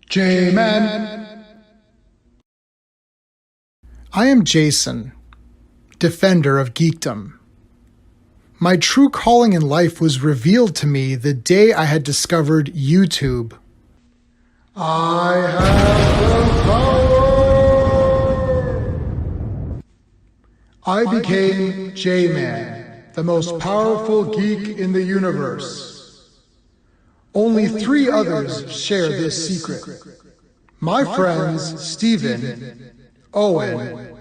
J-Man. I am Jason, defender of geekdom. My true calling in life was revealed to me the day I had discovered YouTube. I have the power! I became J-Man, the most powerful geek in the universe. Only 3 others share this secret. My friends Steven, Owen,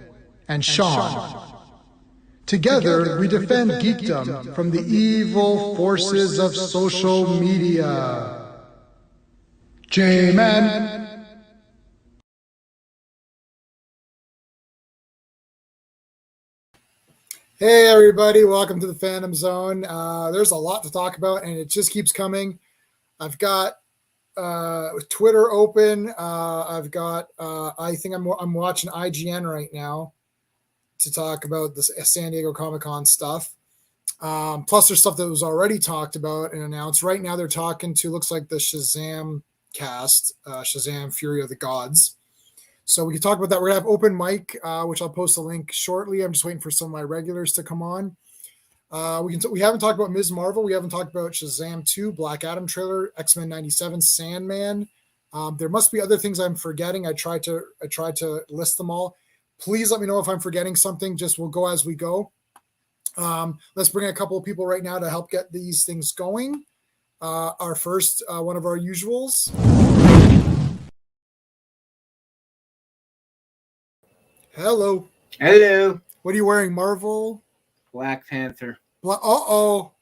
and Sean. Together, we defend geekdom from the evil forces of social media. J-Man. Hey everybody, welcome to the Fantom Zone. There's a lot to talk about and it just keeps coming. I've got Twitter open. I've got I think I'm watching IGN right now to talk about the San Diego Comic-Con stuff. Plus there's stuff that was already talked about and announced. Right now they're talking to, looks like the Shazam cast, Shazam Fury of the Gods. So we can talk about that. We're going to have open mic, which I'll post a link shortly. I'm just waiting for some of my regulars to come on. We haven't talked about Ms. Marvel. We haven't talked about Shazam 2, Black Adam trailer, X-Men 97, Sandman. There must be other things I'm forgetting. I tried to list them all. Please let me know if I'm forgetting something. Just we'll go as we go. Let's bring a couple of people right now to help get these things going. Our first, one of our usuals. Hello. Hello. What are you wearing, Marvel? Black Panther. Uh-oh.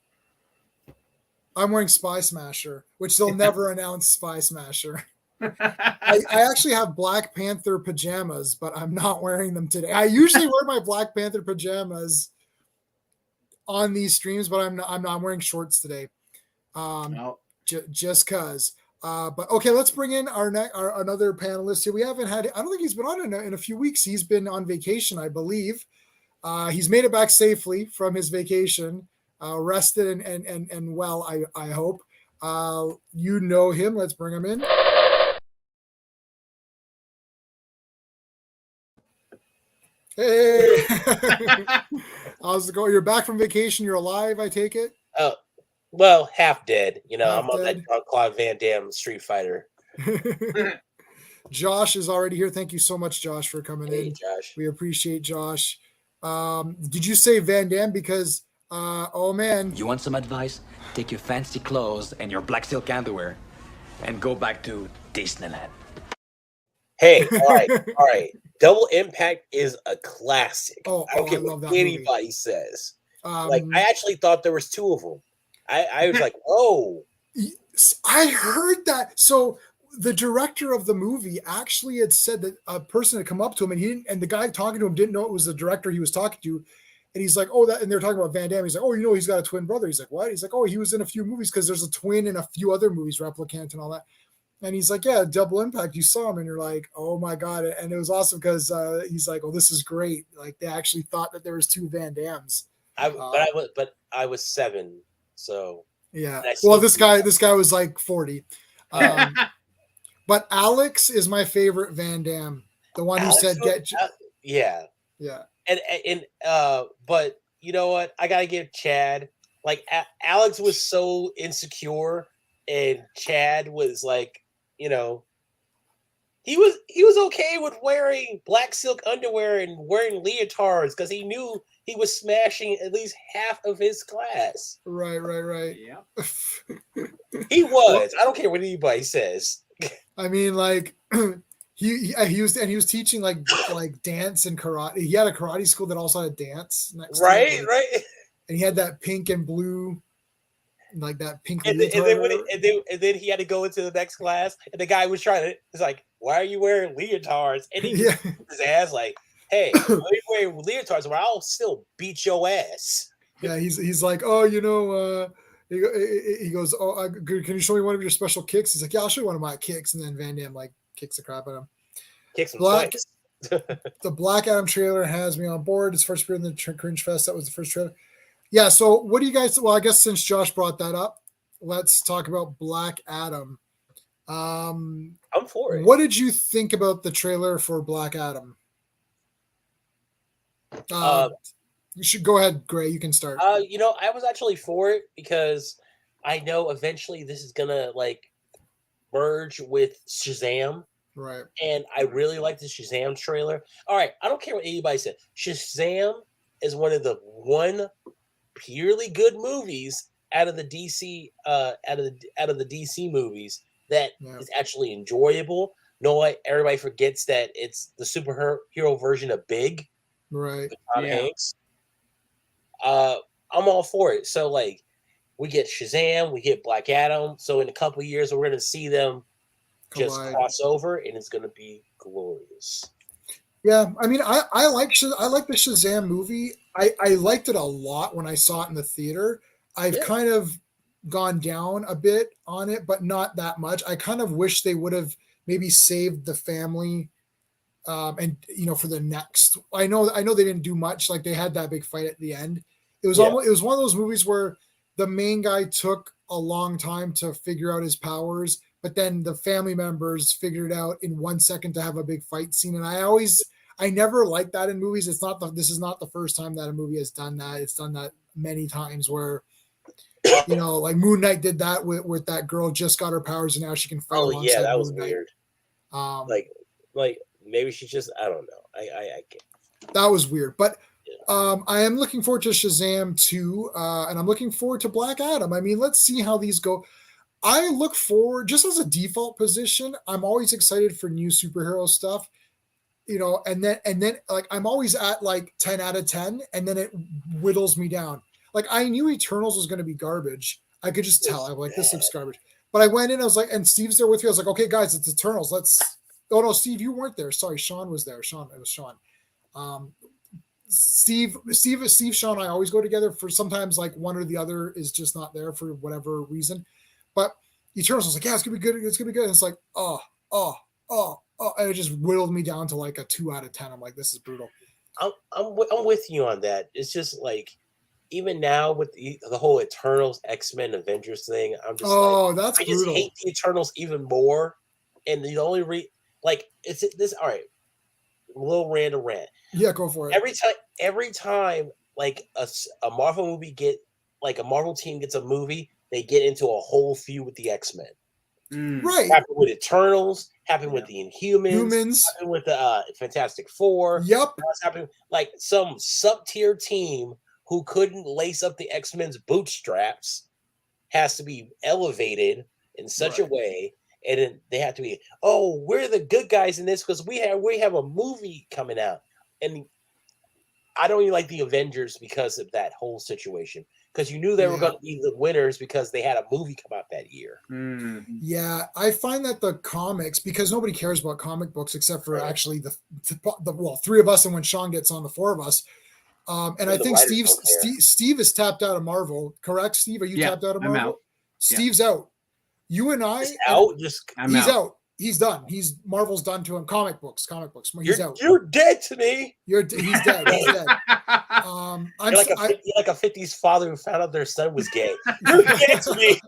I'm wearing Spy Smasher, which they'll never announce Spy Smasher. I actually have Black Panther pajamas, but I'm not wearing them today. I usually wear my Black Panther pajamas on these streams, but I'm wearing shorts today. Just cause. But okay, let's bring in our another panelist here. We haven't had. I don't think he's been on in a few weeks. He's been on vacation, I believe. He's made it back safely from his vacation, rested and well. I hope. You know him. Let's bring him in. Hey, how's it going? You're back from vacation. You're alive, I take it. Oh, well, half dead. You know, Half I'm on dead. that Jean-Claude Van Damme Street Fighter. Josh is already here. Thank you so much, Josh, for coming Hey, in. Josh. We appreciate Josh. Did you say Van Damme? Because, oh man. You want some advice? Take your fancy clothes and your black silk underwear and go back to Disneyland. Hey, all right. Double Impact is a classic. Oh, I don't care love what that anybody movie. says. Like, I actually thought there was 2 of them. I was like, whoa. I heard that. So the director of the movie actually had said that a person had come up to him and the guy talking to him didn't know it was the director he was talking to. And he's like, oh, that, and they're talking about Van Damme. He's like, oh, you know, he's got a twin brother. He's like, what? He's like, oh, he was in a few movies because there's a twin in a few other movies, Replicant and all that. And he's like, yeah, Double Impact. You saw him. And you're like, oh my God. And it was awesome because he's like, oh, this is great. Like they actually thought that there was 2 Van Dammes. But I was 7. So yeah. Well, this guy was like 40. But Alex is my favorite Van Damme. The one who said, yeah. And but you know what? I gotta give Chad, like Alex was so insecure and Chad was like, you know, he was okay with wearing black silk underwear and wearing leotards because he knew he was smashing at least half of his class. Right. Yeah. He was. I don't care what anybody says. I mean, like he was teaching like dance and karate. He had a karate school that also had dance. Right. And he had that pink and blue, like that pink. And then he had to go into the next class, and the guy was trying to. It's like, why are you wearing leotards? And he his ass like, hey, why are you wearing leotards? Well, I'll still beat your ass. Yeah, he's like, oh, you know. He goes, oh, can you show me one of your special kicks? He's like, yeah, I'll show you one of my kicks. And then Van Damme like kicks the crap out of him. Kicks him twice. The Black Adam trailer has me on board. His first appearance in the Cringe Fest. That was the first trailer. Yeah. So what do you guys? Well, I guess since Josh brought that up, let's talk about Black Adam. I'm for it. What did you think about the trailer for Black Adam? You should go ahead, Gray. You can start. I was actually for it because I know eventually this is gonna like merge with Shazam. Right. And I really like the Shazam trailer. All right, I don't care what anybody said. Shazam is one of the purely good movies out of the DC out of the DC movies that is actually enjoyable. Everybody forgets that it's the superhero version of Big, right? With Tom Hanks. I'm all for it. So like, we get Shazam, we get Black Adam. So in a couple of years, we're going to see them just cross over, and it's going to be glorious. Yeah, I mean, I like the Shazam movie. I liked it a lot when I saw it in the theater. I've kind of gone down a bit on it, but not that much. I kind of wish they would have maybe saved the family, and for the next. I know they didn't do much. Like they had that big fight at the end. It was almost. It was one of those movies where the main guy took a long time to figure out his powers, but then the family members figured it out in 1 second to have a big fight scene. And I never liked that in movies. This is not the first time that a movie has done that. It's done that many times where, like Moon Knight did that with that girl just got her powers and now she can fight. Oh yeah, that was Moon weird. Like maybe she just, I don't know. I can't. That was weird, but I am looking forward to Shazam 2, and I'm looking forward to Black Adam. I mean, let's see how these go. I look forward, just as a default position, I'm always excited for new superhero stuff, and then like I'm always at like 10 out of 10, and then it whittles me down. Like I knew Eternals was going to be garbage. I could just tell. I'm like, this looks garbage. But I went in, I was like, and Steve's there with me. I was like, okay, guys, it's Eternals. Oh no, Steve, you weren't there. Sorry, Sean was there. It was Sean. Steve, Sean, I always go together for sometimes like one or the other is just not there for whatever reason. But Eternals was like, yeah, it's gonna be good. It's gonna be good. And it's like, oh, and it just whittled me down to like a 2 out of 10. I'm like, this is brutal. I'm with you on that. It's just like, even now with the whole Eternals, X-Men, Avengers thing, I'm just that's I brutal. just hate the Eternals even more. And the only it's this. All right, a little random rant. Yeah, go for it. Every time like a Marvel movie a Marvel team gets a movie, they get into a whole feud with the X-Men. Right. Happened with Eternals, happened with the Inhumans, happened with the Fantastic Four. Yep. Happened like some sub-tier team who couldn't lace up the X-Men's bootstraps has to be elevated in such a way. And then they have to be, we're the good guys in this because we have a movie coming out. And I don't even like the Avengers because of that whole situation. Because you knew they were going to be the winners because they had a movie come out that year. Yeah, I find that the comics, because nobody cares about comic books except for actually the three of us, and when Sean gets on, the four of us. And I think Steve is tapped out of Marvel, correct? Steve, are you tapped out of Marvel? I'm out. Steve's out. You and I he's out. He's done. Marvel's done to him. Comic books. He's out. You're dead to me. He's dead. He's dead. You're like a 50s father who found out their son was gay. You're dead to me.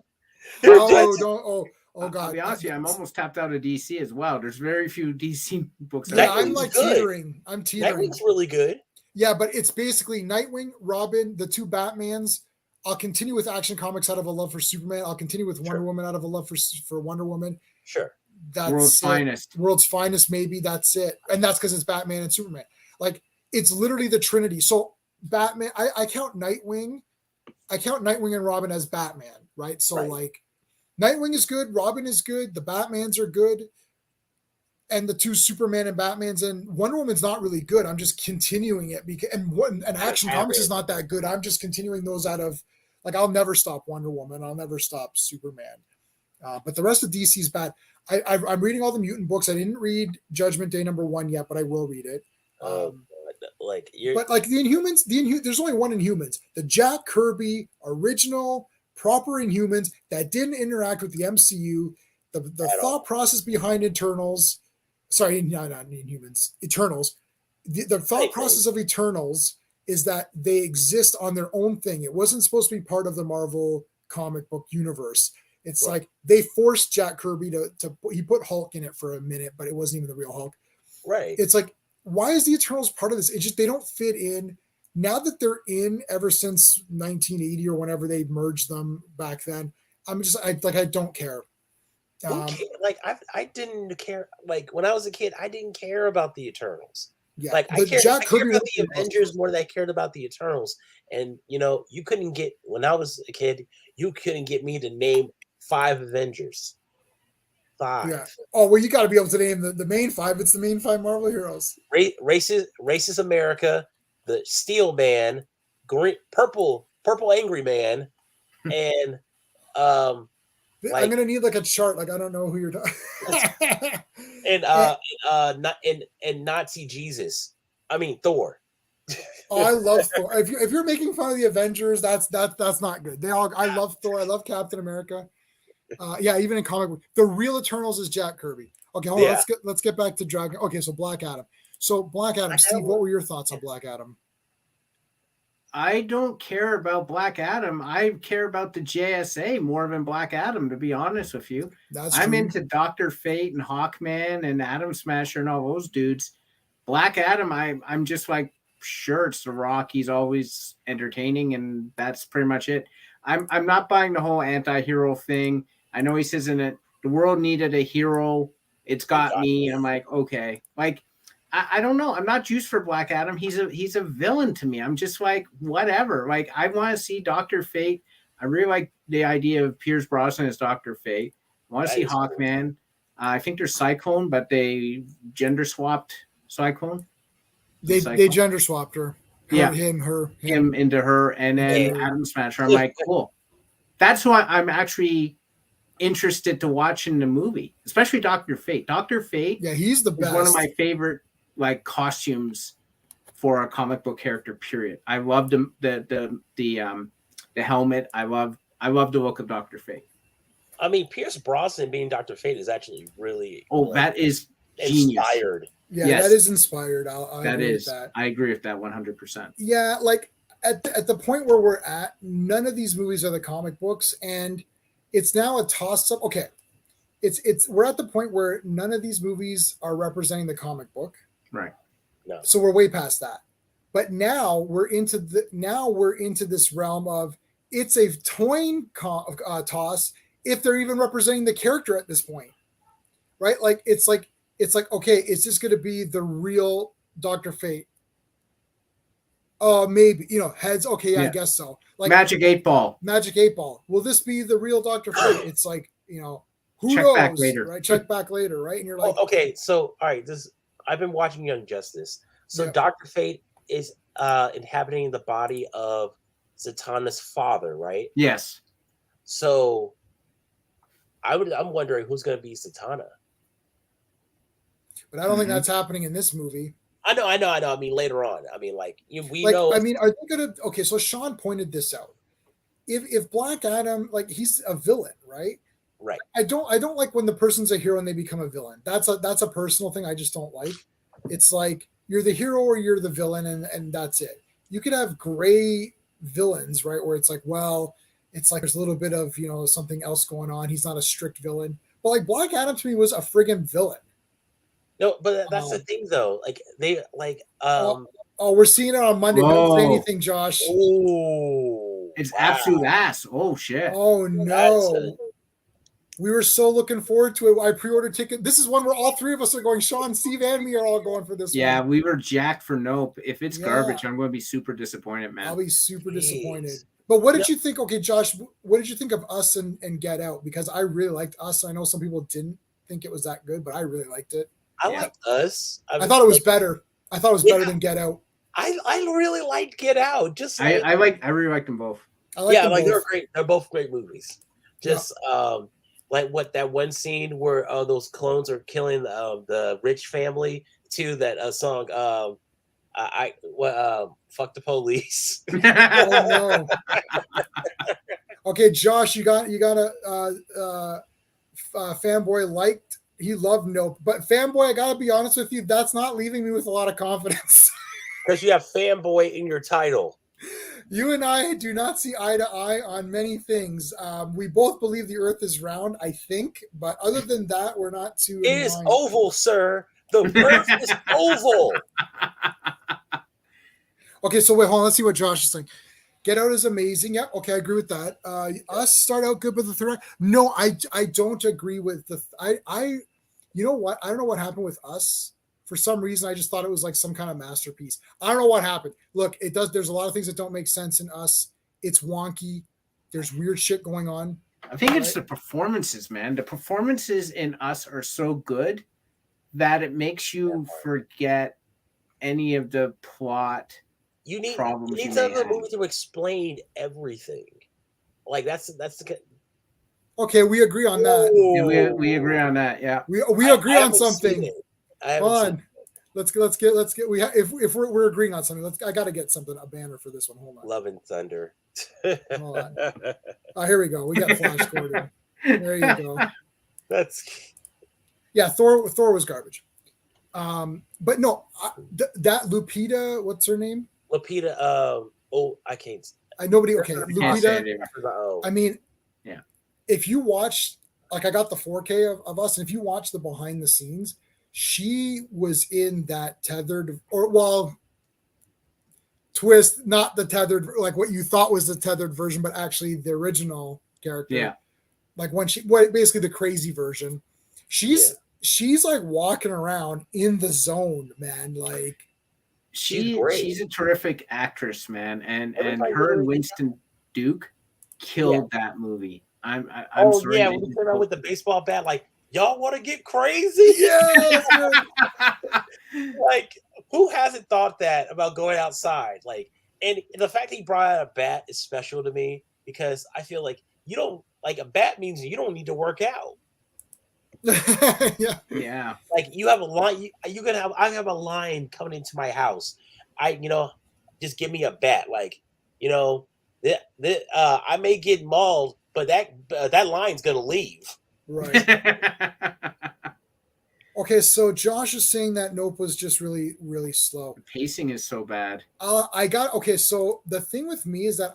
Oh God. I'll be honest with you, I'm almost tapped out of DC as well. There's very few DC books. Yeah, I'm like teetering. Nightwing's really good. Yeah, but it's basically Nightwing, Robin, the two Batmans. I'll continue with Action Comics out of a love for Superman. I'll continue with Wonder Woman out of a love for Wonder Woman. Sure. That's World's Finest. World's Finest, maybe. That's it. And that's because it's Batman and Superman. Like, it's literally the Trinity. So Batman, I count Nightwing. I count Nightwing and Robin as Batman, right? So like Nightwing is good, Robin is good, the Batmans are good. And the two Superman and Batmans, and Wonder Woman's not really good. I'm just continuing it because and Action Comics is not that good. I'm just continuing those out of like I'll never stop Wonder Woman. I'll never stop Superman. But the rest of DC is bad. I'm reading all the mutant books. I didn't read Judgment Day #1 yet, but I will read it. But like the Inhumans, there's only one Inhumans. The Jack Kirby original proper Inhumans that didn't interact with the MCU. The thought process behind Eternals. Sorry, not Inhumans. Eternals. The thought process of Eternals is that they exist on their own thing. It wasn't supposed to be part of the Marvel comic book universe. It's like they forced Jack Kirby to he put Hulk in it for a minute, but it wasn't even the real Hulk. Right. It's like, why is the Eternals part of this? It's just they don't fit in. Now that they're in ever since 1980 or whenever they merged them back then, I'm just I don't care. Like I didn't care. Like when I was a kid, I didn't care about the Eternals. Yeah, like I cared about the Avengers more than I cared about the Eternals. And you couldn't get when I was a kid, you couldn't get me to name 5 Avengers. 5. Yeah. Oh well, you got to be able to name the main 5. It's the main 5 Marvel heroes. Racist America, the Steel Man, purple Angry Man, and I'm gonna need like a chart. Like I don't know who you're talking. and Nazi Jesus. I mean Thor. Oh, I love Thor. If you're making fun of the Avengers, that's not good. I love Thor. I love Captain America. Yeah, even in comic book, the real Eternals is Jack Kirby. Okay, hold on. Let's get back to Dragon. Okay, so Black Adam. Steve, what were your thoughts on Black Adam? I don't care about Black Adam. I care about the JSA more than Black Adam, to be honest with you. I'm into Dr. Fate and Hawkman and Atom Smasher and all those dudes. Black Adam, I'm just like, sure, it's The Rock. He's always entertaining, and that's pretty much it. I'm not buying the whole anti-hero thing. I know he says in it, the world needed a hero. It's got me. I'm like, okay. Like, I don't know. I'm not juiced for Black Adam. He's a villain to me. I'm just like, whatever. Like, I want to see Dr. Fate. I really like the idea of Pierce Brosnan as Dr. Fate. I want to see Hawkman. I think there's Cyclone, but they gender swapped Cyclone. They gender swapped her. Him into her, and then Atom Smasher. I'm like, cool. That's why I'm actually interested to watch in the movie, especially Dr. Fate. Dr. Fate, he's the best. One of my favorite costumes for a comic book character. Period. I loved the helmet. I love the look of Dr. Fate. I mean, Pierce Brosnan being Dr. Fate is actually really that is inspired. Genius. Yeah, yes. That is inspired. I agree with that. I agree with that 100%. Yeah, like at the point where we're at, none of these movies are the comic books, and it's now a toss-up. Okay, we're at the point where none of these movies are representing the comic book. Right. No. So we're way past that. But now we're into this realm of it's a coin toss if they're even representing the character at this point, right? Like it's like okay, is this going to be the real Dr. Fate? Maybe heads. Okay, yeah, I guess so. Like Magic 8 Ball. Will this be the real Dr. Fate? It's like who check knows? Back later. Right? Check back later, right? And you're like, okay. So all right, I've been watching Young Justice. So Dr. Fate is inhabiting the body of Zatanna's father, right? Yes. So I'm wondering who's going to be Zatanna. But I don't think that's happening in this movie. I know. I mean, later on. I mean, we know. I mean, are they going to? Okay, so Sean pointed this out. If Black Adam, like he's a villain, right? Right. I don't like when the person's a hero and they become a villain. That's a personal thing. I just don't like. It's like you're the hero or you're the villain, and that's it. You could have gray villains, right? Where it's like, well, it's like there's a little bit of something else going on. He's not a strict villain, but like Black Adam to me was a friggin' villain. No, but that's the thing though. Like they like we're seeing it on Monday. Don't say anything, Josh. Oh, it's absolute ass. Oh shit. Oh no. We were so looking forward to it. I pre-ordered ticket. This is one where all three of us are going. Sean, Steve, and me are all going for this one. Yeah, we were jacked for Nope. If it's garbage, I'm going to be super disappointed, man. I'll be super disappointed. But what did you think? Okay, Josh, what did you think of Us and Get Out? Because I really liked Us. I know some people didn't think it was that good, but I really liked it. I liked Us. I thought it was better. I thought it was better than Get Out. I really liked Get Out. Just I really liked them both. They're great. They're both great movies. Just like what that one scene where those clones are killing the rich family to that song. Fuck the police. Oh no. Okay, Josh, you got a fanboy liked. He loved Nope, but fanboy, I gotta be honest with you, that's not leaving me with a lot of confidence. Because you have fanboy in your title. You and I do not see eye to eye on many things. We both believe the Earth is round, I think, but other than that, we're not too. It is oval, sir. The Earth is oval. Okay, so wait, hold on. Let's see what Josh is saying. Get Out is amazing. Yeah, okay, I agree with that. Us start out good with the third. No, I don't agree with the. You know what? I don't know what happened with Us. For some reason, I just thought it was like some kind of masterpiece. I don't know what happened. Look, it does. There's a lot of things that don't make sense in Us. It's wonky. There's weird shit going on. I think it's the performances, man. The performances in Us are so good that it makes you forget any of the plot. You need another movie to explain everything. Like that's the. Okay, we agree on that. Yeah, we agree on that. Yeah, we agree on something. Come on, let's get. If we're agreeing on something, I got to get something, a banner for this one. Hold on. Love and Thunder. Hold on. Here we go. We got Flash Gordon. There you go. Thor was garbage. But no, that Lupita, what's her name? Lupita. I can't. Lupita. I mean, yeah. If you watch, like, I got the 4K of Us, and if you watch the behind the scenes, she was in that tethered, twist, not the tethered, like what you thought was the tethered version, but actually the original character. Yeah. Like basically the crazy version. She's like walking around in the zone, man. Like she's a terrific actress, man. And her and Winston Duke killed that movie. I'm sorry. Yeah, when you came out with the baseball bat, like, y'all want to get crazy? Yeah. Like, who hasn't thought that about going outside? Like, and the fact that he brought out a bat is special to me because I feel like you don't like a bat means you don't need to work out. Yeah. Like you have a line. I have a line coming into my house. Just give me a bat. Like, I may get mauled, but that line's gonna leave. Right. Okay, so Josh is saying that Nope was just really, really slow. The pacing is so bad. So the thing with me is that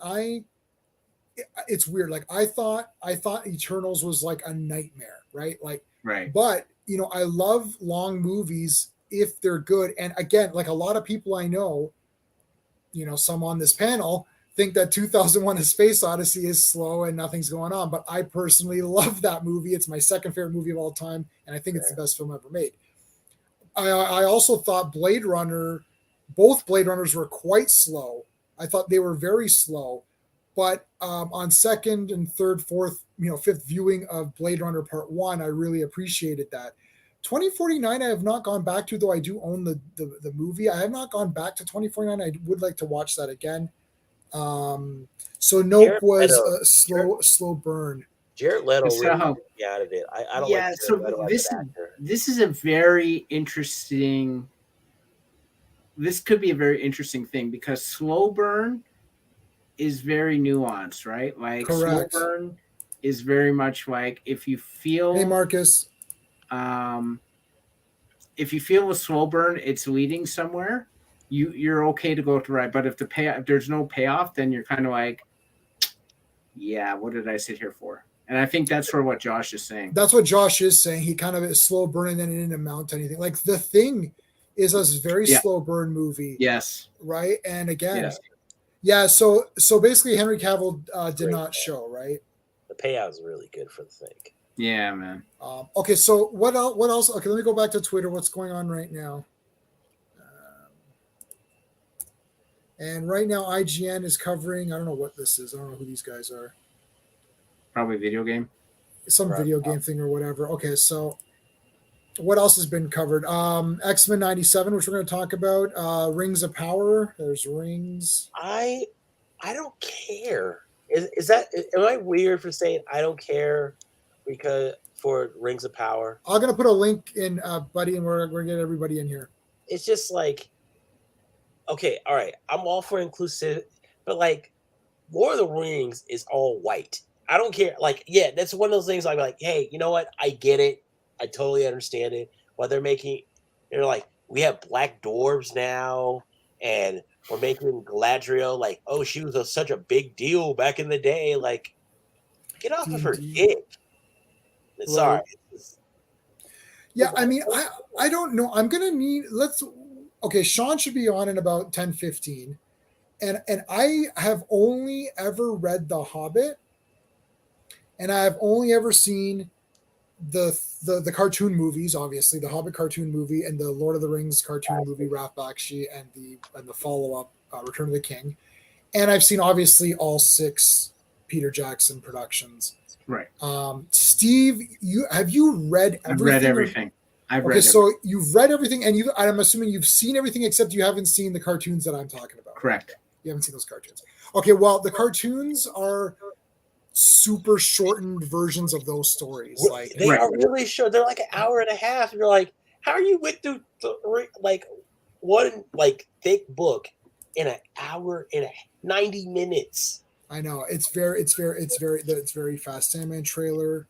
it's weird. Like I thought Eternals was like a nightmare, right? Like, right. But I love long movies if they're good. And again, like a lot of people I know, some on this panel think that 2001: A Space Odyssey is slow and nothing's going on. But I personally love that movie. It's my second favorite movie of all time. And I think it's the best film ever made. I also thought both Blade Runners were quite slow. I thought they were very slow. But on second and third, fourth, fifth viewing of Blade Runner Part 1, I really appreciated that. 2049, I have not gone back to, though I do own the movie. I have not gone back to 2049. I would like to watch that again. So Nope was a slow burn. Jared Leto really got me out of it. I don't like Jared Leto as an actor. This is a very interesting. This could be a very interesting thing because slow burn is very nuanced, right? Like correct. Slow burn is very much like if you feel. Hey, Marcus. If you feel a slow burn, it's leading somewhere. You're okay to go to right, but if there's no payoff, then you're kind of like, yeah, what did I sit here for? And I think that's what Josh is saying. That's what Josh is saying. He kind of is slow burning and it didn't amount to anything. Like The Thing is a very slow burn movie. Yes. Right. And again, so basically Henry Cavill did not show, right? The payout is really good for The Thing. Yeah, man. Okay, so what else? Okay, let me go back to Twitter. What's going on right now? And right now, IGN is covering. I don't know what this is. I don't know who these guys are. Probably video game. Some video game thing or whatever. Okay, so what else has been covered? X-Men 97, which we're going to talk about. Rings of Power. There's Rings. I don't care. Am I weird for saying I don't care because for Rings of Power? I'm going to put a link in, buddy, and we're going to get everybody in here. It's just like, okay, all right. I'm all for inclusive, but like Lord of the Rings is all white. I don't care. Like, yeah, that's one of those things. I'm like, hey, you know what? I get it. I totally understand it. What they're like, we have black dwarves now, and or making Galadriel like, oh, she was such a big deal back in the day. Like, get off of her dick. Sorry. Yeah, I mean, I don't know. I'm gonna need okay, Sean should be on in about 10-15. And I have only ever read The Hobbit, and I have only ever seen the cartoon movies, obviously, the Hobbit cartoon movie and the Lord of the Rings cartoon movie, Ralph Bakshi, and the follow-up Return of the King. And I've seen obviously all 6 Peter Jackson productions. Right. Steve, have you read everything? I've read everything. So you've read everything, and I'm assuming you've seen everything except you haven't seen the cartoons that I'm talking about. Correct. You haven't seen those cartoons. Okay, well, the cartoons are super shortened versions of those stories. Like they are really short. They're like an hour and a half. You're like, how are you went through one thick book in an hour and 90 minutes? I know it's very fast. Sandman trailer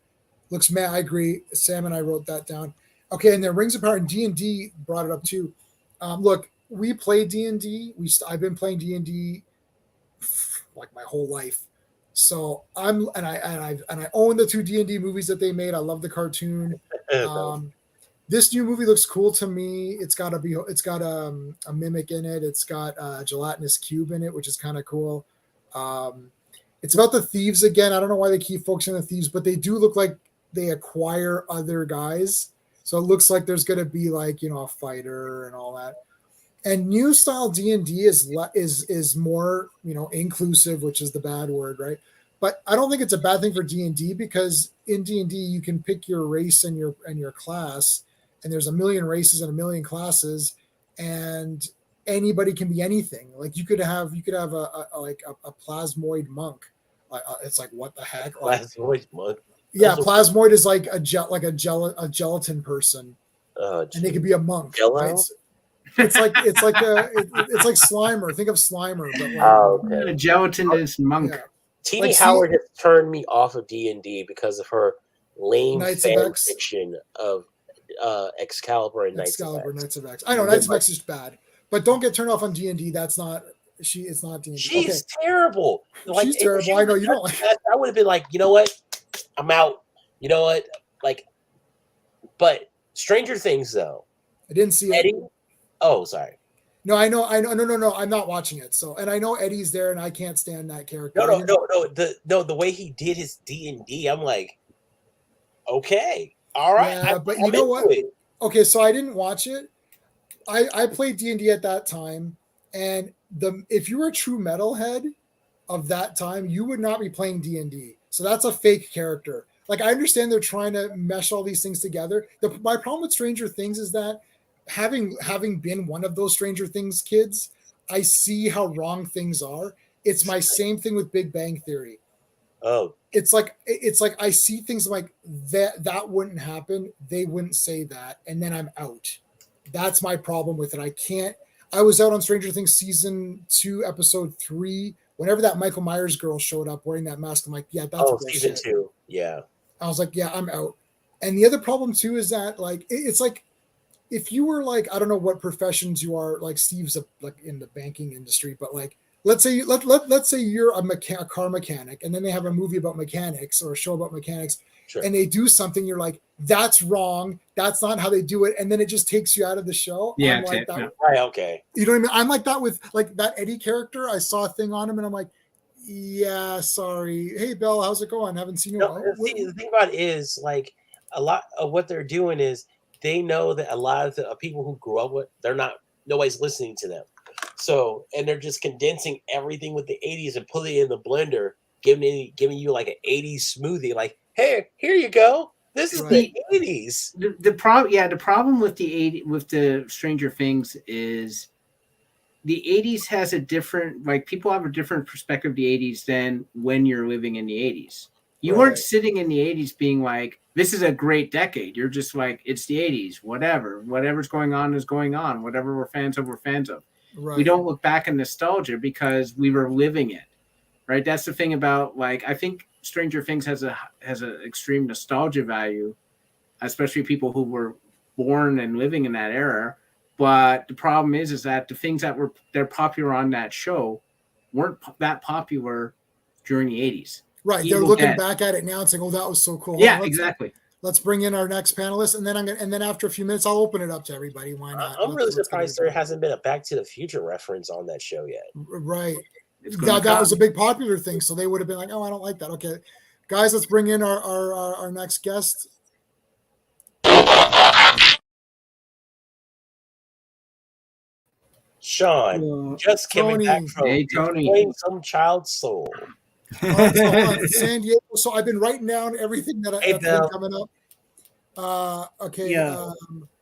looks mad. I agree. Sam and I wrote that down. Okay, and then Rings of Power and D&D brought it up too. Look, we play D&D. I've been playing D&D like my whole life. So I own the 2 D&D movies that they made. I love the cartoon. This new movie looks cool to me. It's got a mimic in it. It's got a gelatinous cube in it, which is kind of cool. It's about the thieves again. I don't know why they keep focusing on the thieves, but they do look like they acquire other guys. So it looks like there's going to be a fighter and all that. And new style D&D is more, inclusive, which is the bad word, right? But I don't think it's a bad thing for D&D, because in D&D you can pick your race and your class, and there's a million races and a million classes, and anybody can be anything. Like you could have a plasmoid monk. It's like, what the heck? Plasmoid monk. Yeah, plasmoid is like a gelatin person, and they could be a monk. Right? It's like Slimer. Think of Slimer, but a gelatinous monk. Yeah. Teeny Howard has turned me off of D&D because of her lame fan fiction of Excalibur and Knights of X. I know Knights of X is bad, but don't get turned off on D&D. That's not. It's not D&D. She's terrible. She's terrible. I know you don't like. I would have been like, you know what? I'm out. You know what? But Stranger Things though. I didn't see Eddie. Oh, sorry. No, I know. No. I'm not watching it. So, and I know Eddie's there, and I can't stand that character. No. The way he did his D&D, I'm like, okay, all right. Yeah, but you know what? Okay, so I didn't watch it. I played D&D at that time, and if you were a true metalhead of that time, you would not be playing D&D. So that's a fake character. Like, I understand they're trying to mesh all these things together. My problem with Stranger Things is that having been one of those Stranger Things kids, I see how wrong things are. It's my same thing with Big Bang Theory. Oh, it's like I see things like that wouldn't happen. They wouldn't say that, and then I'm out. That's my problem with it. I was out on Stranger Things season 2, episode 3. Whenever that Michael Myers girl showed up wearing that mask, I'm like, yeah, that's season 2. Yeah. I was like, yeah, I'm out. And the other problem too is that it's like, if you were I don't know what professions you are, Steve's in the banking industry, but let's say you're a car mechanic, and then they have a movie about mechanics or a show about mechanics, sure, and they do something, you're like, that's wrong, that's not how they do it, and then it just takes you out of the show. Yeah, I'm like that. Yeah. Right, okay. You know what I mean? I'm like that with that Eddie character. I saw a thing on him, and I'm like, yeah, sorry. Hey, Bill, how's it going? Haven't seen you. The thing about it is, a lot of what they're doing is they know that a lot of the people who grew up with, nobody's listening to them. So, and they're just condensing everything with the 80s and putting it in the blender, giving you an 80s smoothie. Like, hey, here you go. This is the 80s. The problem with the Stranger Things is the 80s has a different, people have a different perspective of the 80s than when you're living in the 80s. You weren't sitting in the 80s being like, this is a great decade. You're just like, it's the 80s, whatever's going on is going on. Whatever we're fans of, we're fans of. Right. We don't look back in nostalgia because we were living it, right? That's the thing about, I think Stranger Things has an extreme nostalgia value, especially people who were born and living in that era. But the problem is that the things that they're popular on that show weren't that popular during the 80s. Right. They're looking back at it now and saying, "Oh, that was so cool." Yeah, exactly. Let's bring in our next panelist, and then after a few minutes, I'll open it up to everybody. Why not? I'm really surprised there hasn't been a Back to the Future reference on that show yet. Right. That was a big popular thing, so they would have been like, "Oh, I don't like that." Okay, guys, let's bring in our next guest. Sean, just coming back from playing some child soul. San Diego. So I've been writing down everything that's been coming up.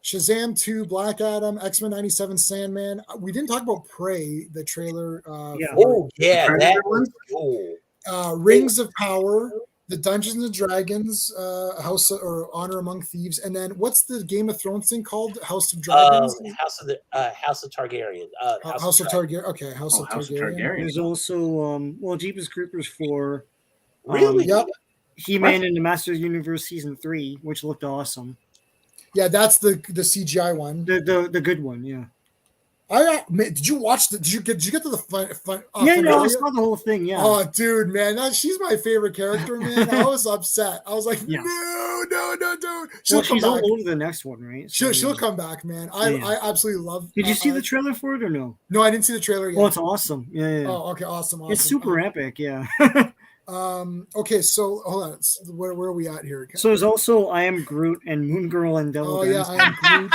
Shazam 2, Black Adam, X-Men 97, Sandman. We didn't talk about Prey, the trailer. That was cool. Rings of Power, the Dungeons and Dragons, House or Honor Among Thieves, and then what's the Game of Thrones thing called? House of Dragons. House of Targaryen. House of Targaryen. Okay, House of Targaryen. There's also Jeepers Creepers 4. Really? Yep. He-Man and the Masters of the Universe season 3, which looked awesome. Yeah, that's the CGI one. The good one, yeah. Did you watch Did you get to the fun? I saw the whole thing. Yeah. Oh, dude, man, she's my favorite character, man. I was upset. I was like, no, don't. She's all over the next one, right? So she'll come back, man. I absolutely love. Did you see the trailer for it or no? No, I didn't see the trailer yet. Well, it's awesome. Yeah. Oh, okay, awesome. It's super epic. Yeah. Okay, so hold on. Where are we at here? So there's also I Am Groot and Moon Girl and Devil. Oh yeah, I Am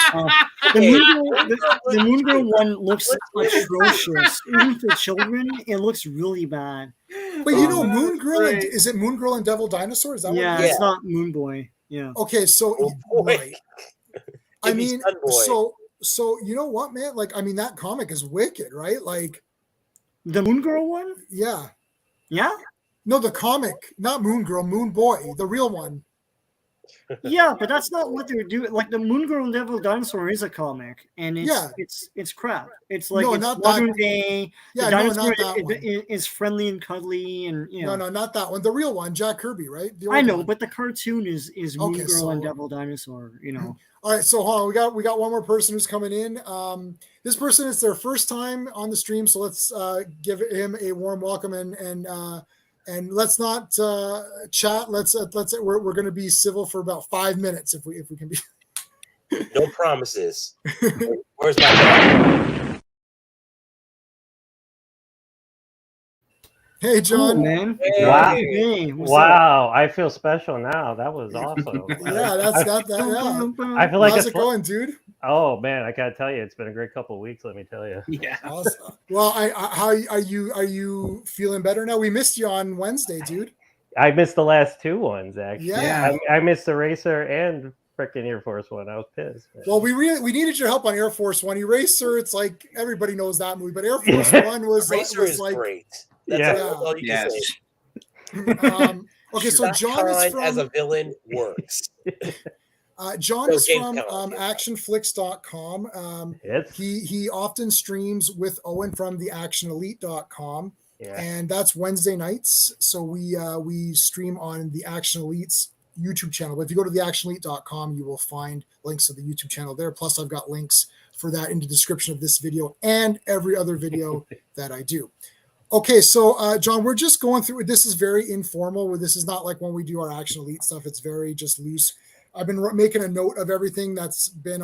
Groot. The Moon Girl one looks atrocious. Even for children, it looks really bad. But Moon Girl is it Moon Girl and Devil Dinosaur? Is that it's not Moon Boy. Yeah. Okay, so right. I mean, so you know what, man? Like, I mean, that comic is wicked, right? Like the Moon Girl one. Yeah. Yeah. No, the comic, not Moon Girl, Moon Boy, the real one. Yeah, but that's not what they're doing. Like the Moon Girl and Devil Dinosaur is a comic, and it's crap. It's like it's modern day. Yeah, the dinosaur is friendly and cuddly, and No, not that one. The real one, Jack Kirby, right? I know, but the cartoon is Moon Girl and Devil Dinosaur. All right, so hold on. We got one more person who's coming in. This person is their first time on the stream, so let's give him a warm welcome and let's not chat. We're going to be civil for about 5 minutes if we can be. No promises. Where's my dad? Hey, John. Cool, man. Hey. Wow. Hey, wow. I feel special now. That was awesome. Yeah, that's that. Yeah. I feel like how's it going, dude? Oh man, I gotta tell you, it's been a great couple of weeks. Let me tell you. Yeah. Awesome. Well, how are you feeling better now? We missed you on Wednesday, dude. I missed the last two ones actually. Yeah. I missed the Racer and freaking Air Force One. I was pissed. Man. Well, we needed your help on Air Force One. Eraser, it's like everybody knows that movie, but Air Force One was like great. That's all you can say. Okay, so John is from as a villain works. John is from actionflix.com. He often streams with Owen from the actionelite.com. Yeah. And that's Wednesday nights. So we stream on the Action Elite's YouTube channel. But if you go to theactionelite.com, you will find links to the YouTube channel there. Plus, I've got links for that in the description of this video and every other video that I do. Okay, so John, we're just going through. This is very informal. Where this is not like when we do our Action Elite stuff. It's very just loose. I've been making a note of everything that's been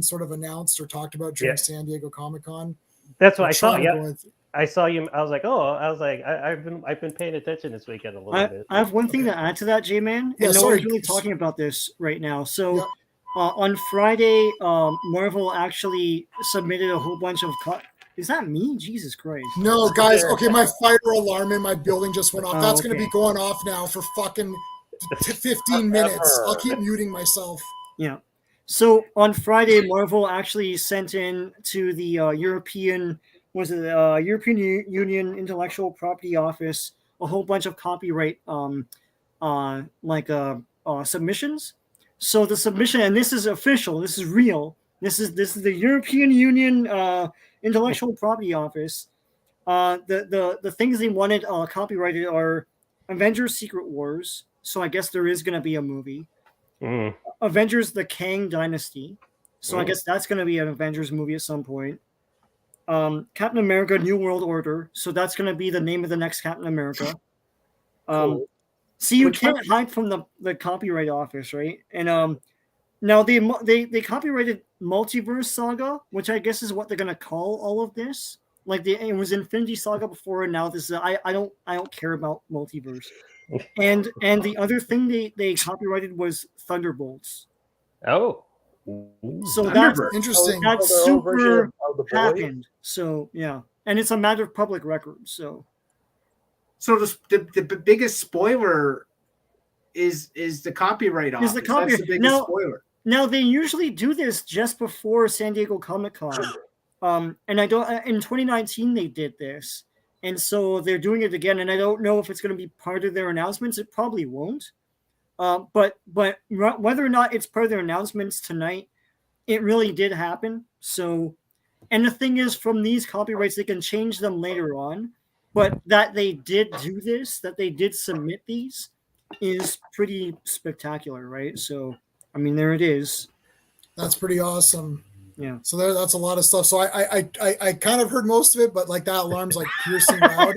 sort of announced or talked about during San Diego Comic-Con. That's what I saw. Yeah, I saw you. I was like, I've been paying attention this weekend a little bit. I have one thing to add to that, J-Man. And no one's really talking about this right now. So on Friday, Marvel actually submitted a whole bunch of. Is that me? Jesus Christ. No, guys. Okay, my fire alarm in my building just went off. That's going to be going off now for fucking 15 minutes. I'll keep muting myself. Yeah. So on Friday, Marvel actually sent in to the European Union Intellectual Property Office a whole bunch of copyright submissions. So the submission, and this is official, this is real. This is the European Union Intellectual Property Office. The things they wanted copyrighted are Avengers: Secret Wars. So I guess there is going to be a movie. Avengers: The Kang Dynasty, So I guess that's going to be an Avengers movie at some point. Captain America: New World Order. So that's going to be the name of the next Captain America. Cool. See, you can't hide from the copyright office, right? And now they copyrighted Multiverse Saga, which I guess is what they're going to call all of this. Like it was Infinity Saga before, and now this is I don't care about multiverse. And the other thing they copyrighted was Thunderbolts. Oh. So that's interesting. That's super happened. So yeah, and it's a matter of public record. So the biggest spoiler is the copyright office. That's the biggest spoiler. Now they usually do this just before San Diego Comic-Con. And I don't. In 2019 they did this, and so they're doing it again. And I don't know if it's going to be part of their announcements. It probably won't. But whether or not it's part of their announcements tonight, it really did happen. So, and the thing is, from these copyrights, they can change them later on. But that they did do this, that they did submit these, is pretty spectacular, right? So, I mean, there it is. That's pretty awesome. Yeah. So that's a lot of stuff. So I kind of heard most of it, but like that alarm's like piercing loud.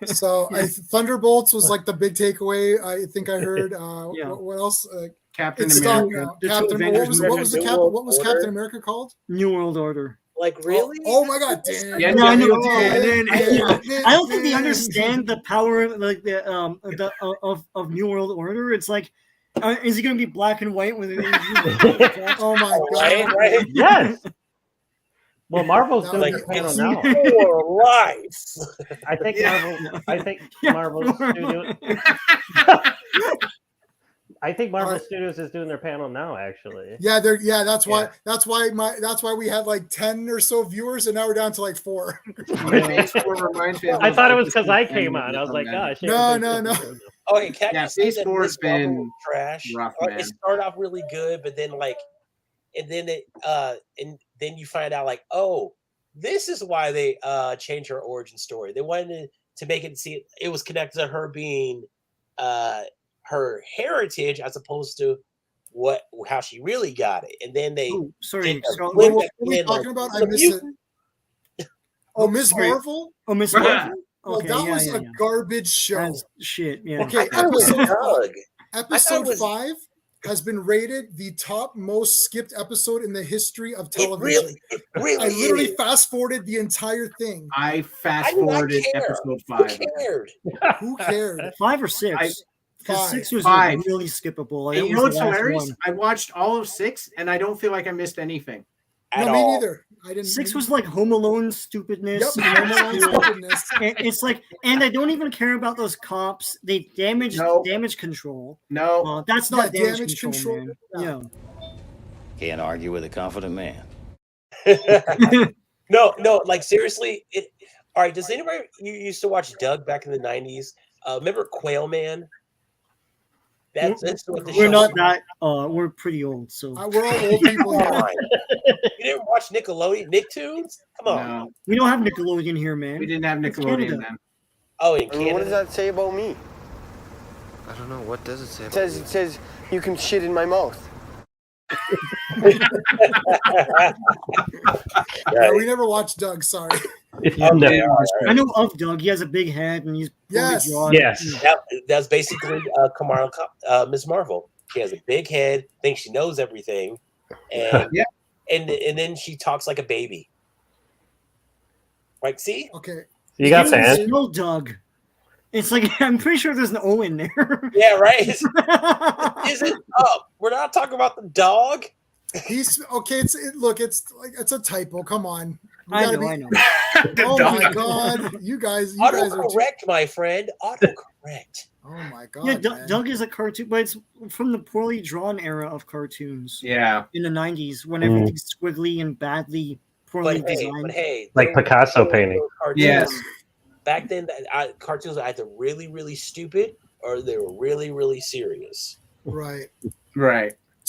So Thunderbolts was like the big takeaway. I think I heard. What else? Captain America. What was Captain America called? New World Order. Like really? Oh my God! Damn. Yeah, I know. I don't think they understand the power like of New World Order. It's like, is he going to be black and white with it? Oh my God! Right? Yes. Well, Marvel's doing their panel now. For life. I think Marvel Studios. I think Marvel Studios is doing their panel now, actually. Yeah, that's why we had like 10 or so viewers, and now we're down to like 4. I thought it was because I came on. I was like, gosh. No. Okay, Phase 4 has been trash. Rough, it started off really good, but then then you find out like, oh, this is why they changed her origin story. They wanted to make it see it was connected to her being her heritage as opposed to how she really got it. And then they what are we talking about? I missed it. Oh, Ms. Marvel? Oh, Ms. Marvel? Well, that was a garbage show. That's shit, yeah. Okay, episode 5 has been rated the top most skipped episode in the history of television. It really I literally fast-forwarded the entire thing. I fast-forwarded episode 5. Who cared? 5 or 6? 6 was really skippable. You know what's hilarious? I watched all of 6, and I don't feel like I missed anything. Me neither. I didn't. 6 was like Home Alone stupidness. Yep. Home Alone stupidness. It's like, and I don't even care about those cops. They damage control. No, that's not damage control. Man. Yeah. Can't argue with a confident man. No. Like seriously, all right. Does anybody you used to watch Doug back in the 90s? Remember Quail Man? That's what the we're show not was. that. We're pretty old, so we're all old people here. You didn't watch Nickelodeon, Nicktoons? Come on. No. We don't have Nickelodeon here, man. We didn't have Nickelodeon then. Oh, in Canada. What does that say about me? I don't know. What does it say? It says you can shit in my mouth. Yeah, we never watched Doug. Sorry. I know of Doug. He has a big head and he's drawn. Yes. That's basically Kamala, Ms. Marvel. She has a big head, thinks she knows everything, and and then she talks like a baby. Right? See? Okay. You got fans? No, Doug. It's like I'm pretty sure there's an O in there. Yeah, right. Is it? We're not talking about the dog. He's okay. It's a typo. Come on. I know. Oh my God, you guys are autocorrect, my friend. Autocorrect. Oh my God. Yeah, Doug is a cartoon, but it's from the poorly drawn era of cartoons. Yeah. In the 90s, when everything's squiggly and poorly designed. But hey, like Picasso painting. Yes. Back then, cartoons were either really, really stupid or they were really, really serious. Right.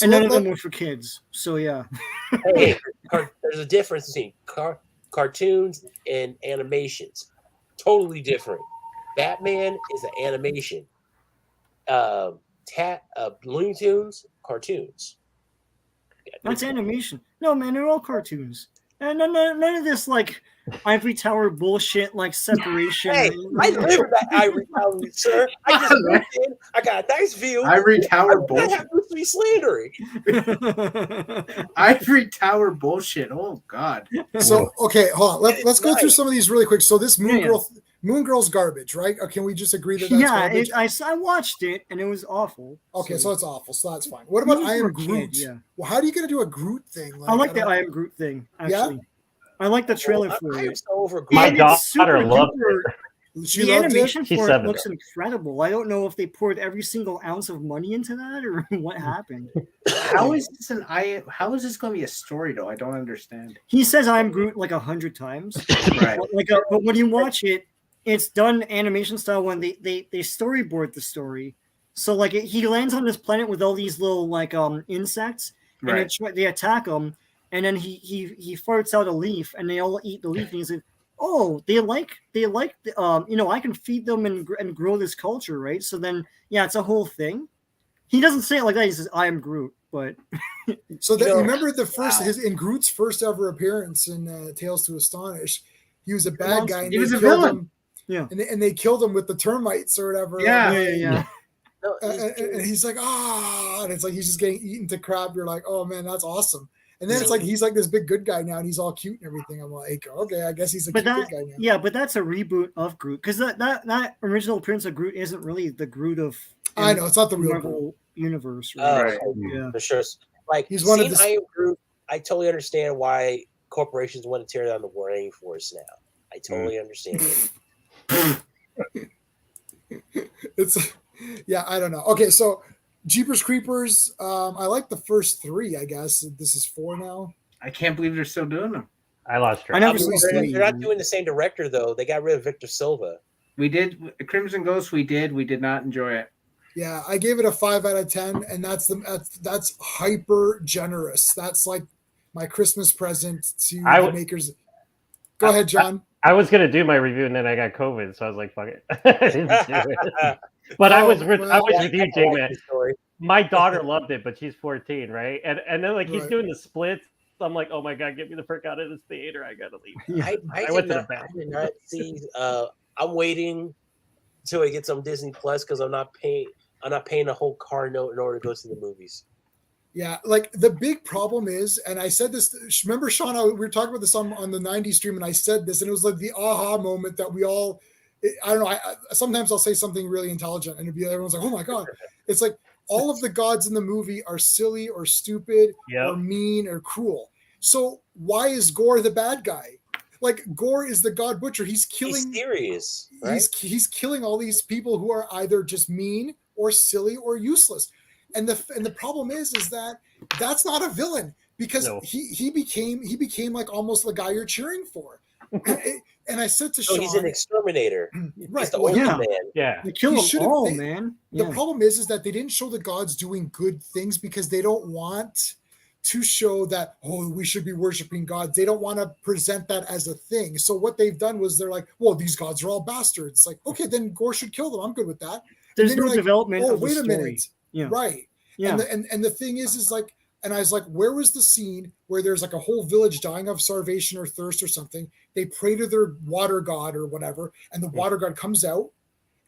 And none of them were for kids. So yeah. Hey, there's a difference between cartoons and animations. Totally different. Batman is an animation. Looney Tunes, cartoons. Yeah, That's animation. No, man, they're all cartoons. And none of this like ivory tower bullshit like separation. Hey, I live in that ivory tower, sir. I just moved in. I got a nice view. Ivory tower bullshit. I have to be slandering. Ivory tower bullshit. Oh God. So okay, hold on. Let's go through some of these really quick. So this Moon Girl's garbage, right? Or can we just agree that that's garbage? I watched it and it was awful. Okay, so it's awful. So that's fine. What about I Am Groot? Well, how are you going to do a Groot thing? I like the I Am Groot thing. Actually, I like the trailer for it. My daughter loved it. The animation for it looks incredible. I don't know if they poured every single ounce of money into that or what happened. How is this How is this going to be a story though? I don't understand. He says I Am Groot like 100 times. Right. But when you watch it, it's done animation style when they storyboard the story. So like he lands on this planet with all these little like insects, and they attack him, and then he farts out a leaf, and they all eat the leaf, and he's like, oh, they like I can feed them and grow this culture, right? So then it's a whole thing. He doesn't say it like that. He says I am Groot, but so that remember the first in Groot's first ever appearance in Tales to Astonish, he was a bad guy. And he was a villain. Him. Yeah, and they killed him with the termites or whatever. Yeah. And he's like, and it's like he's just getting eaten to crap. You're like, oh man, that's awesome. And then it's like he's like this big good guy now, and he's all cute and everything. I'm like, okay, I guess he's a good guy now. Yeah, but that's a reboot of Groot because that original appearance of Groot isn't really the Groot of. I know it's not the real Marvel universe. Right? Yeah, for sure. Like he's one of the. I Am Groot. I totally understand why corporations want to tear down the rainforest now. I totally understand it. It's I don't know. Okay, so Jeepers Creepers. I like the first 3. I guess this is 4 now. I can't believe they're still doing them. I lost track. They're not doing the same director though. They got rid of Victor Silva. We did Crimson Ghost. We did not enjoy it. Yeah, I gave it a 5 out of 10, and that's hyper generous. That's like my Christmas present to the makers. Go ahead, John. I was gonna do my review and then I got COVID, so I was like, "Fuck it." I didn't do it. But I was with you, J-Man. My daughter loved it, but she's 14, right? And then like he's doing the splits. I'm like, "Oh my god, get me the frick out of this theater! I gotta leave." I went to the bathroom. I did not see. I'm waiting until I get some Disney Plus because I'm not paying a whole car note in order to go to the movies. Yeah, like the big problem is, and I said this, remember, Sean, we were talking about this on the 90s stream, and I said this, and it was like the aha moment that we all, I don't know, sometimes I'll say something really intelligent, and everyone's like, oh my God. It's like all of the gods in the movie are silly or stupid or mean or cruel. So why is Gore the bad guy? Like Gore is the god butcher. He's killing. He's serious, right? He's killing all these people who are either just mean or silly or useless. And the problem is that that's not a villain because he became like almost the guy you're cheering for. And I said to Sean, he's an exterminator. Right. He's the old man. Yeah. They kill them all, man. The problem is that they didn't show the gods doing good things because they don't want to show that, we should be worshiping gods. They don't want to present that as a thing. So what they've done was they're like, well, these gods are all bastards. It's like, okay, then Gore should kill them. I'm good with that. There's no development of wait the a story. minute. Yeah. Right. Yeah. And the thing is like, and I was like, where was the scene where there's like a whole village dying of starvation or thirst or something? They pray to their water god or whatever, and the water god comes out,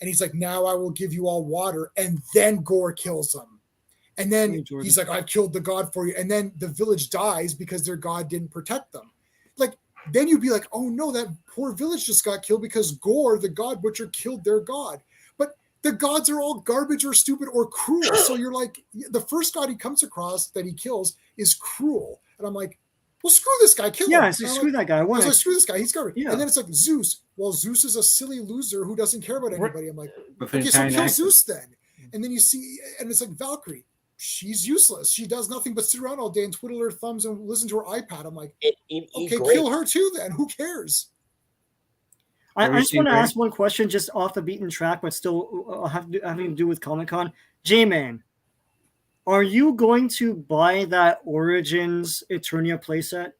and he's like, now I will give you all water, and then Gore kills them. And then he's like, I've killed the god for you. And then the village dies because their god didn't protect them. Like, then you'd be like, oh no, that poor village just got killed because Gore, the god butcher, killed their god. The gods are all garbage or stupid or cruel. So you're like, the first god he comes across that he kills is cruel. And I'm like, well, screw this guy, kill him. Yeah, so screw that guy. I was like, screw this guy, he's garbage. Yeah. And then it's like Zeus. Well, Zeus is a silly loser who doesn't care about anybody. I'm like, okay, so kill Zeus then. And then you see, and it's like Valkyrie. She's useless. She does nothing but sit around all day and twiddle her thumbs and listen to her iPad. I'm like, okay, kill her too then. Who cares? I just want to ask one question just off the beaten track, but still having to do with Comic-Con. J-Man, are you going to buy that Origins Eternia playset?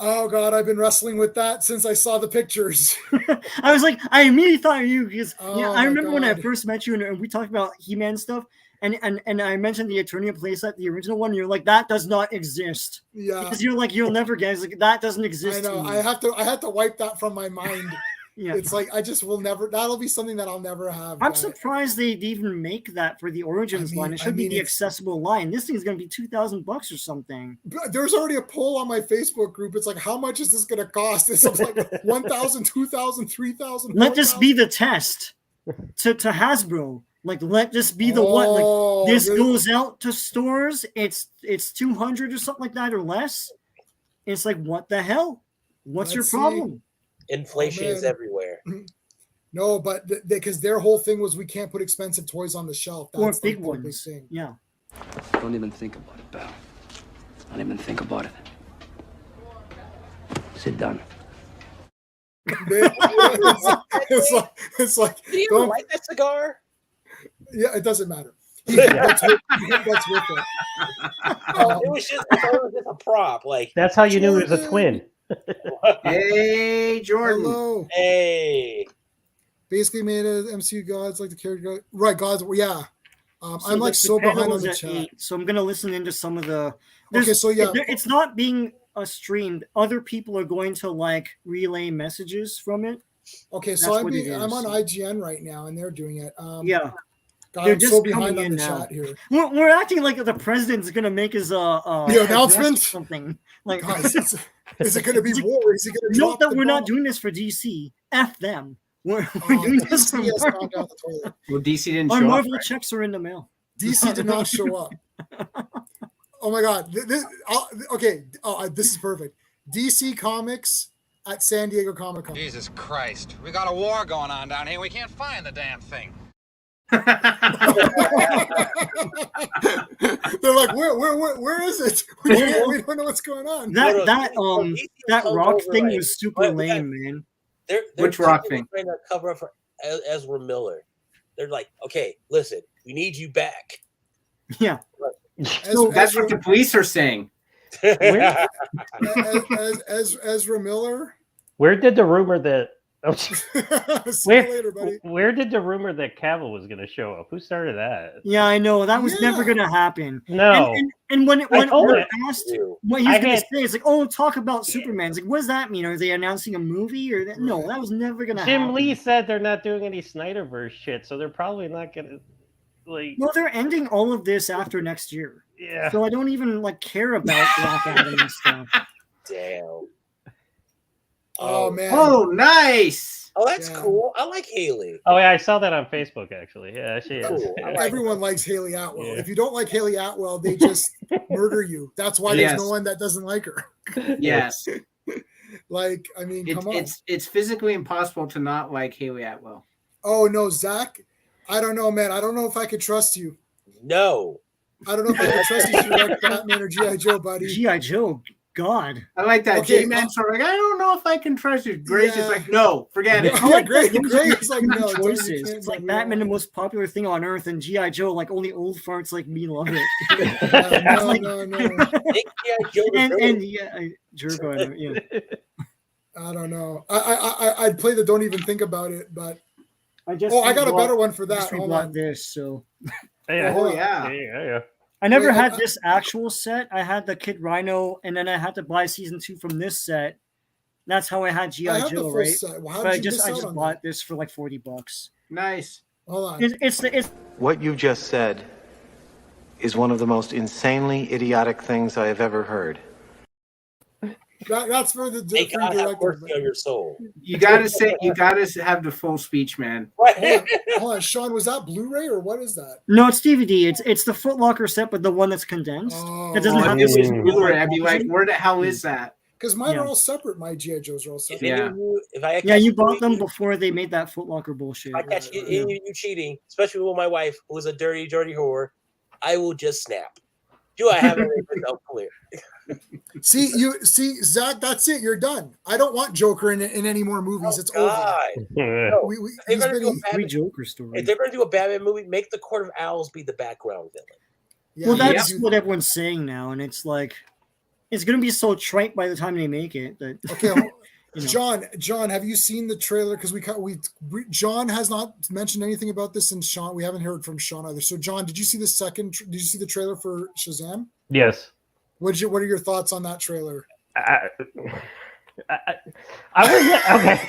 Oh, God, I've been wrestling with that since I saw the pictures. I was like, I immediately thought of you because I remember when I first met you and we talked about He-Man stuff, And I mentioned the Eternia playset, the original one. You're like, that does not exist. Yeah, because you're like, you'll never get. It's like that doesn't exist. I know. I had to wipe that from my mind. Yeah, it's like I just will never. That'll be something that I'll never have. I'm surprised they'd even make that for the Origins line. It should be the accessible line. This thing's gonna be $2,000 or something. There's already a poll on my Facebook group. It's like, how much is this gonna cost? It's like 1,000, 2,000, 3,000. Let this be the test to Hasbro. Like, let this be the one. Like, this goes out to stores. It's 200 or something like that or less. It's like, what the hell? What's your problem? Inflation is everywhere. No, but because their whole thing was we can't put expensive toys on the shelf. That's or big ones. Big thing. Yeah. Don't even think about it, pal. Don't even think about it. Sit down. it's like. Do you ever like that cigar? Yeah, it doesn't matter. That's with it. It was just a prop. Like that's how you knew it was a twin. Hey, Jordan. Hello. Hey. Basically made a MCU gods like the character. Right, gods. Yeah. I'm like so behind on the chat. 8, so I'm gonna listen into some of the. Okay, so yeah, it's not being streamed. Other people are going to like relay messages from it. Okay, so I'm on IGN right now, and they're doing it. Yeah. God, I'm so behind on the chat here. We're acting like the president's gonna make his the announcement. Something like. Guys, is it going to be war? Is he going to note that we're not doing this for DC? F them. We're doing this for Marvel. Well, DC didn't show up. Our Marvel checks are in the mail. DC did not show up. Oh my God! This is perfect. DC Comics at San Diego Comic-Con. Jesus Christ! We got a war going on down here. We can't find the damn thing. They're like, where is it? We don't know what's going on. That rock thing was super lame, man. Which rock thing? Trying to cover up for Ezra Miller. They're like, okay, listen, we need you back. Yeah. So that's what the police are saying. Ezra Miller. Where did the rumor that? Later, buddy. Where did the rumor that Cavill was going to show up? Who started that? Yeah, I know that was never going to happen. No, and when Owen asked what he's going to say, it's like, "Oh, talk about Superman." It's like, what does that mean? Are they announcing a movie or no? That was never going to happen. Jim Lee said they're not doing any Snyderverse shit, so they're probably not going to like. No, they're ending all of this after next year. Yeah. So I don't even like care about Black Adam and stuff. Damn. Oh man! Oh, nice! Oh, that's cool. I like Haley. Oh yeah, I saw that on Facebook actually. Yeah, she is. Cool. Everyone likes Haley Atwell. Yeah. If you don't like Haley Atwell, they just murder you. That's why there's no one that doesn't like her. Yes. Like, I mean, come on. It's physically impossible to not like Haley Atwell. Oh no, Zach. I don't know, man. I don't know if I could trust you. No. I don't know if I could trust you if you like Batman or G.I. Joe, buddy. G.I. Joe. God, I like that. J-Man sort of like, I don't know if I can trust you. Gray's just like, no, forget it. Gray's like, no. Choices. It's like Batman, the most popular thing on earth, and G.I. Joe, like only old farts like me love it. Jergo, yeah. I don't know. I'd play the don't even think about it, but I got a better one for that. Hold on, this so. Yeah. I never had this actual set. I had the Kid Rhino, and then I had to buy season 2 from this set. That's how I had G.I. Joe, right? But I just bought this for like $40. Nice. Hold on. It's what you just said is one of the most insanely idiotic things I have ever heard. That's for the director. On your soul. You gotta have the full speech, man. Hold on, Sean, was that Blu-ray or what is that? No, it's DVD. It's the Foot Locker set, but the one that's condensed. It doesn't have this Blu-ray. I'd be like, where the hell is that? Because mine are all separate. My G.I. Joes are all separate. You bought them before they made that Foot Locker bullshit. I catch you cheating, especially with my wife, who is a dirty whore. I will just snap. Do I have it clear? See, Zach, that's it. You're done. I don't want Joker in any more movies. It's over. No. He's been free Joker story. If they're going to do a Batman movie, make the Court of Owls be the background villain. Yeah, well, that's what everyone's saying now, and it's like it's going to be so trite by the time they make it. That... Okay, John, have you seen the trailer? Because John has not mentioned anything about this, and Sean, we haven't heard from Sean either. So, John, did you see the did you see the trailer for Shazam? Yes. What are your thoughts on that trailer? Okay.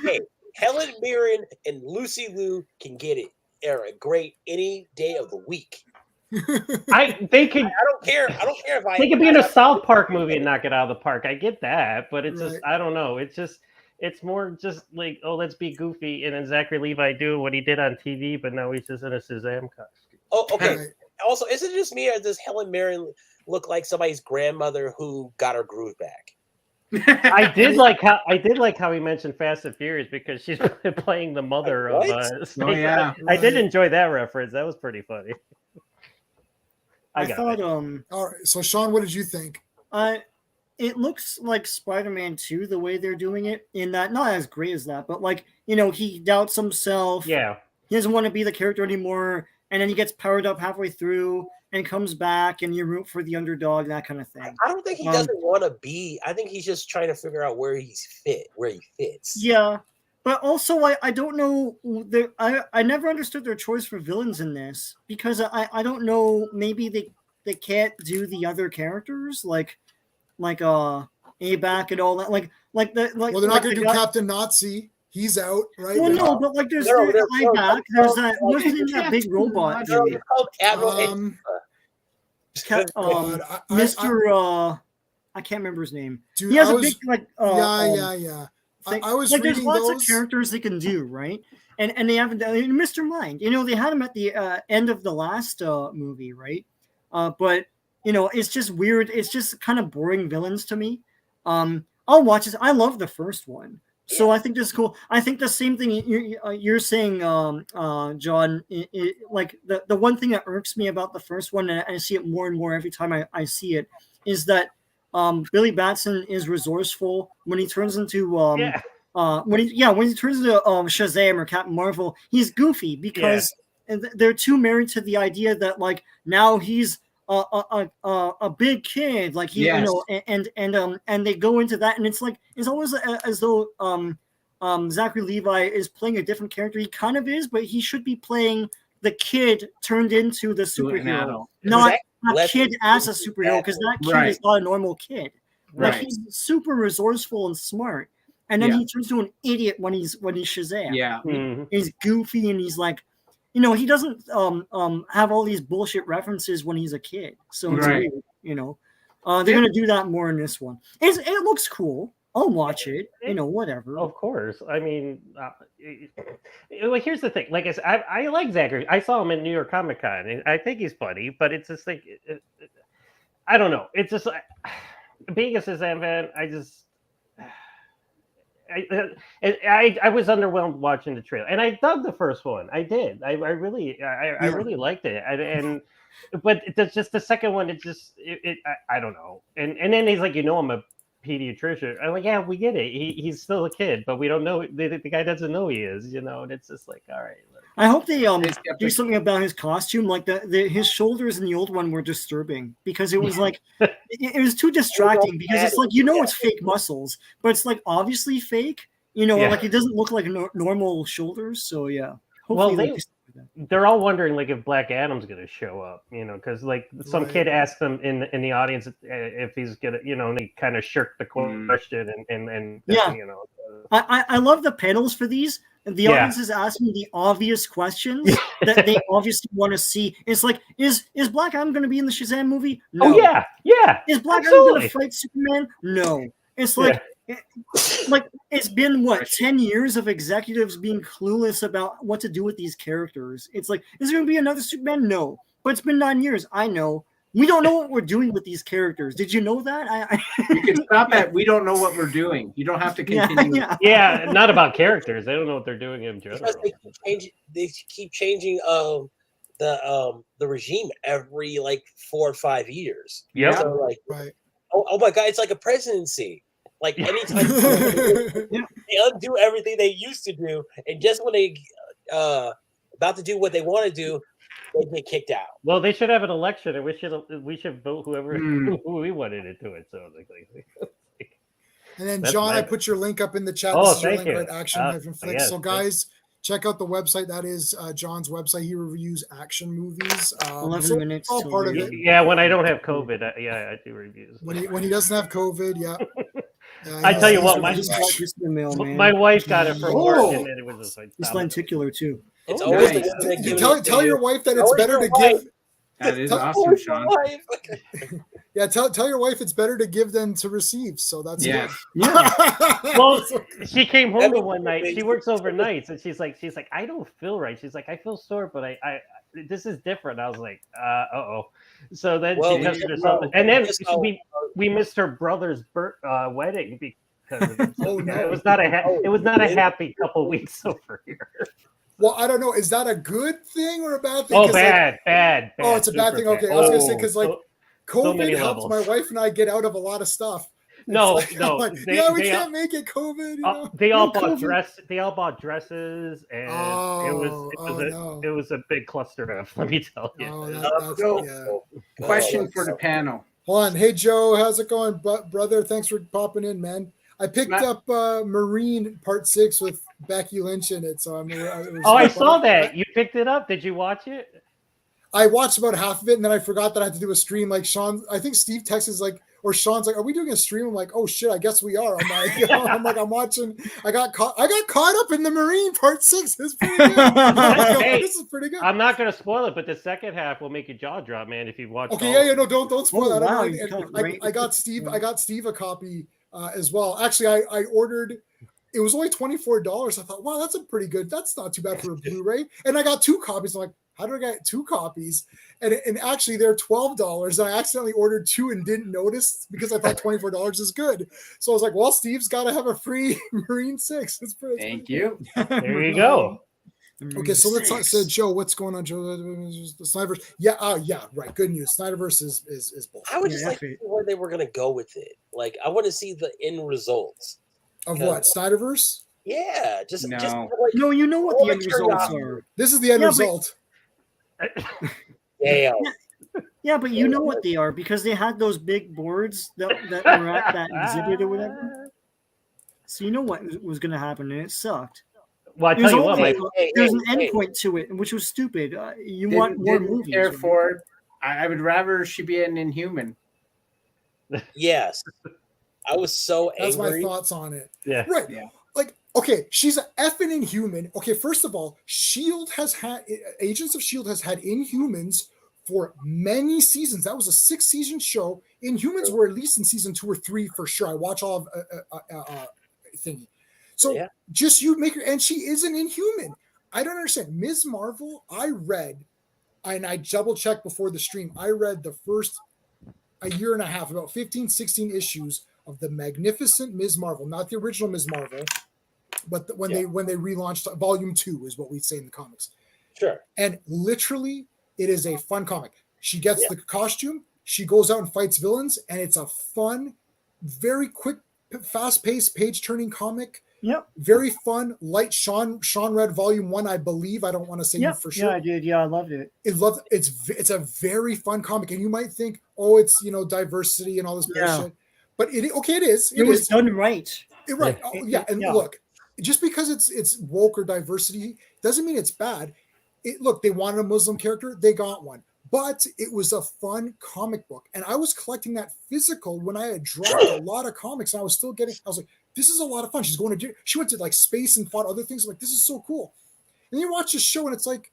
Hey, Helen Mirren and Lucy Liu can get it. Era great any day of the week. They could. I don't care. I don't care if they could be in a South Park movie and knock it out of the park. I get that, but it's just I don't know. It's more just like, oh, let's be goofy, and then Zachary Levi do what he did on TV, but now he's just in a Shazam costume. Oh, okay. Right. Also, is it just me, or does Helen Mirren look like somebody's grandmother who got her groove back? I did like how he mentioned Fast and Furious because she's playing the mother of. I did enjoy that reference. That was pretty funny. I thought. All right. So, Sean, what did you think? It looks like Spider-Man 2 the way they're doing it. In that, not as great as that, but like he doubts himself. Yeah. He doesn't want to be the character anymore, and then he gets powered up halfway through and comes back, and you root for the underdog, that kind of thing. I don't think he doesn't want to be. I think he's just trying to figure out where he fits. Yeah, but also I don't know. I never understood their choice for villains in this because I don't know. Maybe they can't do the other characters like A-Back and all that. Well, they're not going to do Captain Nazi. He's out, right? Well, no, but like there's A-Back. There's that. What's in that big robot? Mr. I can't remember his name. Dude, he has a big like. Yeah. I was like, there's lots of characters they can do, right? And they haven't done Mr. Mind. They had him at the end of the last movie, right? But it's just weird. It's just kind of boring villains to me. I'll watch this. I love the first one. So I think this is cool. I think the same thing you're saying, John. Like the one thing that irks me about the first one, and I see it more and more every time I see it, is that Billy Batson is resourceful when he turns into when he turns into Shazam or Captain Marvel. He's goofy because they're too married to the idea that like now he's a big kid, like he, and they go into that, and it's like it's always as though Zachary Levi is playing a different character. He kind of is, but he should be playing the kid turned into the superhero, not a kid as a superhero, because that kid is not a normal kid. Like he's super resourceful and smart, and then he turns to an idiot when he's Shazam. Yeah, he's goofy and he's like. He doesn't have all these bullshit references when he's a kid. So it's weird, they're gonna do that more in this one. It looks cool. I'll watch it. Whatever. Of course. I mean, here's the thing. Like I like Zachary. I saw him in New York Comic Con, and I think he's funny. But it's just like I don't know. It's just like being a Shazam fan. I was underwhelmed watching the trailer, and I dug the first one. I did. I really liked it. But it's just the second one. I don't know. And then he's like, I'm a pediatrician. I'm like, yeah, we get it. He's still a kid, but we don't know. The guy doesn't know he is. And it's just like, all right. I hope they do something about his costume. Like his shoulders in the old one were disturbing because it was like it was too distracting because it's like it's fake muscles, but it's like obviously fake. Like it doesn't look like normal shoulders. So yeah. Hopefully they're all wondering like if Black Adam's gonna show up. Because like some kid asked them in the audience if he's gonna, and he kind of shirked the question and I love the panels for these. The audience is asking the obvious questions that they obviously want to see. It's like, is Black Adam going to be in the Shazam movie? No. Oh, yeah. Is Black Adam going to fight Superman? No. It's like, it's been 10 years of executives being clueless about what to do with these characters. It's like, is there going to be another Superman? No. But it's been 9 years. I know. We don't know what we're doing with these characters. Did you know that? You can stop at we don't know what we're doing. You don't have to continue. Yeah, not about characters. They don't know what they're doing in general. Because they keep changing the regime every 4 or 5 years. Yeah. So oh my God, it's like a presidency. Like anytime they undo everything they used to do, and just when they about to do what they want to do, they get kicked out. Well, they should have an election, and we should vote who we wanted to do it. So And then John, I put your link up in the chat. Oh, this is your thank link, you. right? Action-Flicks. Yes, So guys, check out the website. That is John's website. He reviews action movies. 11 minutes. All part of it. Yeah, when I don't have COVID, I do reviews. When he doesn't have COVID, yeah. I tell you what, my wife got it from work, and it was just like he's lenticular too. It's always tell your wife that it's better to give. That is awesome, Sean. Yeah, tell your wife it's better to give than to receive. So that's yeah. Well, she came home one night. She works overnights, and she's like, I don't feel right. She's like, I feel sore, but I this is different. I was like, uh-oh. So then she tested herself, and then we missed her brother's wedding because of it. Oh no, it was not a happy couple weeks over here. Well, I don't know. Is that a good thing or a bad thing? Oh, bad. Oh, it's a bad thing. Okay, I was gonna say because like COVID helped levels. my wife and I get out of a lot of stuff. No. We can't make it COVID. You know? They all bought dresses, and it was a big cluster. Let me tell you. Question for the panel. Hold on. Hey Joe, how's it going, brother? Thanks for popping in, man. I picked up Marine Part 6 with Becky Lynch in it, so I saw that. You picked it up. Did you watch it? I watched about half of it, and then I forgot that I had to do a stream. Like Sean, I think Steve texts like, or Sean's like, "Are we doing a stream?" I'm like, "Oh shit, I guess we are." I'm like, I'm watching. I got caught up in the Marine Part 6. It's pretty good. This is pretty good. I'm not gonna spoil it, but the second half will make your jaw drop, man. If you watch. Okay, no, don't spoil that. Wow, I got Steve. I got Steve a copy as well. Actually, I ordered. It was only $24. I thought, wow, that's a pretty good. That's not too bad for a Blu-ray. And I got 2 copies. I'm like, how did I get 2 copies? And actually, they're $12. And I accidentally ordered 2 and didn't notice because I thought $24 is good. So I was like, well, Steve's got to have a free Marine 6. It's pretty. Thank you. There you go. Okay, so let's talk. So Joe, what's going on, Joe? The Snyderverse. Yeah, right. Good news. Snyderverse is bullshit. I would just like to see where they were going to go with it. Like, I want to see the end results. Of what? Snyderverse? Yeah, just no, you know what the end results are. This is the end result. Yeah, but you know what they are because they had those big boards that were at that exhibit or whatever. So you know what was going to happen, and it sucked. Well, I tell you what, there's an endpoint to it, which was stupid. You want more movies. Therefore, I would rather she be an Inhuman. Yes. I was so angry. That's my thoughts on it. Yeah. Right. Yeah. Like, okay, she's an effing Inhuman. Okay, first of all, Agents of S.H.I.E.L.D. has had Inhumans for many seasons. That was a 6-season show. Inhumans were at least in season 2 or 3 for sure. I watch all of thingy. So just you make her, and she is an Inhuman. I don't understand. Ms. Marvel, I read, and I double checked before the stream, I read the first a year and a half, about 15, 16 issues of the Magnificent Ms. Marvel, not the original Ms. Marvel, but when they relaunched Volume 2 is what we say in the comics. Sure. And literally, it is a fun comic. She gets the costume, she goes out and fights villains, and it's a fun, very quick, fast-paced, page-turning comic. Yep. Very fun, light. Sean read Volume 1, I believe. I don't want to say for sure. Yeah, I did. Yeah, I loved it. It's a very fun comic, and you might think, oh, it's diversity and all this bullshit. But it is. It was done right. Right. Look, just because it's woke or diversity doesn't mean it's bad. Look, they wanted a Muslim character, they got one. But it was a fun comic book. And I was collecting that physical when I had dropped a lot of comics. And I was like, this is a lot of fun. She went to like space and fought other things. I'm like, this is so cool. And you watch the show and it's like,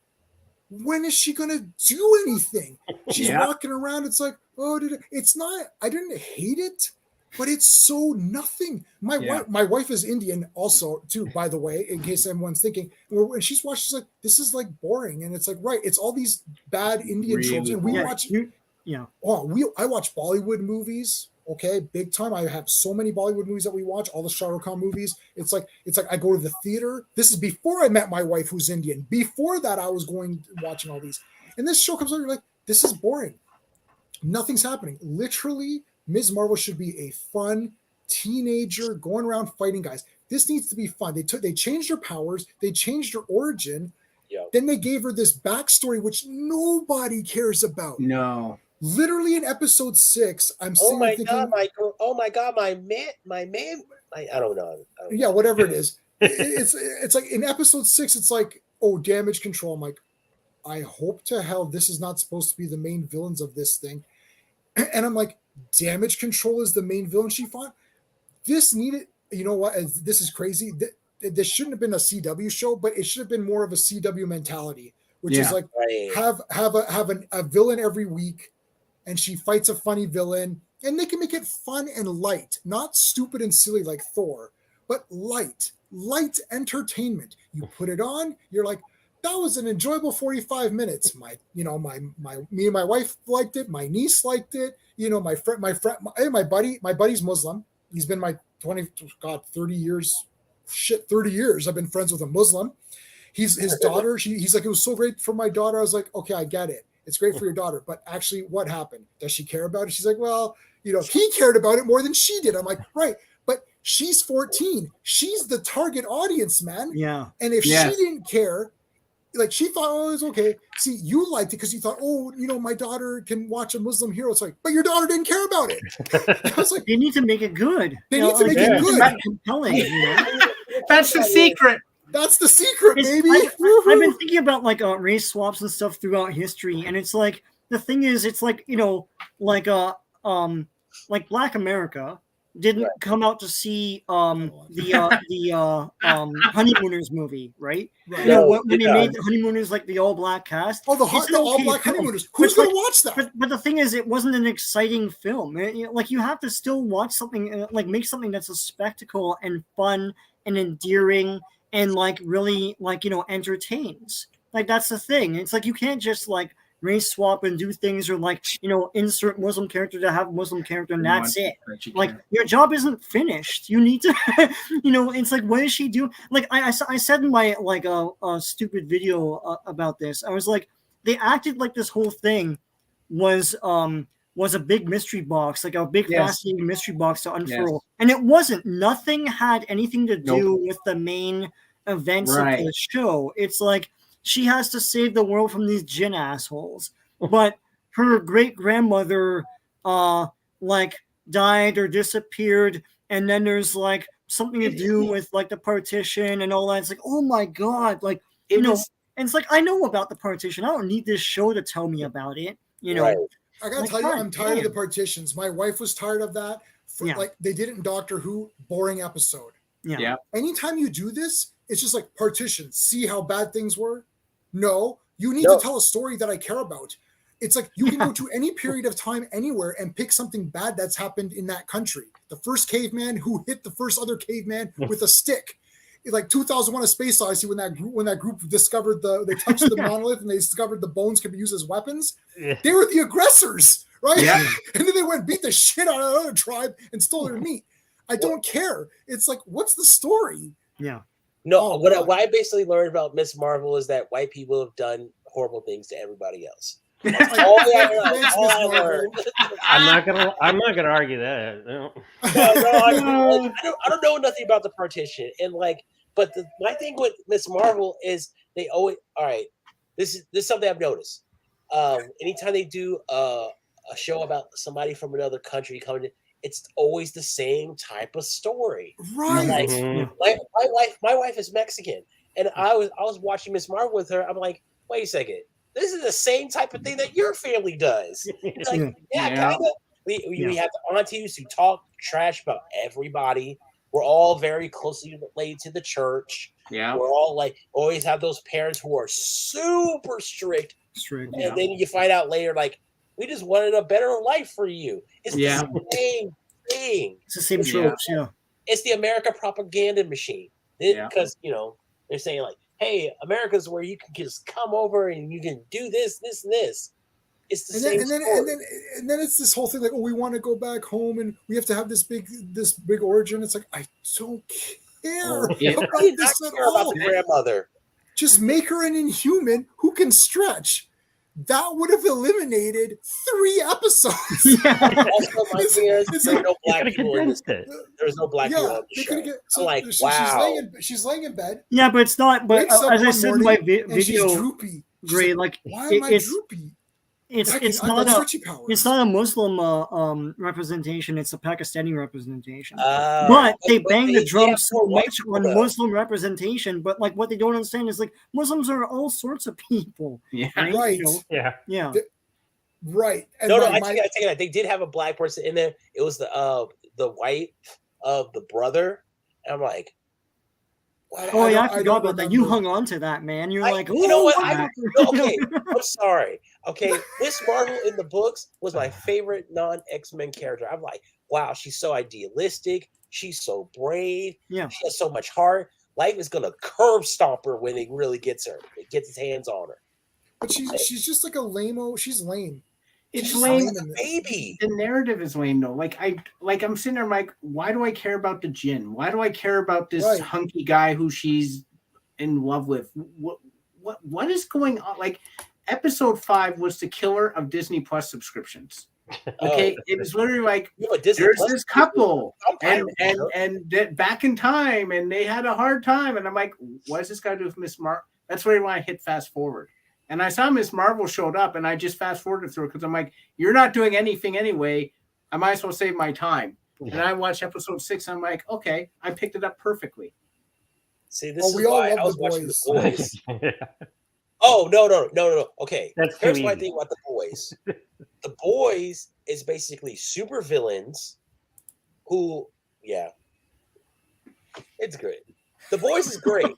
when is she going to do anything? She's walking around. It's like, I didn't hate it, but it's so nothing. My wife is Indian also too, by the way, in case anyone's thinking. When she's watching, she's like, this is like boring. And it's like, right, it's all these bad Indian tropes. And we watch, I watch Bollywood movies. Okay, big time. I have so many Bollywood movies that we watch, all the Shah Rukh Khan movies. It's like I go to the theater. This is before I met my wife who's Indian. Before that, I was watching all these. And this show comes out, you're like, this is boring. Nothing's happening. Literally, Ms. Marvel should be a fun teenager going around fighting guys. This needs to be fun. They changed her powers. They changed her origin. Yeah. Then they gave her this backstory, which nobody cares about. No. Literally in episode 6, I'm oh sitting my thinking, god, my man, I don't know. Yeah, whatever it is. It's like in episode 6, it's like, oh, damage control. I'm like, I hope to hell this is not supposed to be the main villains of this thing. And I'm like, damage control is the main villain she fought. This needed, you know what? This is crazy. This shouldn't have been a CW show, but it should have been more of a CW mentality, which is like have a villain every week, and she fights a funny villain, and they can make it fun and light, not stupid and silly like Thor, but light entertainment. You put it on, you're like, that was an enjoyable 45 minutes. Me and my wife liked it. My niece liked it. You know, my buddy's Muslim. He's been my 30 years. 30 years. I've been friends with a Muslim. His daughter. He's like, it was so great for my daughter. I was like, okay, I get it. It's great for your daughter, but actually, what happened? Does she care about it? She's like, well, you know, he cared about it more than she did. I'm like, right, but she's 14. She's the target audience, man. Yeah. And if she didn't care. Like she thought, oh, it was okay. See, you liked it because you thought, oh, you know, my daughter can watch a Muslim hero. It's like, but your daughter didn't care about it. I was like, they need to make it good. They need to make it good. Compelling. You know? That's the secret. That's the secret, baby. I've been thinking about like race swaps and stuff throughout history, and it's like the thing is, it's like, you know, like Black America didn't come out to see the Honeymooners movie, right? Right. You know, when they made the Honeymooners like the all black cast. Oh, the all black Honeymooners. Who's going to watch that? But the thing is, it wasn't an exciting film. Like you have to still watch something, like make something that's a spectacle and fun and endearing and like really like, you know, entertains. Like that's the thing. It's like you can't just like race swap and do things or like, you know, insert Muslim character to have Muslim character and that's it. Like your job isn't finished. You need to, you know, it's like, what does she do? Like I said in my like a stupid video about this, I was like, they acted like this whole thing was a big mystery box, like a big fascinating mystery box to unfurl. And it wasn't. Nothing had anything to do with the main events of the show. It's like, she has to save the world from these jinn assholes. But her great-grandmother like died or disappeared, and then there's like something to do with like the partition and all that. It's like, oh my god, like and it's like, I know about the partition. I don't need this show to tell me about it. You know, I gotta tell you, I'm tired of the partitions. My wife was tired of that. Like they did it in Doctor Who, boring episode. Yeah. Anytime you do this, it's just like partitions. See how bad things were? No, you need to tell a story that I care about. It's like you can go to any period of time anywhere and pick something bad that's happened in that country. The first caveman who hit the first other caveman with a stick. Like 2001: A Space Odyssey, when that group discovered they touched the monolith and they discovered the bones could be used as weapons. They were the aggressors, right? Yeah. And then they went and beat the shit out of another tribe and stole their meat. I don't care. It's like, what's the story? Yeah. No, what I basically learned about Miss Marvel is that white people have done horrible things to everybody else. That's all I learned. I'm not gonna argue that. No. I don't know nothing about the partition, and like, but my thing with Miss Marvel is they always This is something I've noticed. Anytime they do a show about somebody from another country coming in, it's always the same type of story. Right. Like, my wife is Mexican, and I was watching Miss Marvel with her. I'm like, wait a second, this is the same type of thing that your family does. It's like, kind of. We have the aunties who talk trash about everybody. We're all very closely related to the church. Yeah, we're all like always have those parents who are super strict. And then you find out later, like, we just wanted a better life for you. It's the same thing. It's the same tropes, It's the America propaganda machine. Because, they're saying like, hey, America's where you can just come over and you can do this, this, and this. It's the same story. And then it's this whole thing like, oh, we want to go back home and we have to have this big origin. It's like, I don't care about this at all. About the grandmother. Just make her an Inhuman who can stretch. That would have eliminated 3 episodes. Also, my thing is, there's no black people in this. There's no black people in the show. So like, wow. She's laying in bed. Yeah, but it's not. But as I said in my video, droopy. Gray, like, why am I droopy? It's not a Muslim representation. It's a Pakistani representation. But they bang the drum so much on Muslim representation. But like what they don't understand is like Muslims are all sorts of people. Yeah, right. You know? Yeah. Right. And I take it. They did have a black person in there. It was the wife of the brother. And I'm like, oh yeah, I forgot about that. You hung on to that, man. You're like, you know what? Okay, I'm sorry. Okay, Miss Marvel in the books was my favorite non-X-Men character. I'm like, wow, she's so idealistic. She's so brave. Yeah, she has so much heart. Life is gonna curb stomp her when it really gets her. It gets its hands on her. But she's just like a lame-o. She's lame. It's lame. Like a baby. The narrative is lame though. Like I'm sitting there, Mike. Why do I care about the Djinn? Why do I care about this hunky guy who she's in love with? What is going on? Like, episode 5 was the killer of Disney Plus subscriptions. Okay, it was literally like there's this couple and back in time, and they had a hard time, and I'm like, what does this guy do with Miss Marvel? That's where I hit fast forward. And I saw Miss Marvel showed up, and I just fast forwarded through it because I'm like, you're not doing anything anyway. I might as well save my time. Yeah. And I watched episode 6. And I'm like, okay, I picked it up perfectly. See, this is why I was watching The Boys. Oh, no. Okay, here's my thing about The Boys. The Boys is basically super villains who, it's great. The Boys is great.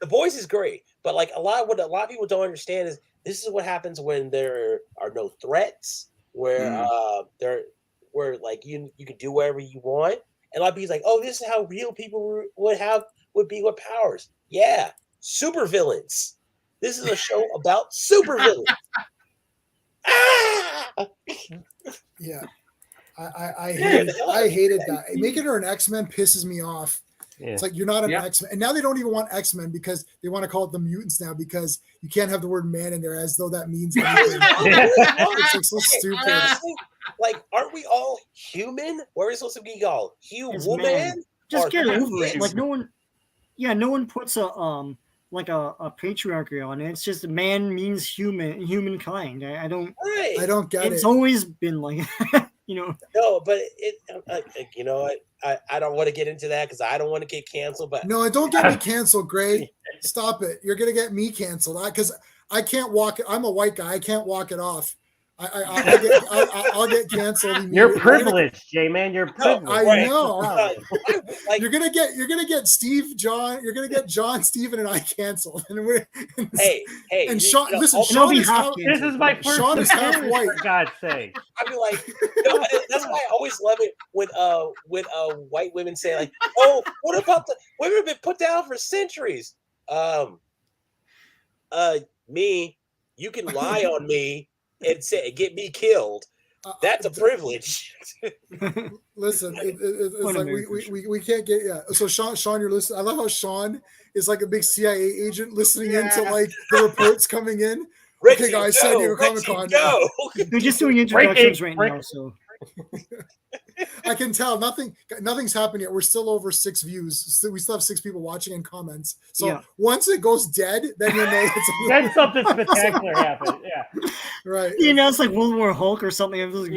The Boys is great. But like what a lot of people don't understand is this is what happens when there are no threats, where where like you can do whatever you want. And a lot of people's like, oh, this is how real people would be with powers. Yeah, super villains. This is a show about super villains. Yeah, I hated that. Making her an X-Men pisses me off. Yeah. It's like you're not an X-Men, and now they don't even want X-Men because they want to call it the mutants now because you can't have the word man in there as though that means anything. It's like so stupid. Like, aren't we all human? What are we supposed to be called? Human? Just get over it. Like no one puts a patriarchy on it. It's just man means humankind. I don't get it. It's always been like you know. No, but you know what? I don't want to get into that because I don't want to get canceled. But no, don't get me canceled, Gray. Stop it. You're gonna get me canceled because I can't walk it. I'm a white guy. I can't walk it off. I'll get canceled. You're privileged, J-Man. You're privileged. I know. You're gonna get Steve, John. You're gonna get John, Steven, and I canceled. And and Sean. Listen, Sean is half. This is my first. Sean is half white. For God's sake. I mean, like, that's why I always love it when white women say like, "Oh, what about the women have been put down for centuries?" Me, you can lie on me and say get me killed. That's a privilege. Listen, it's like we can't get So Sean, you're listening. I love how Sean is like a big CIA agent listening into like the reports coming in. Richie, okay, guys, San Diego Comic-Con. They're just doing introductions right now, so. I can tell nothing's happened yet. We're still over 6 views. We still have 6 people watching and comments. So once it goes dead, then you'll know then something spectacular happened. Yeah. Right. You know, it's like World War Hulk or something. Oh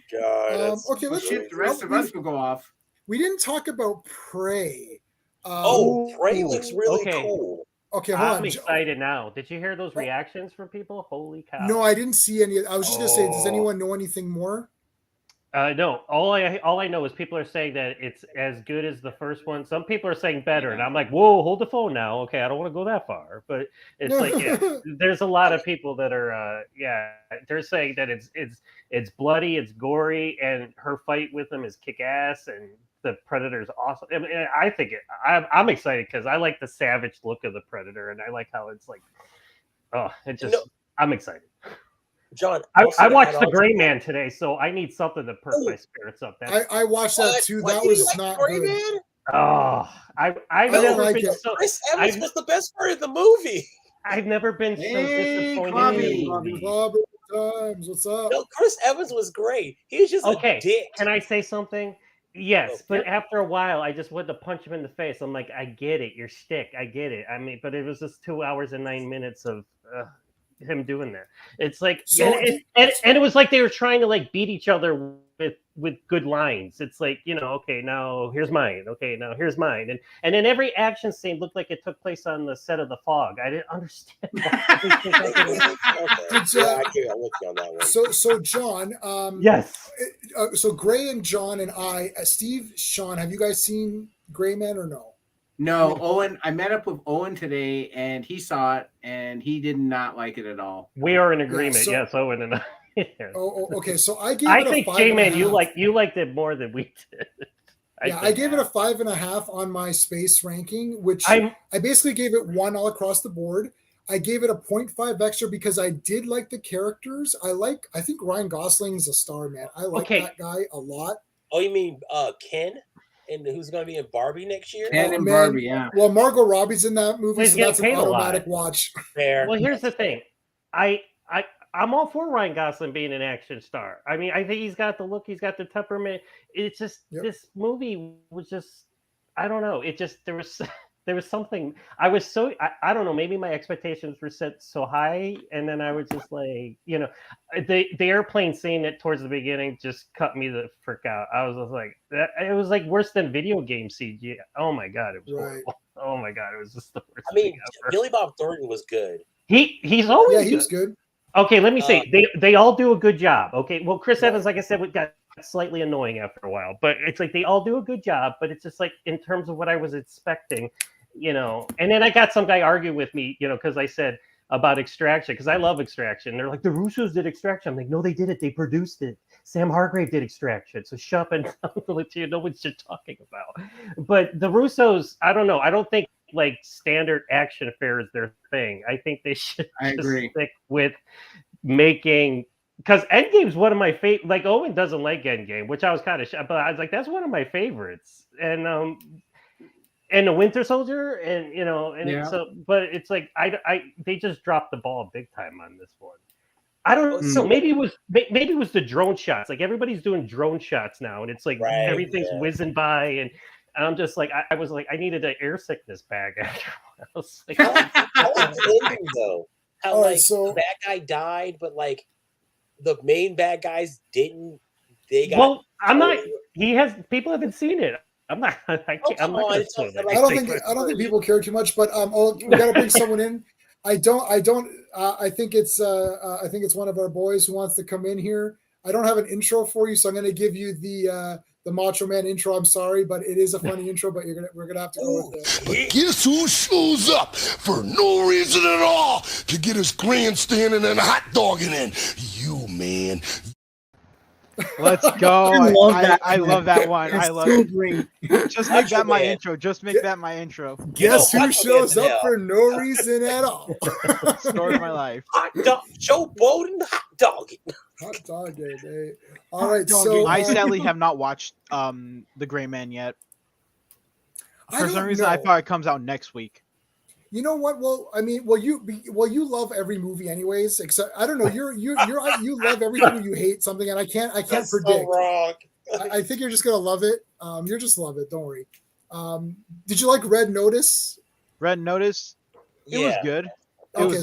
God. Okay, let's the rest of us will go off. We didn't talk about Prey. Prey looks really cool. Okay, I'm excited now. Did you hear those reactions from people? Holy cow! No, I didn't see any. I was just gonna say, does anyone know anything more? No. All I know is people are saying that it's as good as the first one. Some people are saying better, and I'm like, whoa, hold the phone now. Okay, I don't want to go that far, but it's like there's a lot of people that are they're saying that it's bloody, it's gory, and her fight with them is kick ass, and the Predator's awesome. I mean, I think I'm excited because I like the savage look of the Predator, and I like how it's like, I'm excited. John, I watched The Gray Man today, so I need something to perk my spirits up. I watched that too. That was not good. Man? Oh, I've never been so. Chris Evans was the best part of the movie. I've never been so disappointed. Clobberin times, what's up? No, Chris Evans was great. He was just a dick. Can I say something? Yes, but after a while, I just wanted to punch him in the face. I'm like, I get it, your shtick, I get it. I mean, but it was just 2 hours and 9 minutes of. him doing that. It's like, and it was like they were trying to like beat each other with good lines. It's like, okay, now here's mine. Okay, now here's mine. And then every action scene looked like it took place on the set of The Fog. I didn't understand. So John, yes. So Gray and John and Steve, Sean, have you guys seen Gray Man or no? No, Owen. I met up with Owen today, and he saw it, and he did not like it at all. We are in agreement. Yes, Owen and I. Okay. So I gave it a 5.5. I think J-Man, you liked it more than we did. I gave it a 5.5 on my space ranking, which I basically gave it 1 all across the board. I gave it a 0.5 extra because I did like the characters. I think Ryan Gosling's a star, man. I like that guy a lot. Oh, you mean Ken? And who's going to be in Barbie next year? Ken and Barbie, yeah. Well, Margot Robbie's in that movie, so that's an automatic watch. Fair. Well, here's the thing. I'm all for Ryan Gosling being an action star. I mean, I think he's got the look, he's got the temperament. It's just this movie was just, I don't know. It just there was something. I was so I don't know. Maybe my expectations were set so high, and then I was just like, the airplane scene at towards the beginning just cut me the frick out. I was just like, it was like worse than video game CG. Oh my god, it was horrible. Oh my god, it was just the worst. I mean, Billy Bob Thornton was good. He's always he was good. Okay, let me say they all do a good job. Okay, well, Chris Evans, like I said, got slightly annoying after a while, but it's like they all do a good job. But it's just like in terms of what I was expecting, And then I got some guy argue with me, because I said about Extraction, because I love Extraction. They're like, the Russos did Extraction. I'm like, no, they did it. They produced it. Sam Hargrave did Extraction. So shut up and let you know what you're talking about. But the Russos, I don't know. I don't think like standard action fare is their thing. I think they should stick with making, because Endgame's one of my favorite. Like Owen doesn't like Endgame, which I was kind of shocked, but I was like, that's one of my favorites. And the Winter Soldier, but it's like they just dropped the ball big time on this one. I don't know. So maybe it was the drone shots. Like everybody's doing drone shots now, and it's like everything's whizzing by, and I'm just like, I was like, I needed an air sickness bag after a while. Like, I like the ending though. How the bad guy died, but like the main bad guys didn't. They got. Well, I'm not. People haven't seen it. I'm not. I don't think people care too much. But we got to bring someone in. I think it's one of our boys who wants to come in here. I don't have an intro for you, so I'm going to give you the Macho Man intro. I'm sorry, but it is a funny intro. But we're gonna have to go with it. But guess who shows up for no reason at all to get his grandstanding and hot dogging in? You, man. Let's go. I love that one. I love it. Just make that my intro. Just make that my intro. Guess who shows up for no reason at all? Story of my life. Hot dog. Joe Biden hot dogging. Hot dogging, eh? All right, so I sadly have not watched The Gray Man yet. For some reason, I thought it comes out next week. You know what? Well, I mean, you love every movie anyways. Except I don't know. You love everything. You hate something, and I can't That's predict. So wrong. I think you're just gonna love it. You're just love it. Don't worry. Did you like Red Notice? Red Notice. It was good.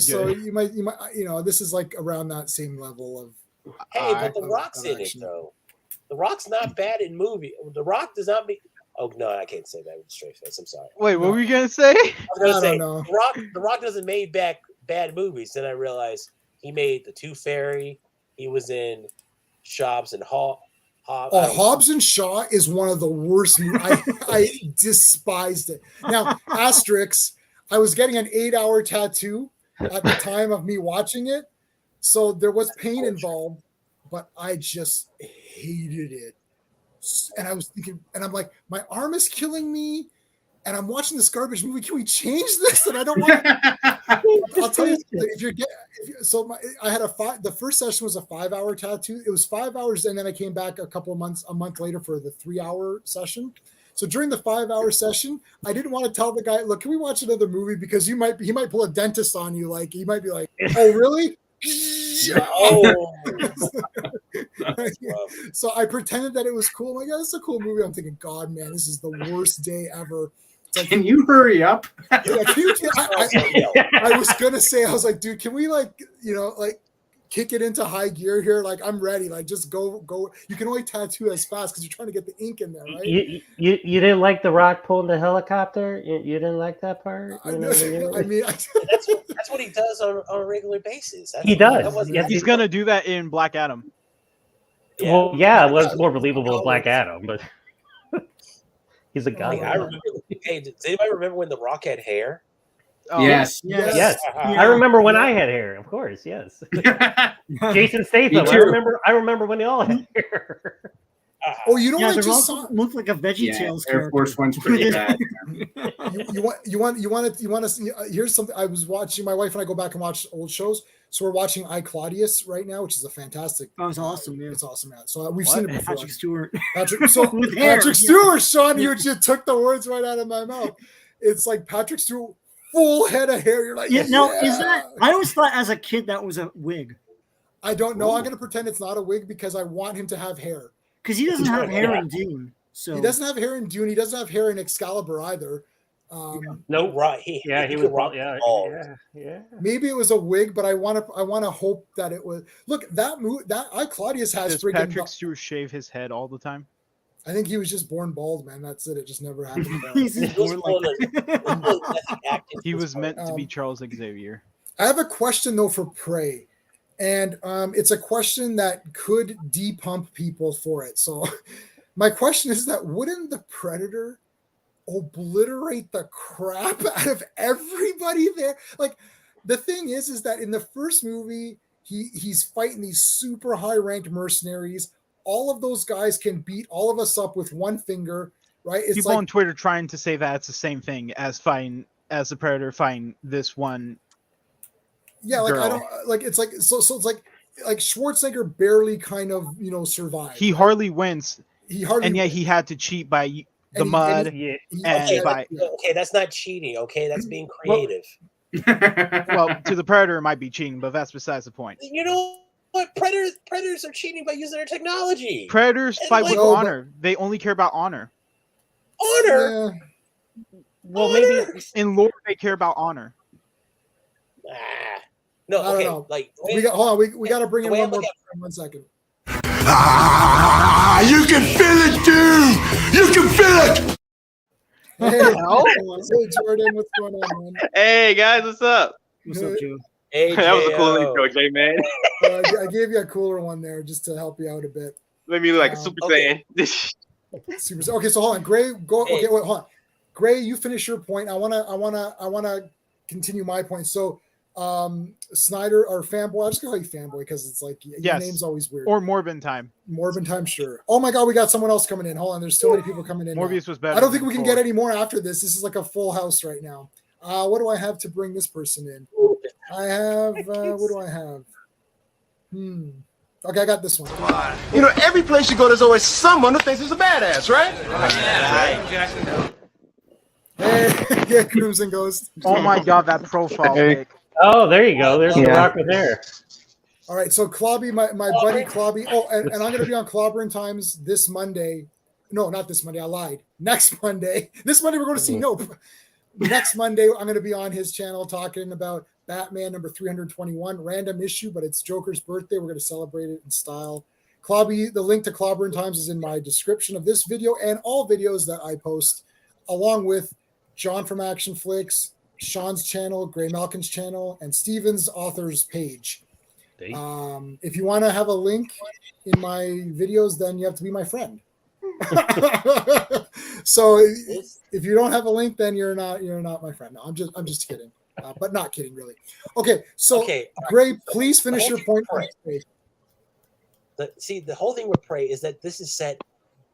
So you might this is like around that same level of. Hey, but The Rock's in it though. The Rock's not bad in movie. The Rock does not be. Oh no, I can't say that with a straight face. I'm sorry. Wait, what were you gonna say? I was gonna say The Rock doesn't make bad movies. Then I realized he made The Tooth Fairy. He was in Hobbs and Shaw. Hobbs and Shaw is one of the worst movies. I despised it. Now, asterisk, I was getting an 8-hour tattoo at the time of me watching it, so there was pain involved, but I just hated it. And I was thinking, and I'm like, my arm is killing me, and I'm watching this garbage movie. Can we change this? And I don't want to. I'll tell you, I had the first session was a 5-hour tattoo. It was 5 hours, and then I came back a month later for the 3-hour session. So during the 5-hour session, I didn't want to tell the guy, look, can we watch another movie? Because he might pull a dentist on you. Like he might be like, oh, really? So I pretended that it was cool. I'm like, yeah, it's a cool movie. I'm thinking, God, man, this is the worst day ever. Like, can you hurry up? I was gonna say, I was like, dude, can we kick it into high gear here? Like, I'm ready. Like, just go. You can only tattoo as fast because you're trying to get the ink in there, right? You didn't like The Rock pulling the helicopter? You didn't like that part? I mean, that's what he does on a regular basis. He does. He's gonna do that in Black Adam. Yeah. Well, yeah, it was more believable in Black Adam, but he's a guy. I remember. Hey, does anybody remember when The Rock had hair? Oh, yes. I remember when I had hair. Of course, yes. Jason Statham. I remember when they all had hair. Oh, you know what? I The just Rock looked like a VeggieTales character. Air Force One's pretty bad. You want to see? Here's something. I was watching. My wife and I go back and watch old shows. So we're watching I, Claudius right now, which is a fantastic. Oh, it's awesome. Yeah. It's awesome, man. So we've seen it before. Patrick Stewart. Patrick Stewart, Sean, you just took the words right out of my mouth. It's like Patrick Stewart, full head of hair. You're like, is that? I always thought as a kid that was a wig. I don't know. I'm going to pretend it's not a wig because I want him to have hair. Because he doesn't have hair in Dune. So he doesn't have hair in Dune. He doesn't have hair in Excalibur either. No, right? He was bald. Yeah. Maybe it was a wig, but I want to hope that it was. Look, that movie, that I Claudius has. Does Patrick Stewart shave his head all the time? I think he was just born bald, man. That's it. It just never happened. He was meant to be Charles Xavier. I have a question though for Prey, and it's a question that could depump people for it. So, my question is that wouldn't the Predator obliterate the crap out of everybody there? Like, the thing is that in the first movie, he's fighting these super high ranked mercenaries. All of those guys can beat all of us up with one finger, right? It's people on Twitter trying to say that it's the same thing as the Predator fighting this one. Yeah, like girl. I don't like. It's like so. It's like Schwarzenegger barely kind of survived. He hardly wins. And yet he had to cheat by the mud. Okay, that's not cheating. Okay, that's being creative. Well, to the Predator, it might be cheating, but that's besides the point. You know what? Predators are cheating by using their technology. Predators fight with honor. They only care about honor. Honor. Well, maybe in lore they care about honor. No, okay. Like we got to bring in one more. 1 second. You can feel it, dude. You can feel it. Hey, Jordan, what's going on, man? Hey guys, what's up? What's up, Joe? Hey, that was a cool intro, J man. I gave you a cooler one there just to help you out a bit. Made me look like a Super Saiyan. Super. Okay, so hold on, Gray. Go. Okay, wait, hold on. Gray, you finish your point. I wanna continue my point. So, Snyder or Fanboy. I'm just gonna call you Fanboy because it's like your name's always weird. Or Morbin Time. Morbin Time, sure. Oh my God, we got someone else coming in. Hold on, there's so many people coming in. Morbius was better. I don't think we can get any more after this. This is like a full house right now. What do I have to bring this person in? I have. What do I have? Okay, I got this one. You know, every place you go, there's always someone who thinks he's a badass, right? Hey, yeah, Crimson Ghost. Oh my God, that profile pic. Oh, there you go. There's the Rock with hair. All right, so Clobby, my buddy Clobby. Oh, and I'm going to be on Clobberin Times this Monday. No, not this Monday. I lied. Next Monday. This Monday we're going to see Nope. Next Monday I'm going to be on his channel talking about Batman number 321, random issue, but it's Joker's birthday. We're going to celebrate it in style. Clobby, the link to Clobberin Times is in my description of this video and all videos that I post, along with John from Action Flicks, Sean's channel, Greymalkin's channel, and Steven's author's page. If you want to have a link in my videos, then you have to be my friend. So if you don't have a link, then you're not my friend. No, I'm just kidding, but not kidding really. Okay, so Gray, please finish your point. See, the whole thing with Prey is that this is set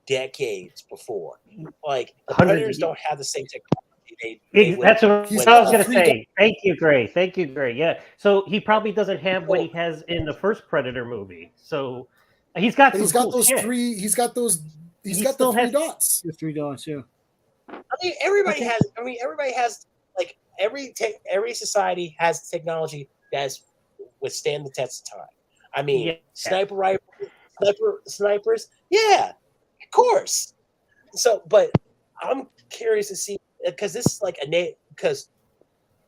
decades before. Like the Predators don't have the same technology. That's what I was going to say. Thank you, Gray. Yeah. So he probably doesn't have what he has in the first Predator movie. So he's got the 3 dots. The 3 dots, yeah. I mean, everybody has like every society has technology that's withstand the test of time. I mean, sniper rifles, snipers, yeah, of course. So, but I'm curious to see because this is like a name. Because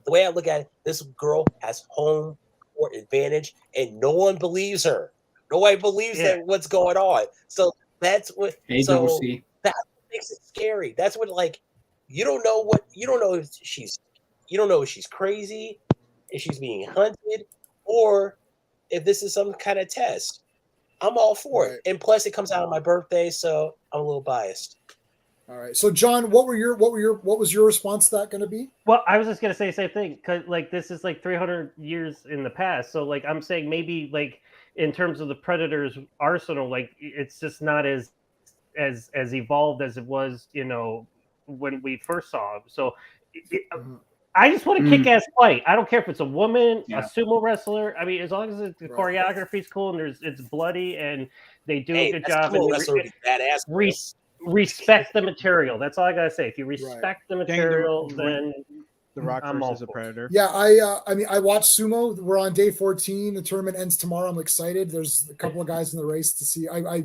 the way I look at it, this girl has home court advantage, and no one believes her. Nobody believes that what's going on. So that's what. So that makes it scary. That's what like you don't know if she's crazy, if she's being hunted, or if this is some kind of test. I'm all for it. And plus it comes out on my birthday, so I'm a little biased. All right. So John, what was your response to that going to be? Well, I was just going to say the same thing cuz like this is like 300 years in the past. So like I'm saying maybe like in terms of the Predator's arsenal, like it's just not as evolved as it was, when we first saw him. So I just want a kick-ass fight. I don't care if it's a woman, a sumo wrestler. I mean, as long as the choreography is cool and it's bloody and they do a good job and respect the material. That's all I gotta say. If you respect the material, then The Rock versus a Predator. Yeah, I watched sumo. We're on day 14. The tournament ends tomorrow. I'm excited. There's a couple of guys in the race to see. I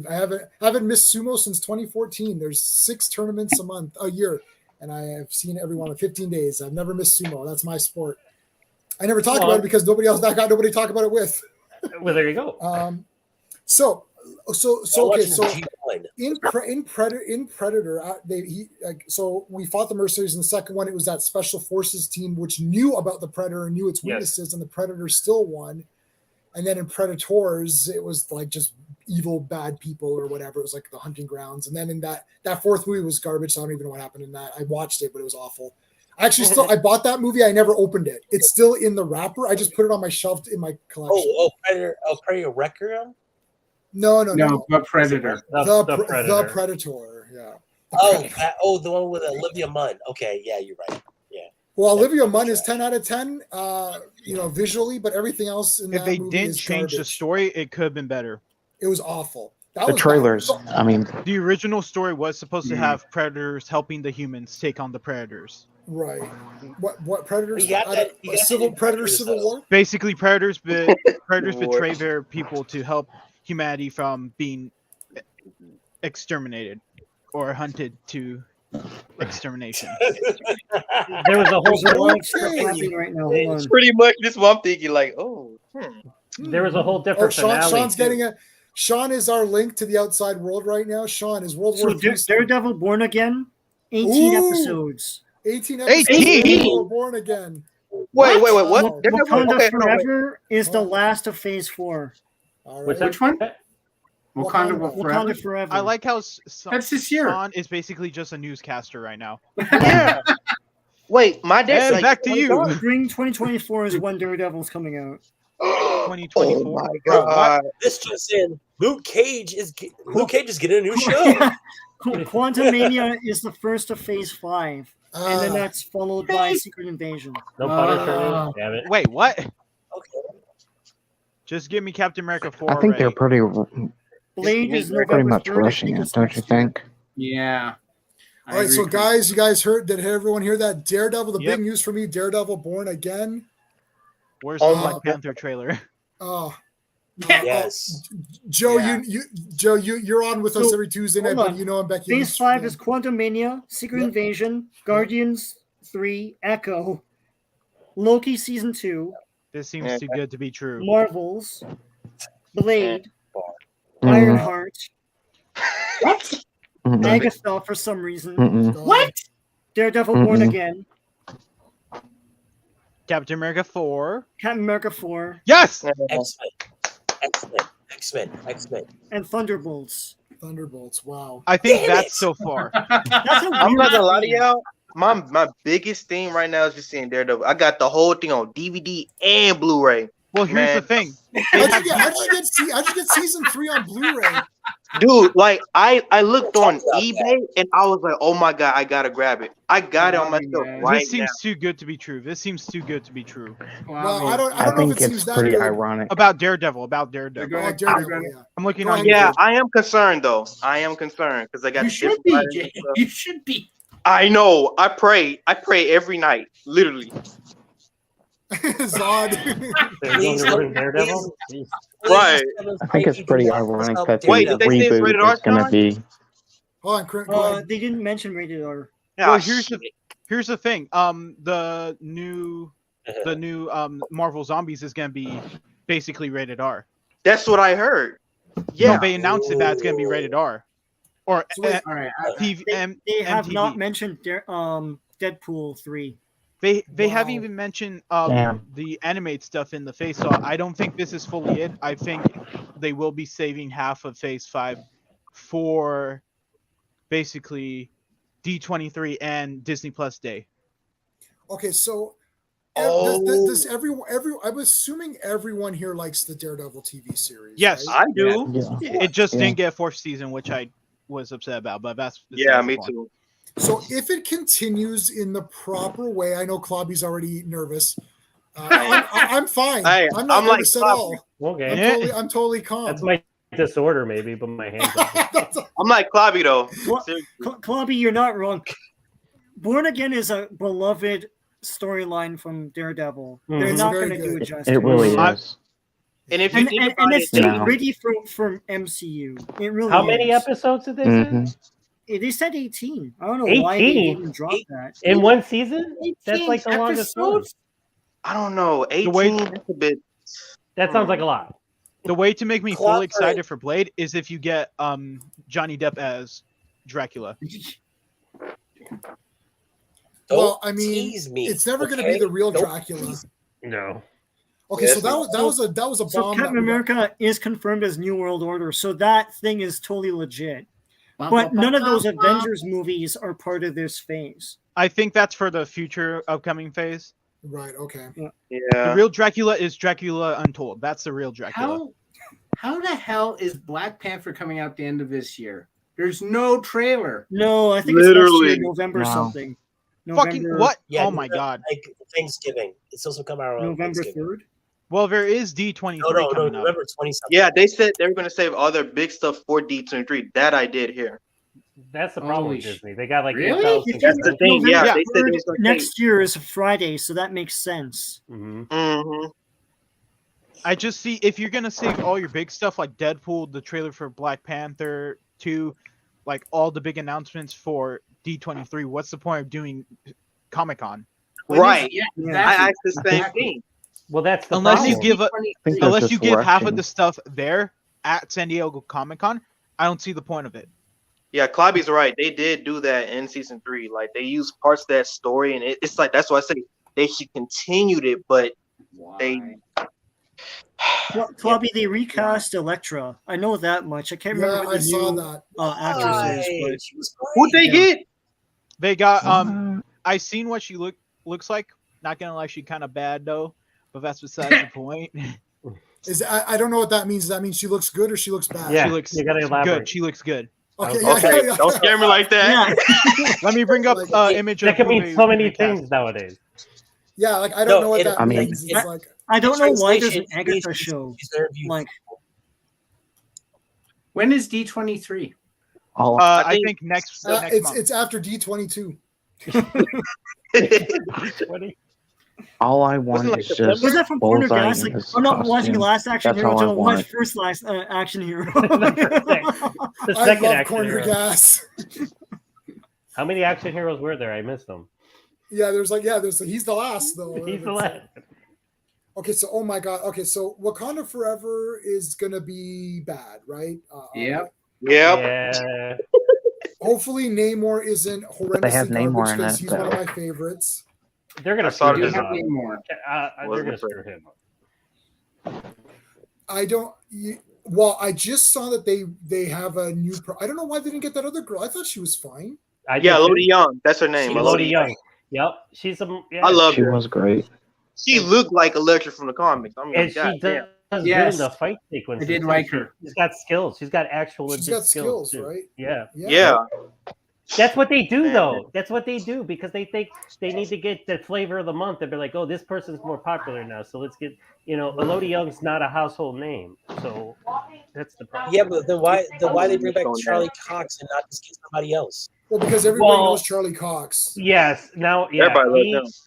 haven't missed sumo since 2014. There's 6 tournaments a year. And I have seen every one in 15 days. I've never missed sumo. That's my sport. I never talk about it because nobody to talk about it with. Well, there you go. So okay. So in Predator, so we fought the Mercenaries in the second one. It was that Special Forces team which knew about the Predator and knew its weaknesses, and the Predator still won. And then in Predators, it was like just evil bad people or whatever. It was like the hunting grounds. And then in that fourth movie was garbage. So I don't even know what happened in that. I watched it, but it was awful. Actually, I bought that movie. I never opened it. It's still in the wrapper. I just put it on my shelf in my collection. Predator Requiem? No, but Predator. The Predator. Yeah. The one with Olivia Munn. Okay, yeah, you're right. Yeah. Well, Olivia Munn is 10 out of 10, visually, but everything else in that movie is If they didn't change the story, it could have been better. It was awful. The trailers. I mean, the original story was supposed to have predators helping the humans take on the predators. Right. What predators? Civil War. Basically, predators betray their people to help humanity from being exterminated or hunted to extermination. There was a whole right now. Hold on. Pretty much this one I'm thinking like, There was a whole different finale. Sean's getting Sean is our link to the outside world right now. Sean is World War III. Daredevil Born Again, 18 episodes. 18 episodes. Born Again. Wait, what? Wakanda Forever is the last of Phase 4. All right. Which one? Wakanda Forever. I like how that's this year. Sean is basically just a newscaster right now. Yeah. Wait, my dad's back to you. Spring 2024 is when Daredevil's coming out. 2024. Oh my God. This just in. Luke Cage is getting a new show. Quantumania is the first of Phase 5, and then that's followed by Secret Invasion. No Punisher. Damn it. Wait, what? Okay. Just give me Captain America 4. I think they're pretty much 3rd, rushing it, don't you think? Yeah. All right, so guys, you guys heard? Did everyone hear that? Daredevil. The big news for me: Daredevil Born Again. Where's the Black Panther trailer? Yes. Joe, you're on with us every Tuesday night, but I'm Becky. Phase 5 is Quantumania, Secret Invasion, Guardians 3, Echo, Loki Season 2. This seems too good to be true. Marvels, Blade, Ironheart, Agatha for some reason. What? Daredevil Born Again. Captain America 4. Captain America 4. Yes! X-Men. And Thunderbolts. Wow. I think that's so far. I'm not gonna lie to y'all. My biggest thing right now is just seeing Daredevil. I got the whole thing on DVD and Blu-ray. Well, here's the thing. How'd you get season 3 on Blu-ray? Dude, like I looked on eBay and I was like, oh my God, I gotta grab it. I got it on myself right This seems too good to be true. This seems too good to be true. Well, I don't know if it seems that pretty good. ironic. About Daredevil. I'm looking on. Yeah, I am concerned though. I am concerned because I got. You should be, Jay. You should be. I know. I pray every night, literally. Zod. Daredevil? Right. I think it's pretty ironic that the reboot is going to be. Hold on, they didn't mention rated R. Well, here's Here's the thing. The new Marvel Zombies is gonna be basically rated R. That's what I heard. Yeah, no, they announced that it's gonna be rated R. Or they have not mentioned Deadpool 3. They haven't even mentioned the animate stuff in the phase, so I don't think this is fully it. I think they will be saving half of Phase 5 for basically D23 and Disney Plus Day. Okay, so does everyone? I'm assuming everyone here likes the Daredevil TV series. Yes, I right? do. Yeah. It just didn't get a 4th season, which I was upset about, but that's me too. So if it continues in the proper way, I know Clobby's already nervous. I'm fine. I'm not nervous at all. Okay, I'm totally calm. That's my disorder, maybe, but my hands. I'm like Clobby though. Clobby, you're not wrong. Born Again is a beloved storyline from Daredevil. They're not going to do it justice. It really is. And if and it's too gritty from MCU. It really. How many episodes did they say? They said 18. I don't know why they didn't drop that. In one season? That's like the longest one. I don't know. 18. That's a bit. That sounds like a lot. The way to make me fully excited for Blade is if you get Johnny Depp as Dracula. Well, I mean, it's never going to be the real Dracula. No. Okay, so that was a bomb. So Captain America is confirmed as New World Order, so that thing is totally legit. But none of those Avengers movies are part of this phase. I think that's for the future upcoming phase. Right. Okay. Yeah. The real Dracula is Dracula Untold. That's the real Dracula. How the hell is Black Panther coming out the end of this year? There's no trailer. No, I think it's next year, November something. Fucking what? Yeah, oh my god! Like Thanksgiving. It's supposed to come out around November 3rd. Well, there is D23 No, coming November up. 20th. Yeah, they said they were going to save all their big stuff for D23. That I did hear. That's the problem with Disney. They got like really? 8,000. That's the thing. Yeah, they said it was next year is a Friday, so that makes sense. I just see if you're gonna save all your big stuff like Deadpool, the trailer for Black Panther 2, like all the big announcements for D23. What's the point of doing Comic-Con? Right. Yeah, I asked the same thing. Well, that's the unless problem. you give half of the stuff there at San Diego Comic-Con, I don't see the point of it. Yeah, Clobby's right. They did do that in season 3. Like they used parts of that story, and it's like that's why I say they should continued it, but they. Clobby, they recast Elektra. I know that much. I can't remember I saw that. Actress is. But... Who'd they get? They got I seen what she looks like. Not gonna lie, she kind of bad though, but that's besides the point. I don't know what that means. Does that mean she looks good or she looks bad? Yeah, she looks good. She looks good. Okay, okay. Don't scare me like that. Yeah. Let me bring up image. That can mean so many things nowadays. Yeah, like I don't know what that means. It's like I don't know why there's an Agatha show. Like, when is D23? I think next month. It's after D22. All I want is just was that from Bullseye Portergeist? in Like, his I'm not costume. watching Last Action That's Hero all I until I watch want. first Last Action Hero. The I second love action Corner hero. Gas. How many action heroes were there? I missed them. Yeah, there's he's the last though. He's the last. Okay, so oh my god. Okay, so Wakanda Forever is gonna be bad, right? Yep. Yeah. Hopefully Namor isn't horrendously They have Namor in because it, he's though. one of my favorites. They're gonna saw screw this him up. They're gonna Wasn't screw him up. I don't. Well, I just saw that they have a new. I don't know why they didn't get that other girl. I thought she was fine. Yeah, Lodi Young. That's her name. Lodi Young. Yep, she's a. Yeah. I love her. She was great. She looked like Elektra from the comics. I mean, And she does good in the fight sequence. I did like her. She's got skills. She's got actual She's legit got skills, too. right? Yeah. Yeah. That's what they do, though. That's what they do because they think they need to get the flavor of the month. They'll be like, "Oh, this person's more popular now, so let's get." Elodie Young's not a household name, so that's the problem. Yeah, but then why they bring back Charlie Cox and not just get somebody else? Well, because everybody knows Charlie Cox. Yes. Now, yeah. Everybody loves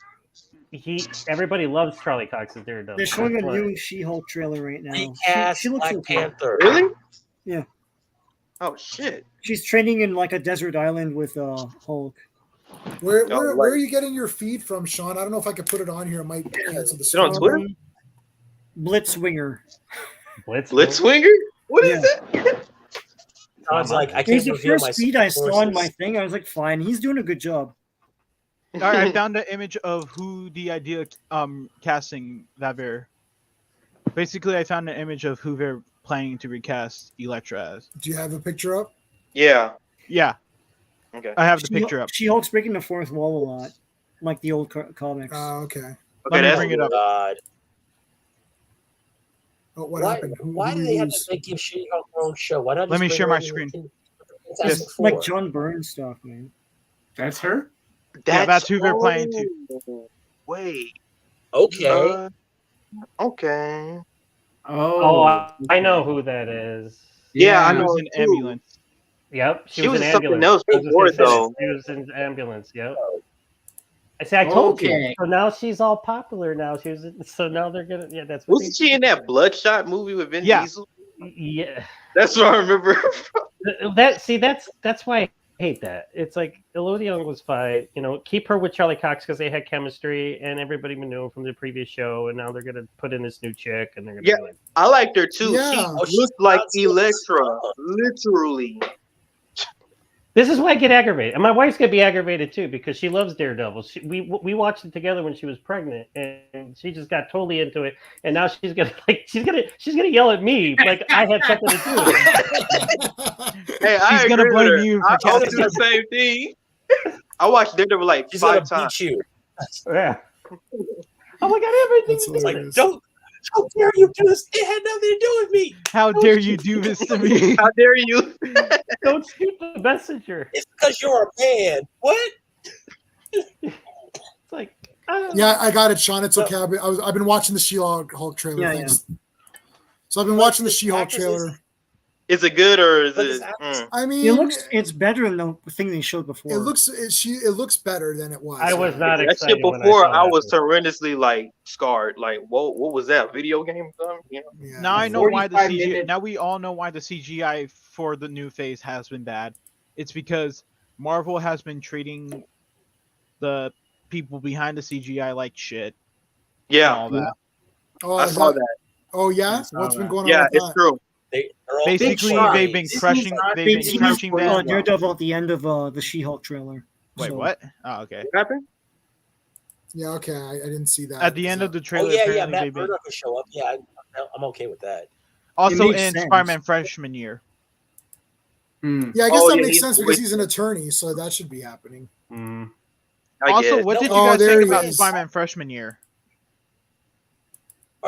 Everybody loves Charlie Cox as Daredevil. They're showing a new She-Hulk trailer right now. She looks Black okay. Panther. Really? Yeah. Oh shit. She's training in like a desert island with Hulk. Where are you getting your feed from, Sean? I don't know if I could put it on here. I might cancel the Is it on Twitter? Blitzwinger. Blitzwinger? What is it? I was like, I It was can't the reveal my first feed I saw on my sources. thing. I was like, fine, he's doing a good job. All right, I found an image of who the idea casting that they're. Basically, I found an image of who they're planning to recast Elektra as. Do you have a picture up? Yeah. Yeah. Okay. I have the picture up. She-Hulk's breaking the fourth wall a lot, like the old comics. Oh, okay. Let me bring it up. God. Oh, what Why, happened? why do they have to give She-Hulk her own show? Why not? Let me just share bring my her screen. in? It's like John Byrne stuff, man. That's her? That's who they're planning to. Wait. Okay. Okay. Oh, I know who that is. Yeah, I She know. was in ambulance. Yep, She was in something ambulance. else before, though. She was in ambulance. Yep. I say I told you. Okay. So now she's all popular. Now so now they're gonna. Yeah, that's what Wasn't she in that Bloodshot movie with Vin Diesel? Yeah. That's what I remember. That's why I hate that. It's like Elodie was fine. You know, keep her with Charlie Cox because they had chemistry and everybody knew her from the previous show, and now they're gonna put in this new chick and they're gonna Yeah, be like, I liked her too. Yeah. She looked like Elektra, literally. this is why I get aggravated, and my wife's gonna be aggravated too because she loves Daredevil. We watched it together when she was pregnant, and she just got totally into it. And now she's gonna yell at me like I had something to do with it. Hey, I She's gonna agree with blame her. you for I also casting do the same thing. I watched Daredevil like She's 5 gonna times. beat you. Yeah. Oh my god, everything. That's It's like, hilarious. how dare you do this? It had nothing to do with me. How dare you do this to me? How dare you? Don't shoot the messenger. It's because you're a man. What? It's like, I don't know. Yeah, I got it, Sean. It's okay. I've been watching the She-Hulk trailer. Yeah, Thanks. So I've been watching the She-Hulk trailer. Is it good or is But it? this I It mean, looks it's better than the thing they showed before. it looks better than it was. I was not That excited shit when before, I I saw was that. horrendously like scarred. Like, whoa, what was that? Video game? Or something? You know? Yeah. Now I know why the 45 CGI. minutes. Now we all know why the CGI for the new phase has been bad. It's because Marvel has been treating the people behind the CGI like shit. and Yeah, all that. Oh, I is saw that- that. Oh yeah, saw what's been that. going on Yeah, with it's that? true. They're all Basically, big they've been tries. crushing. They've They been teased crushing them. Daredevil at the end of the She-Hulk trailer. Wait, So- what? Oh, okay. What happened? Yeah, okay, I didn't see that. At the end of the Oh trailer, yeah, apparently Matt they've been Murdock will show up. Yeah, I'm okay with that. also makes in sense. Spider-Man freshman year. Yeah, I guess Oh, that yeah, makes he's sense because with- he's an attorney, so that should be happening. Mm. I Also, guess. what did you Oh, guys there think he about is. Spider-Man freshman year?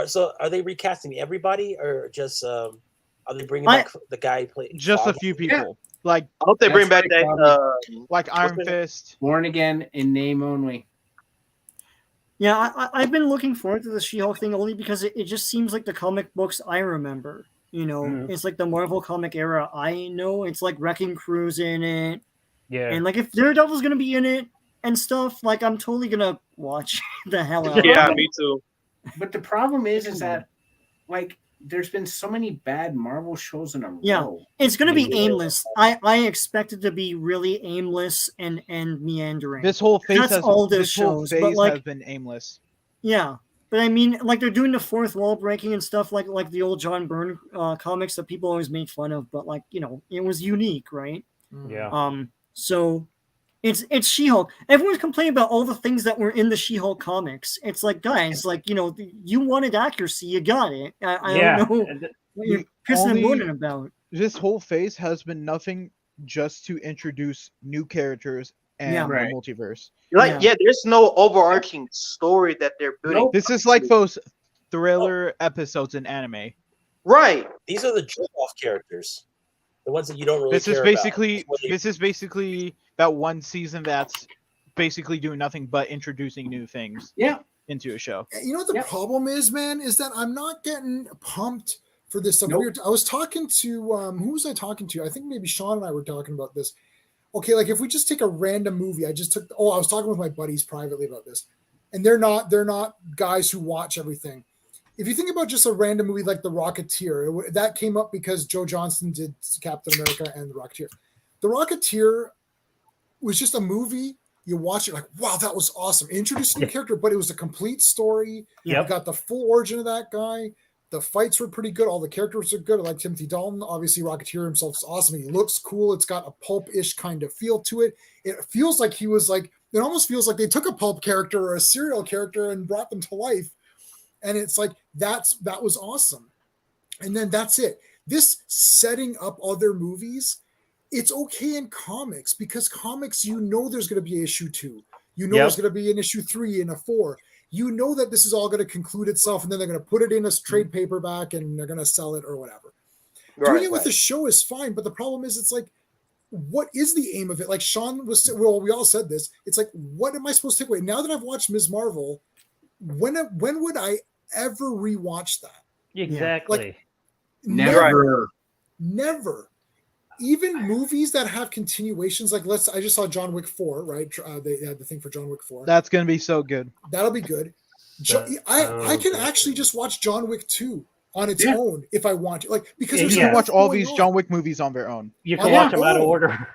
So are they recasting everybody, or just are they bringing back the guy who played? Just a Foggy? few people, like I hope they bring back That's that. like Iron What's his- Fist. Born again in name only. Yeah, I've been looking forward to the She-Hulk thing only because it just seems like the comic books I remember. You know, it's like the Marvel comic era I know. It's like Wrecking Crew's in it. Yeah. And like if Daredevil's gonna be in it and stuff, like I'm totally gonna watch the hell out of Yeah, it. me too. But the problem is that like there's been so many bad Marvel shows in a Yeah, row. it's gonna be aimless. I expect it to be really aimless and meandering. This whole phase That's has all this this whole shows. But phase like, has been aimless. yeah, but I mean, like they're doing the fourth wall breaking and stuff like the old John Byrne comics that people always made fun of. But like you know, it was unique, right? Yeah. So it's She-Hulk. Everyone's complaining about all the things that were in the She-Hulk comics. It's like, guys, like, you know, you wanted accuracy, you got it. I don't know what you're pissing and moaning about. This whole phase has been nothing just to introduce new characters and Yeah. the Right. multiverse. Like, yeah, there's no overarching story that they're building. This is like those thriller episodes in anime. Right. These are the jerk-off characters, the ones that you don't really. This is care basically about. this is basically that one season that's basically doing nothing but introducing new things. Into a show. You know what the problem is, man, is that I'm not getting pumped for this stuff. Nope. I was talking to who was I talking to? I think maybe Sean and I were talking about this. Okay, like if we just take a random movie, I was talking with my buddies privately about this, and they're not guys who watch everything. If you think about just a random movie like The Rocketeer, that came up because Joe Johnston did Captain America and The Rocketeer. The Rocketeer was just a movie. you watch it like, wow, that was awesome. Introduced a new character, but it was a complete story. Yep. You got the full origin of that guy. The fights were pretty good. All the characters are good. I like Timothy Dalton. Obviously, Rocketeer himself is awesome. He looks cool. It's got a pulp-ish kind of feel to it. It feels like it almost feels like they took a pulp character or a serial character and brought them to life. And it's like, that was awesome. And then that's it. This setting up other movies, it's okay in comics, because comics, there's going to be issue 2. There's going to be an issue 3 and a 4. That this is all going to conclude itself, and then they're going to put it in a trade paperback and they're going to sell it or whatever. Doing it with the show is fine, but the problem is, it's like, what is the aim of it? Like Sean we all said this. It's like, what am I supposed to take away? Now that I've watched Ms. Marvel, when would I ever rewatch that? Exactly. Like, never. Even movies that have continuations, like I just saw John Wick 4, right? They had the thing for John Wick 4. That's going to be so good. That'll be good. I can actually just watch John Wick 2 on its own if I want to. Like, because you can watch all these John Wick movies on their own. You can watch them out of order.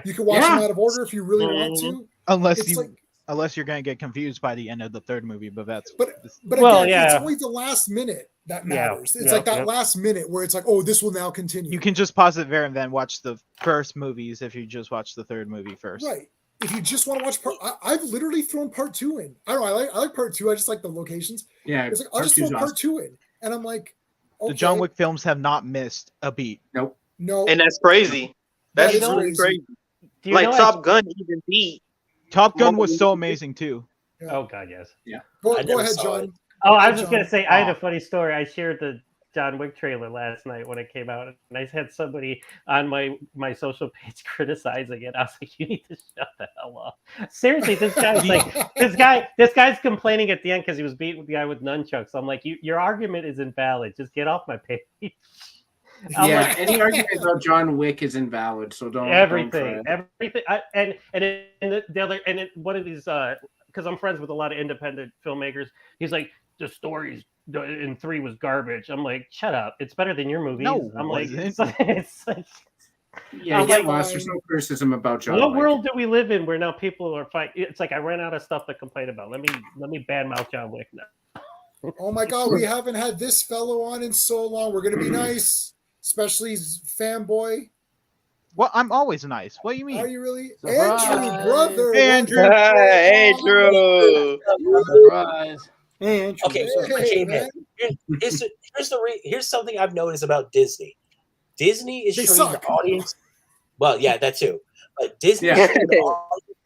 You can watch them out of order if you really want to. Unless you're going to get confused by the end of the third movie, but again, it's only the last minute that matters. It's like that last minute where it's like, oh, this will now continue. You can just pause it there and then watch the first movies if you just watch the third movie first. Right. If you just want to watch I've literally thrown part 2 in. I don't know. I like part 2. I just like the locations. Yeah. It's like, I'll just throw part 2 in. And I'm like, okay. The John Wick films have not missed a beat. Nope. No. And that's crazy. That's really crazy. Like Top Gun even beat. Top Gun was so amazing too. Yeah. Oh God, yes. Yeah. Go ahead, John. Oh, I was just gonna say, I had a funny story. I shared the John Wick trailer last night when it came out, and I had somebody on my social page criticizing it. I was like, "You need to shut the hell up." Seriously, this guy's like, this guy's complaining at the end because he was beating the guy with nunchucks. I'm like, your argument is invalid. Just get off my page. Any argument about John Wick is invalid. So don't everything. One of these, because I'm friends with a lot of independent filmmakers. He's like, the stories in 3 was garbage. I'm like, shut up. It's better than your movies. No, I'm like, it's like, there's no criticism about John Wick. What world do we live in where now people are fighting? It's like I ran out of stuff to complain about. Let me badmouth John Wick now. Oh my God, we haven't had this fellow on in so long. We're gonna be nice. Especially fanboy. Well, I'm always nice. What do you mean? Are you really? Andrew, brother. Andrew. Andrew. Surprise. Hey, Andrew. Okay, here's something I've noticed about Disney. Disney is treating the audience. Well, yeah, that too. But Disney is treating the audience,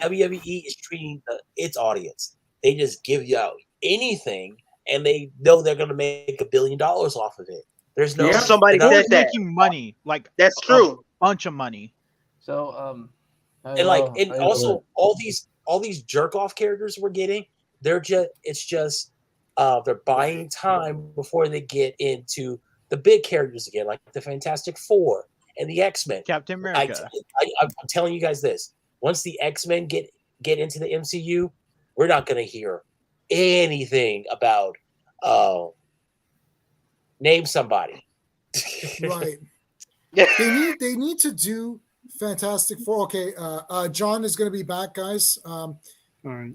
WWE is treating its audience. They just give you out anything, and they know they're going to make $1 billion off of it. There's no somebody said that making money, like that's true, a bunch of money. So and also all these jerk off characters we're getting, they're buying time before they get into the big characters again, like the Fantastic Four and the X-Men, Captain America. I'm telling you guys this: once the X-Men get into the MCU, we're not going to hear anything about name somebody. Right. They need to do Fantastic Four. Okay, John is going to be back, guys. All right.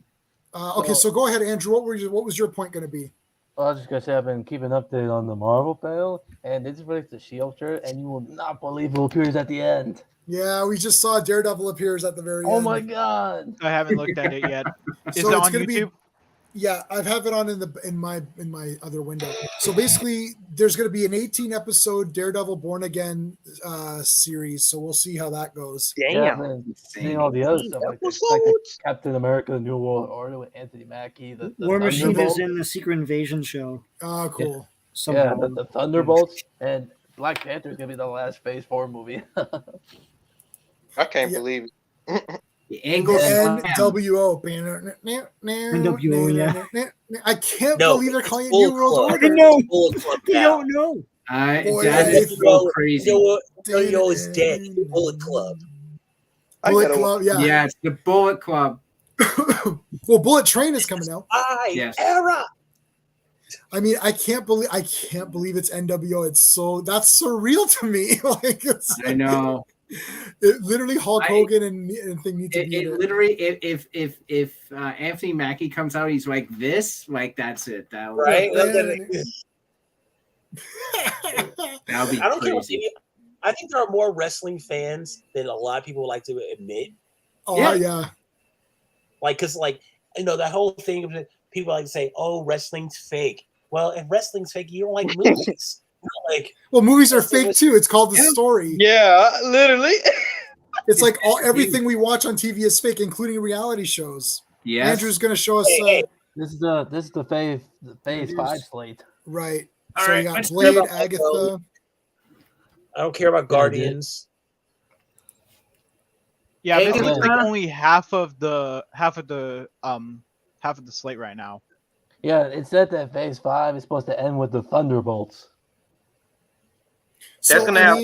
Okay, so go ahead, Andrew. What was your point going to be? Well, I was just going to say I've been keeping an update on the Marvel panel, and this relates to S.H.I.E.L.D. shirt, and you will not believe who appears at the end. Yeah, we just saw Daredevil appears at the very end. Oh my God! I haven't looked at it yet. Is so it on YouTube? Yeah, I have it on in my other window. So basically, there's going to be an 18-episode Daredevil Born Again series. So we'll see how that goes. Damn, seeing all the other stuff like this, like Captain America: The New World Order with Anthony Mackie. The War Machine is in the Secret Invasion show. Oh, cool. Yeah, the Thunderbolts and Black Panther is going to be the last Phase 4 movie. I can't believe it. The angles NWO. NWO, yeah. I can't believe they're calling it New World Order. They don't know. That is so crazy. NWO is dead. Bullet Club. Bullet Club, yeah. Yeah, it's the Bullet Club. Well, Bullet Train is coming out. Era. I mean, I can't believe it's NWO. That's surreal to me. I know. It literally Hulk Hogan and thing need to be it literally if Anthony Mackie comes out, he's like this, like that's it. That would, right? That'll be I don't care. crazy. I think there are more wrestling fans than a lot of people like to admit. Oh yeah. Like, cause like that whole thing of people like to say, "Oh, wrestling's fake." Well, if wrestling's fake, you don't like movies. Like, well, movies are fake too. It's called the story. Yeah, literally. It's like everything we watch on TV is fake, including reality shows. Yeah, Andrew's going to show us. This is the phase 5 slate. Right. All so right, you got let's Blade, talk about Agatha. I don't care about Guardians. Yeah, this is like only half of the slate right now. Yeah, it said that phase 5 is supposed to end with the Thunderbolts. That's gonna have.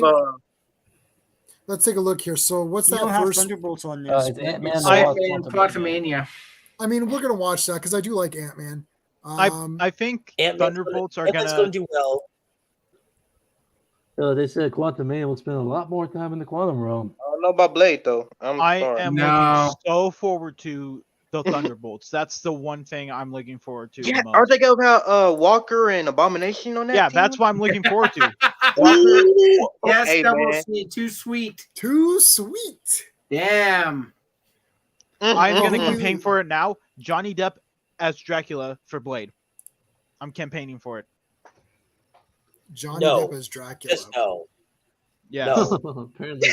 Let's take a look here. So what's that first? Thunderbolts on this. It's Ant-Man and Quantumania. I mean, we're gonna watch that because I do like Ant-Man. I think Thunderbolts are gonna do well. They said Quantumania will spend a lot more time in the quantum realm. I don't know about Blade though. I am looking so forward to the Thunderbolts. That's the one thing I'm looking forward to. Yeah, the aren't they gonna have Walker and Abomination on that? Yeah, team? that's what I'm looking forward to. Yes, hey, double man. C, too sweet. Too sweet. Damn. I'm gonna campaign for it now. Johnny Depp as Dracula for Blade. I'm campaigning for it. Johnny Depp as Dracula. Just no. Yeah. No. Apparently.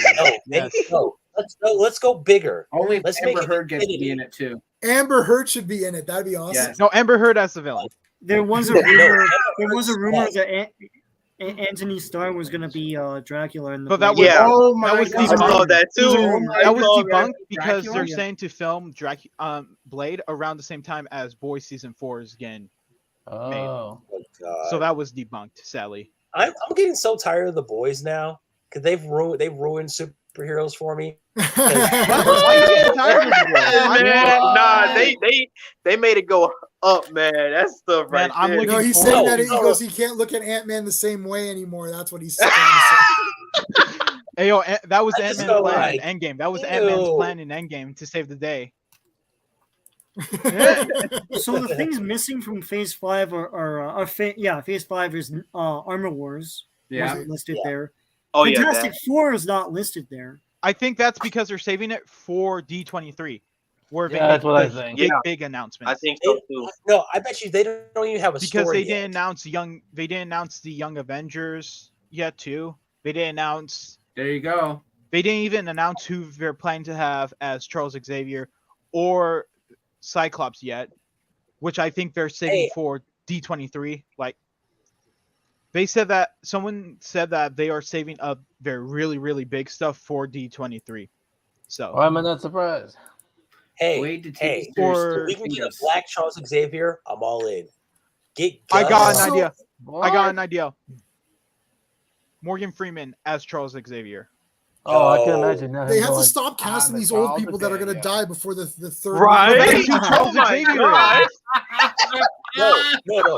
No. No. Let's go bigger. Only Let's Amber make it Heard gets to be Infinity. in it too. Amber Heard should be in it. That'd be awesome. Yes. No, Amber Heard as the villain. There was a rumor. There was a rumor that Anthony Starr was going to be Dracula in the. But that was Oh my that was God. I saw debunked. that too. That was God. debunked because Dracula? they're saying to film Blade around the same time as Boys season 4 is again. Oh. Oh, God. So that was debunked, sadly. I'm getting so tired of the Boys now because they've ruined superheroes for me. Why are you getting tired of the Boys? Man, nah, they made it go up, man. That's stuff right Man, I'm there. looking No, he's forward- saying that he No. goes, he can't look at Ant-Man the same way anymore. That's what he's trying to say. Hey, yo, that was I just Ant-Man's don't plan like- in Endgame. That was Ew. Ant-Man's plan in Endgame to save the day. So the things missing from Phase 5 Phase 5 is Armor Wars. Yeah. Wasn't listed there. Oh yeah, Fantastic Four is not listed there. I think that's because they're saving it for D23. Where they Yeah, that's make what I the think. Big, Yeah. big announcements. I think so too. No, I bet you they don't even have a Because story they didn't yet. announce they didn't announce the Young Avengers yet too. They didn't announce There you go. they didn't even announce who they're planning to have as Charles Xavier or Cyclops yet, which I think they're saving Hey. for D23. Like they said that someone said that they are saving up their really, really big stuff for D23. So Why am I not surprised? Hey, Wait to take hey, it or- seriously. we can get a black Charles Xavier. I'm all in. I got guns. an idea. What? I got an idea. Morgan Freeman as Charles Xavier. Oh, I can No. imagine now. They him have to going, stop casting the these old Charles people that are going to Xavier. die before the third. Right? Charles Oh my Xavier. God. No.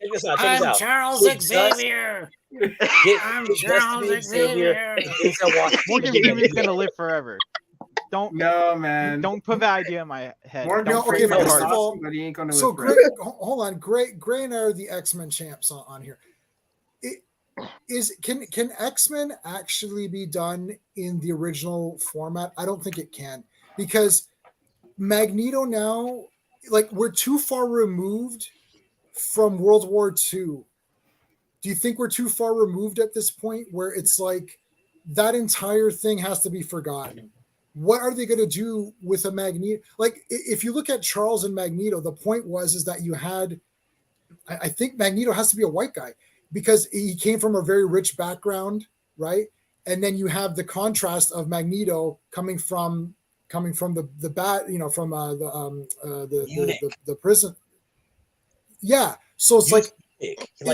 Check this out. Check this out. Charles Get Xavier. Get I'm Gus to Charles be Xavier. Xavier. And Denzel Washington Morgan to be Freeman's Xavier. gonna live forever. Don't No, man. don't put that idea in my head. Morgan Don't okay, break my first heart. of all, but he ain't gonna So live Gray, forever. hold on, Gray and I are the X-Men champs on here. Can X-Men actually be done in the original format? I don't think it can, because Magneto now, like, we're too far removed from World War II. Do you think we're too far removed at this point where it's like that entire thing has to be forgotten? What are they going to do with a Magneto? Like, if you look at Charles and Magneto, the point is that you had, I think Magneto has to be a white guy because he came from a very rich background, right? And then you have the contrast of Magneto coming from the bat, from the prison. Yeah, so it's like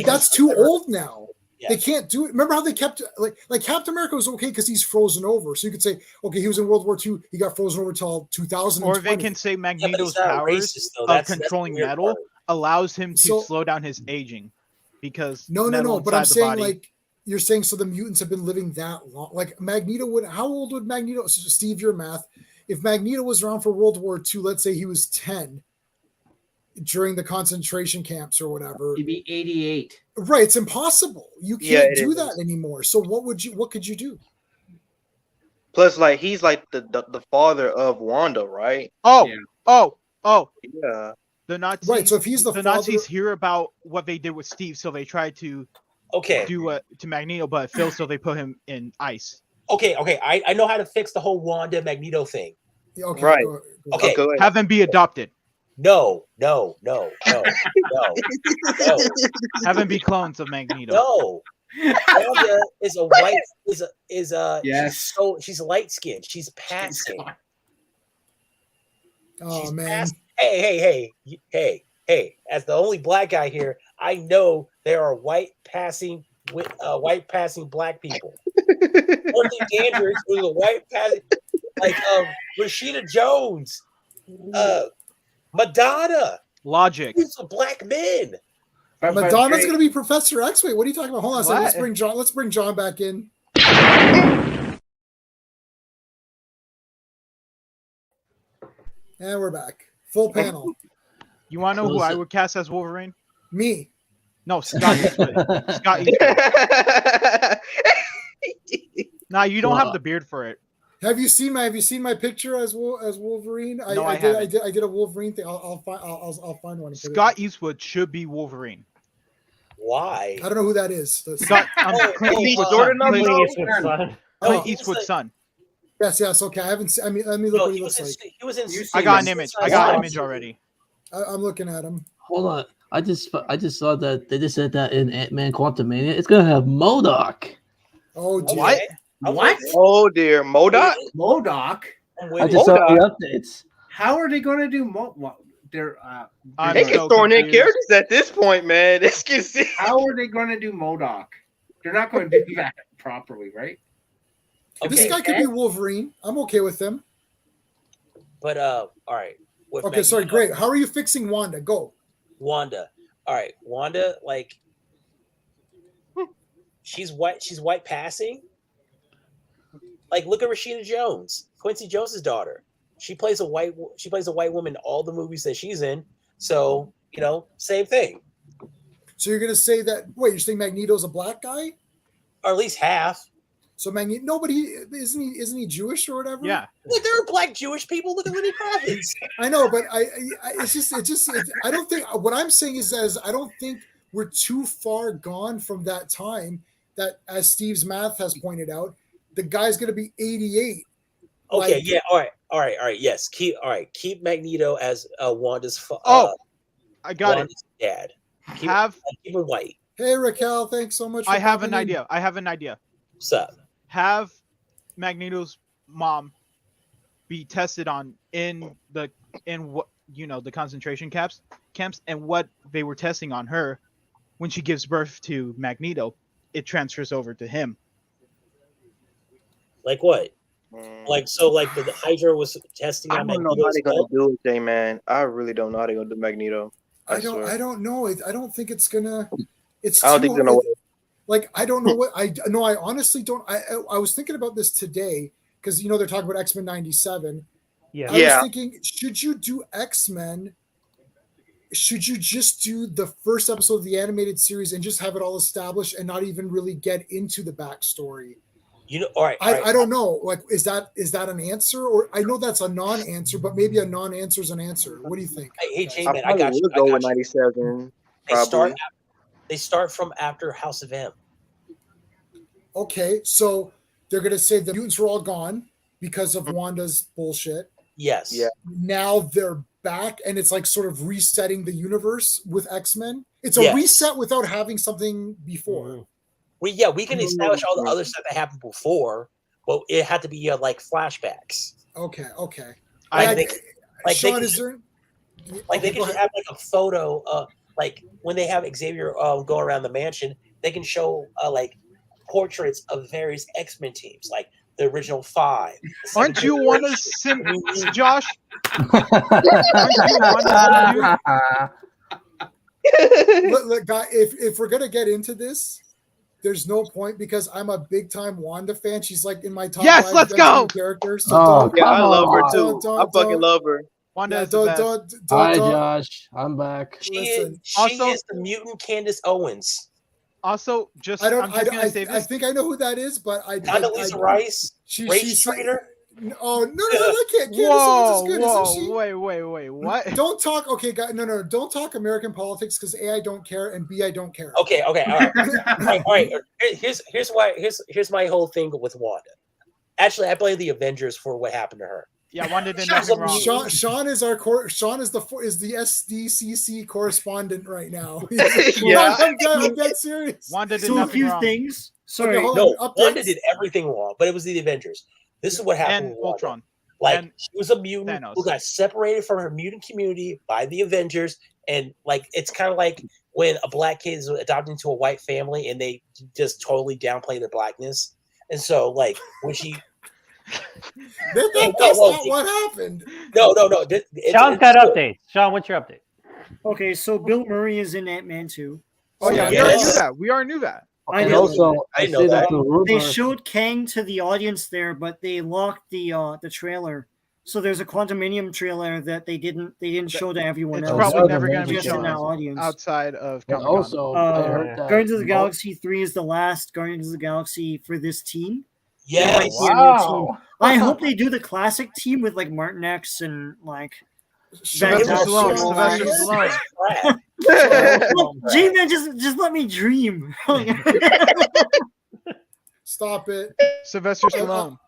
that's too old now. Yeah. They can't do it. Remember how they kept like Captain America was okay because he's frozen over. So you could say, okay, he was in World War II. He got frozen over till 2020. Or they can say Magneto's powers of controlling metal allows him to slow down his aging because no. But I'm saying like you're saying so the mutants have been living that long? Like Magneto would, how old would Magneto? So Steve, your math. If Magneto was around for World War II, let's say he was 10 during the concentration camps or whatever. He'd be 88. Right, it's impossible. You can't do that anymore. So what could you do? Plus, like he's like the father of Wanda, right? Oh, yeah. Yeah. The Nazis, right. So if he's the Nazis hear about what they did with Steve, so they tried to do to Magneto, but it failed, so they put him in ice. Okay. I know how to fix the whole Wanda Magneto thing. Okay, right. Okay. Have them be adopted. No. Have them be clones of Magneto. No. Wanda is a white yes. She's light skinned. She's passing. Oh she's man. Passing. Hey. As the only black guy here, I know there are white passing black people. Dorothy Dandridge was a white passing, like Rashida Jones, Madonna. Logic. These are black men. Madonna's going to be Professor X. Wait, what are you talking about? Hold on a second. Let's bring John back in. And we're back. Full panel. You want to know who I would cast as Wolverine? Me. No, Scott Eastwood. Scott Eastwood. Nah, you don't have the beard for it. Have you seen my picture as Wolverine? No, I did a Wolverine thing. I'll find one. Scott Eastwood should be Wolverine. Why? I don't know who that is. Scott, Clint Eastwood's son. Yes. Okay, I haven't seen. I mean, let me look what he looks like. He was in. I got an image. Already. I'm looking at him. Hold on. I just saw that they just said that in Ant-Man Quantumania. It's gonna have MODOK. Oh dear. What? Oh dear, MODOK. MODOK. I just saw the updates. How are they going to do They're they can throw in characters at this point, man. How are they going to do MODOK? They're not going to do that properly, right? Okay. This guy could be Wolverine. I'm okay with him. But all right. Okay, sorry, great. How are you fixing Wanda? Go. Wanda. All right, Wanda. Like, she's white passing. Like, look at Rashida Jones, Quincy Jones's daughter. She plays a white woman in all the movies that she's in. So same thing. So you're gonna say that? Wait, you're saying Magneto's a black guy, or at least half? So nobody isn't he Jewish or whatever? Yeah. Look, there are black Jewish people. Look at Lenny Kravitz. I know, but I don't think what I'm saying is I don't think we're too far gone from that time that, as Steve's math has pointed out, the guy's going to be 88. Okay, yeah, all right, yes. Keep Magneto as Wanda's. I got Wanda's dad. Keep him white. Hey Raquel, thanks so much. I have an idea. What's up? Have Magneto's mom be tested on in the concentration camps, and what they were testing on her when she gives birth to Magneto, it transfers over to him. Like what? Like the Hydra was testing on Magneto. I don't know how they're gonna do it, J man. I really don't know how they're gonna do Magneto. I don't know. I don't think it's gonna. I don't think they're gonna. Like, I don't know what I honestly don't. I was thinking about this today because they're talking about X-Men 97. Yeah. I was thinking, should you do X-Men? Should you just do the first episode of the animated series and just have it all established and not even really get into the backstory? All right. I don't know. Like, is that an answer? Or I know that's a non-answer, but maybe a non-answer is an answer. What do you think? Hey, J-Man, I got you. Go with 97. They start from after House of M. Okay, so they're going to say the mutants were all gone because of Wanda's bullshit. Yes. Yeah. Now they're back, and it's like sort of resetting the universe with X-Men. It's a reset without having something before. We can establish all the other stuff that happened before, but it had to be like flashbacks. Okay. Sean, is there? They can have like a photo, like when they have Xavier go around the mansion, they can show like portraits of various X-Men teams, like the original 5. Aren't you one of Josh? Look, guy, if we're gonna get into this, there's no point because I'm a big time Wanda fan. She's like in my top Yes, 5 let's go! characters. So Oh, Yeah, I come love her on. too. I fucking love her. Wanda Yeah, is the best. Hi, Josh. I'm back. She Also- is the mutant Candace Owens. Also, just I don't. I'm just gonna say I this. think I know who that is, but Condoleezza Rice, race she's trader. Oh no! I can't. Candace Owens is good, isn't she? Wait, what? Don't talk. Okay, guys, no, don't talk American politics because A, I don't care, and B, I don't care. Okay, all right. Here's my whole thing with Wanda. Actually, I blame the Avengers for what happened to her. Yeah, Wanda did nothing wrong. Sean is our Sean is the Sdcc correspondent right now. Yeah. I'm dead serious. Wanda did So a nothing few wrong. things. Sorry. Okay, hold No, on. Wanda Updates. did everything wrong, but it was the Avengers. This is what happened And with Wanda. Ultron. Like And she was a mutant Thanos. who got separated from her mutant community by the Avengers, and like it's kind of like when a black kid is adopted into a white family and they just totally downplay their blackness. And so, like when she, That's not what happened. no. Sean's got updates. Sean, what's your update? Okay, so Bill Murray is in Ant-Man 2. Oh yeah, we already knew that. We already knew that. I And know. also, I I know say that. that the rumor. They showed Kang to the audience there, but they locked the trailer. So there's a Quantumanium trailer that they didn't show to everyone It's else. probably That was never going to be just in shown our audience. outside of And Comic-Con. also, I heard that. Guardians of the Galaxy 3 is the last Guardians of the Galaxy for this team. yes, There might be a new team. I hope they do the classic team with like Martin X and like Sylvester Stallone. Fantastic. Sylvester Stallone. G-Man, just let me dream. Stop it. Sylvester Stallone.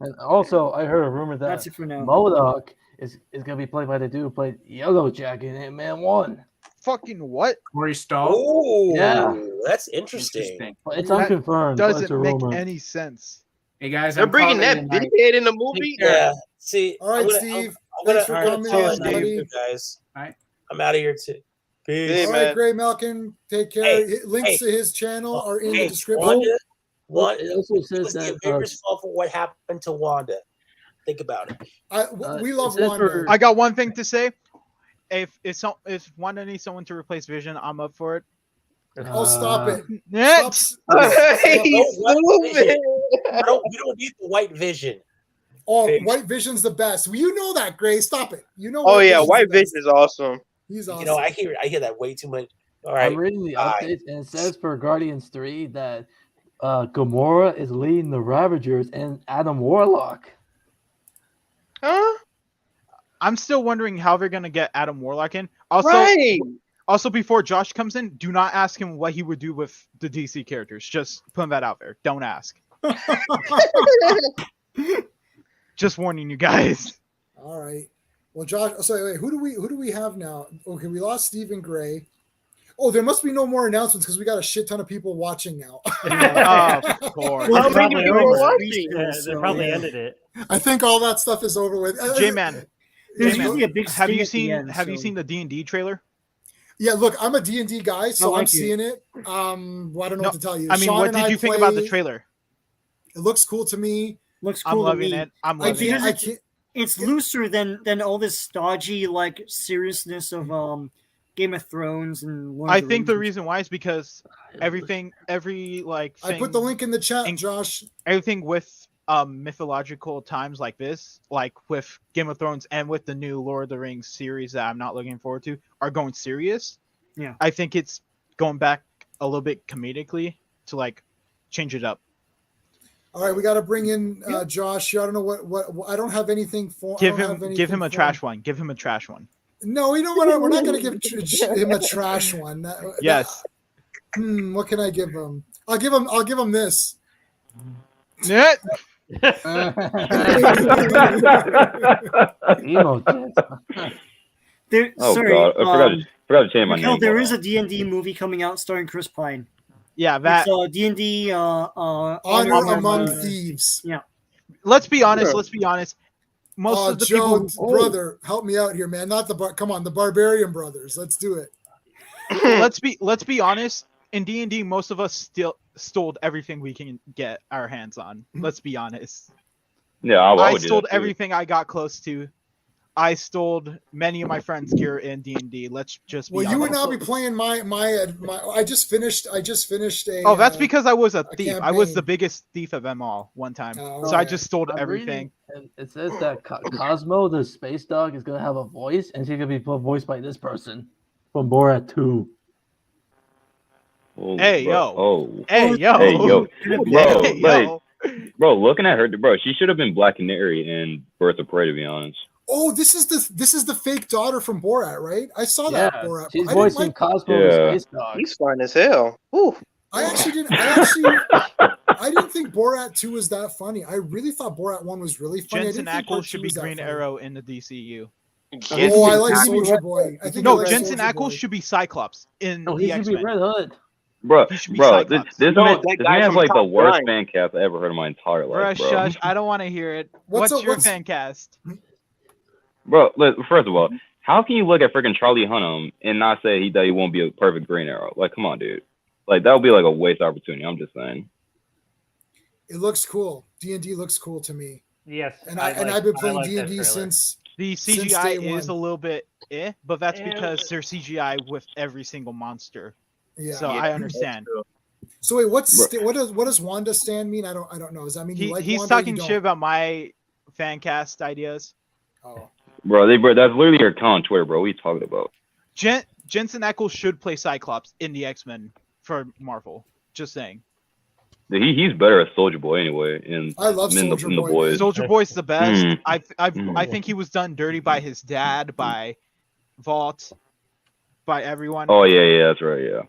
And also, I heard a rumor that That's it for now. MODOK is gonna be played by the dude who played Yellow Jacket in Ant-Man 1. Fucking what? Corey Stahl. Oh, Yeah. that's interesting. But it's That unconfirmed. but it's Doesn't a make rumor. any sense. Hey guys, They're I'm bringing calling that it a night. dickhead in the movie. Yeah. See, All right, Steve. Thanks for coming tell on, Steve, buddy. guys. All right. I'm out of here too. Peace. Hey, All man. right, Greymalkin, take care. Links to his channel are in the description. Wanda, It also it says was the that Avengers' fault for what happened to Wanda. Think about it. We love it says Wanda. for- I got one thing to say. If Wanda needs someone to replace Vision, I'm up for it. Oh, stop it. Next. He's moving. We don't need the white Vision. Oh, White Vision's the best. Well, you know that, Gray. Stop it. You know. Oh yeah, Vision's White the best. Vision is awesome. He's awesome. You know, I hear that way too much. All right. I'm reading the Bye. updates, and it says for Guardians 3 that Gamora is leading the Ravagers and Adam Warlock. Huh? I'm still wondering how they're gonna get Adam Warlock in. Also, Right. also before Josh comes in, do not ask him what he would do with the DC characters. Just putting that out there. Don't ask. Just warning you guys. All right. Well, Josh. Sorry, wait. Who do we have now? Okay, we lost Stephen Gray. Oh, there must be no more announcements because we got a shit ton of people watching now. Of course. Well, How many people are watching? Yeah, they probably ended it. I think all that stuff is over with. J-Man. There's J-Man, usually a big have sting you at the seen end, Have you so- seen the D&D trailer? Yeah, look, I'm a D&D guy, so I like I'm it. seeing it. Well, I don't know what to tell you. I mean, Sean what and did I you think about the play- trailer? It looks cool to me. Looks I'm cool to loving me. it. I'm I loving can't. it. I can't. It's looser than all this stodgy like seriousness of Game of Thrones and Lord of I the think the Rings. reason why is because every like I thing, put the link in the chat, Josh. everything with mythological times like this, like with Game of Thrones and with the new Lord of the Rings series that I'm not looking forward to, are going serious. Yeah. I think it's going back a little bit comedically to like change it up. All right, we got to bring in Josh. I don't know what. I don't have anything for. Give I don't have give him anything a for trash one. Give him a trash one. No, you know what? We're not going to give him a trash one. Yes. What can I give him? I'll give him this. Yeah. There, Oh sorry, god, I forgot to change my Mikhail, name. there is a D&D movie coming out starring Chris Pine. Yeah, that It's D&D Honor Among Thieves. Yeah. Let's be honest. Let's be honest. Most of the Joe, people, brother, help me out here, man. Not the come on, the Barbarian Brothers. Let's do it. let's be honest. In D&D, most of us still stole everything we can get our hands on. Let's be honest. Yeah, I I would do stole that too. everything I got close to. I stole many of my friends' gear in D&D. Let's just be Well, you would honest. not be playing my. I just finished a. Oh, that's because I was a thief. I was campaign. the biggest thief of them all one time. Oh, so I okay. just stole I'm everything. reading, and it says that Cosmo, the space dog, is gonna have a voice, and she's gonna be voiced by this person from Borat 2. Oh, Hey, bro. yo. Oh. Hey, yo. Hey, yo. Bro, Hey, like, yo. bro, looking at her, bro, she should have been Black Canary in Birth of Prey, to be honest. Oh, this is the fake daughter from Borat, right? I saw that Borat. She's I voicing like, Cosmo Yeah. the space dog. He's fine as hell. Ooh. I didn't think Borat 2 was that funny. I really thought Borat 1 was really funny. Jensen I didn't think Ackles Part should 2 be was that Green funny. Arrow in the DCU. Oh, I like Soldier Boy. I think I No, like Jensen Soulja Ackles Boy. should be Cyclops in No, the he should X-Men. be Red Hood. Bro, He should be bro, Cyclops. this No, man, that this guy man has from like the Top worst Gun. fan cast I ever heard in my entire life, Bruh, bro. shush. I don't want to hear it. What's your fan cast? Bro, first of all, how can you look at freaking Charlie Hunnam and not say that he won't be a perfect Green Arrow? Like, come on, dude. Like, that would be like a waste opportunity. I'm just saying. It looks cool. D&D looks cool to me. Yes, and I've been playing D&D that since The since CGI day is a one. little bit but that's because they're CGI with every single monster. Yeah. So I understand. So wait, what does Wanda stand mean? I don't know. Does that mean you like He's Wanda? or talking you shit don't? about my fan cast ideas. Oh. Bro, that's literally your account on Twitter, bro. What are you talking about? Jensen Ackles should play Cyclops in the X-Men for Marvel. Just saying. He's better as Soldier Boy anyway. And I love Soulja the Boy. boys. Soldier Boy's the best. Mm. I think he was done dirty by his dad, by Vault, by everyone. Oh yeah, that's right, yeah.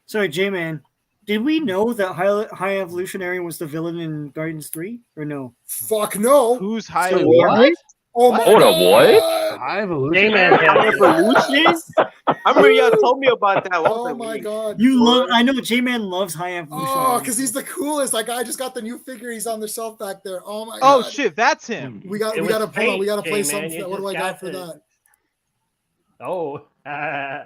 Sorry, J-Man. Did we know that High Evolutionary was the villain in Guardians 3 or no? Fuck no. Who's High So Evolutionary? Oh my Hold up, what? High Evolution. J-Man. I remember y'all told me about that. I was Oh like, my wait. god. You love. I know J-Man loves High Evolutionary. Oh, because he's the coolest. Like I just got the new figure. He's on the shelf back there. Oh my Oh god. shit, that's him. We gotta play J-Man, something. you What do I just got got for to- that? Oh.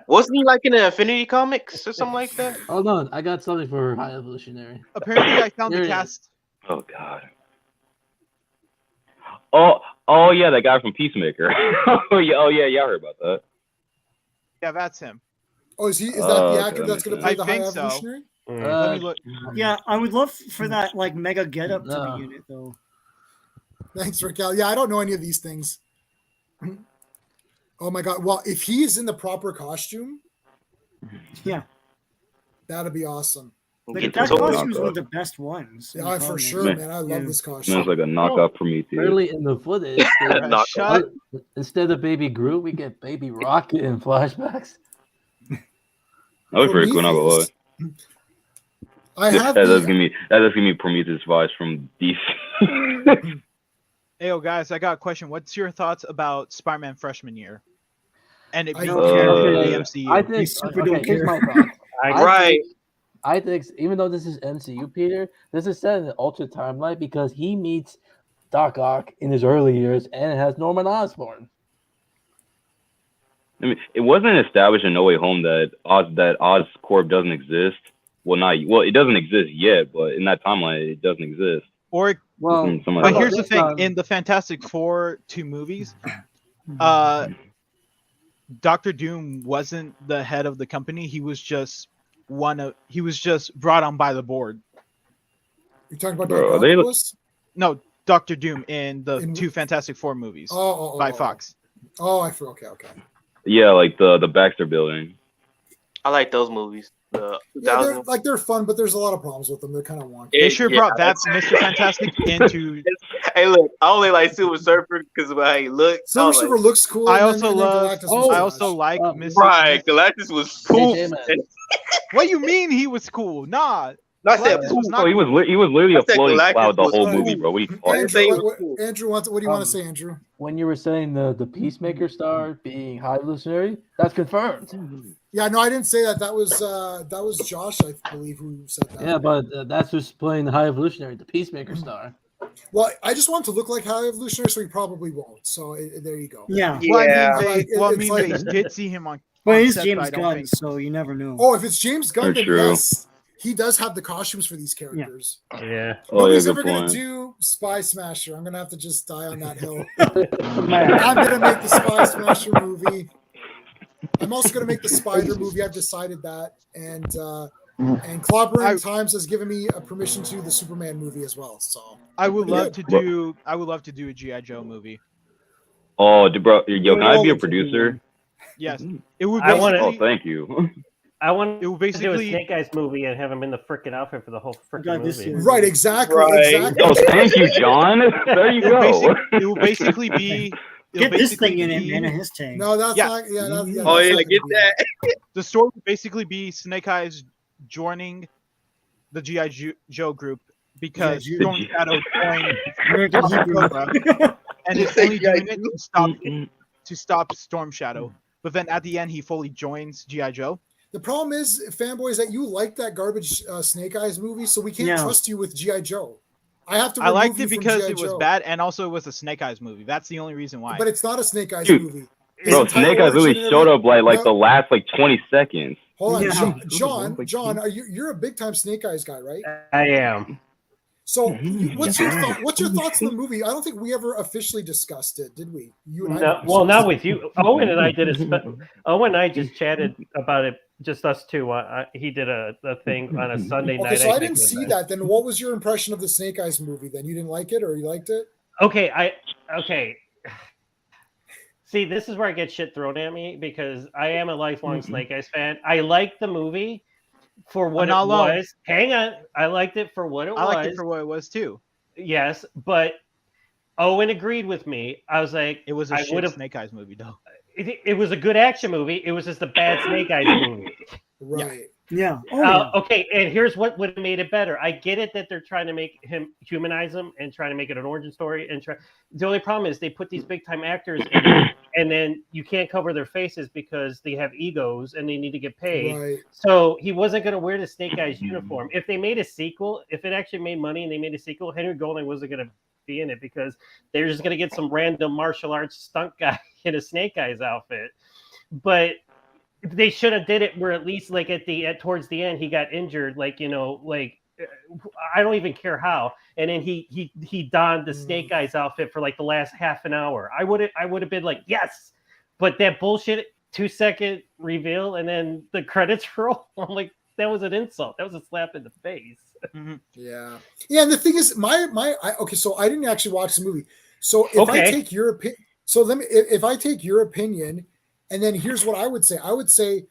Wasn't he like in the Infinity Comics or something like that? Hold on, I got something for High Evolutionary. Apparently, I found Here the he is. cast. Oh god. Oh yeah, that guy from Peacemaker. oh yeah, I heard about that. Yeah, that's him. Oh, is that the okay, actor that that's makes gonna sense. play I the High think so. Evolutionary? Let me look. Yeah, I would love for that like mega getup to No. be in it though. Thanks, Raquel. Yeah, I don't know any of these things. Oh my god. Well, if he is in the proper costume, Yeah, that'd be awesome. like that costume is one of the best ones. in Yeah, the for comics. sure, man. I love this costume. Sounds like a knockoff Prometheus. Early in the footage, Shut. instead of Baby Groot, we get Baby Rocket in flashbacks. That was pretty cool, not gonna lie. I have that does give me Prometheus vibes from DC. Hey, yo, guys, I got a question. What's your thoughts about Spider-Man freshman year? And it I being don't canon care. in the MCU. I think. Okay, here's my thought. Right. I think even though this is MCU, Peter, this is set in an alternate timeline because he meets Doc Ock in his early years and it has Norman Osborn. I mean, it wasn't established in No Way Home that Oscorp doesn't exist. Well, it doesn't exist yet, but in that timeline, it doesn't exist. Or Well, Something like but that. here's the thing: in the Fantastic Four 2 movies, Doctor Doom wasn't the head of the company. He was just he was just brought on by the board. You talking about Bro, Dr. Octopus? No, Doctor Doom in the 2 Fantastic Four movies by Fox. Oh, I feel okay. Yeah, like the Baxter Building. I like those movies. The Yeah, 2000s. they're fun, but there's a lot of problems with them. They're kind of wonky. They sure brought that Mr. Fantastic into. Hey, look, I only like Silver Surfer because of how he looked. Silver Surfer looks cool. I and also then love. Galactus was I trash. also like Mr. Right, Galactus was cool. J-Man. What you mean he was cool? Nah. I said Galactus cool. was not Oh, he was literally I a said floating Galactus cloud the was whole cool. movie, bro. What are you talking Andrew, say he what was cool. Andrew, what do you want to say, Andrew? When you were saying the Peacemaker star being High Evolutionary, that's confirmed. Yeah, no, I didn't say that. That was Josh, I believe, who said that. Yeah, but that's who's playing the High Evolutionary, the Peacemaker star. Well, I just want to look like High Evolutionary, so he probably won't. So there you go. Yeah, Yeah. Well, I It's mean, like- they did see him on. but it is set, James I don't Gunn, think- so you never know. Oh, if it's James Gunn, That's then true. yes, he does have the costumes for these characters. Yeah. Nobody's ever going to do Spy Smasher. I'm going to have to just die on that hill. I'm going to make the Spy Smasher movie. I'm also going to make the Spider movie. I've decided that. And Clobberin Times has given me a permission to do the Superman movie as well. So I would love to do a G.I. Joe movie. Oh, bro, yo, can I be a producer? Yes. It would thank you. I want it would to do a basically Snake Eyes movie and have him in the freaking outfit for the whole freaking movie. Right, exactly. Yo, thank you, John. There you go. It will basically be Get this thing in it, man, in his tank. No, that's not. Yeah. Get that. The story would basically be Snake Eyes joining the G.I. Joe group because Storm Shadow joined and is only doing it to stop Storm Shadow. But then at the end, he fully joins G.I. Joe. The problem is, fanboys, that you like that garbage Snake Eyes movie, so we can't trust you with G.I. Joe. I have to. I liked it because it was bad, and also it was a Snake Eyes movie. That's the only reason why. But it's not a Snake Eyes movie. Bro, Snake Eyes really showed up like the last 20 seconds. Hold on, John, you're a big time Snake Eyes guy, right? I am. So, what's your thoughts on the movie? I don't think we ever officially discussed it, did we? You and I. Well, not with you. Owen and I did Owen and I just chatted about it. Just us two. He did a thing on a Sunday night. So I didn't see that. Then what was your impression of the Snake Eyes movie? Then you didn't like it, or you liked it? Okay. See, this is where I get shit thrown at me because I am a lifelong Snake Eyes fan. I liked the movie for what it was. Hang on. I liked it for what it was. I liked it for what it was too. Yes, but Owen agreed with me. I was like, it was a shit Snake Eyes movie, though. It was a good action movie. It was just a bad Snake Eyes movie. Right. Yeah. Okay, and here's what would have made it better. I get it that they're trying to make him humanize him and trying to make it an origin story. The only problem is they put these big time actors in it, and then you can't cover their faces because they have egos and they need to get paid. Right. So he wasn't going to wear the Snake Eyes uniform. If they made a sequel, if it actually made money and they made a sequel, Henry Golding wasn't going to be in it because they're just going to get some random martial arts stunt guy in a Snake Eyes outfit. But they should have did it where at least like towards the end he got injured, I don't even care how, and then he donned the Snake Eyes outfit for like the last half an hour. I would have been like, yes, but that bullshit 2-second reveal and then the credits roll, I'm like, that was an insult. That was a slap in the face. Mm-hmm. Yeah. And the thing is, so I didn't actually watch the movie. So if I take your opinion, if I take your opinion, and then here's what I would say. I would say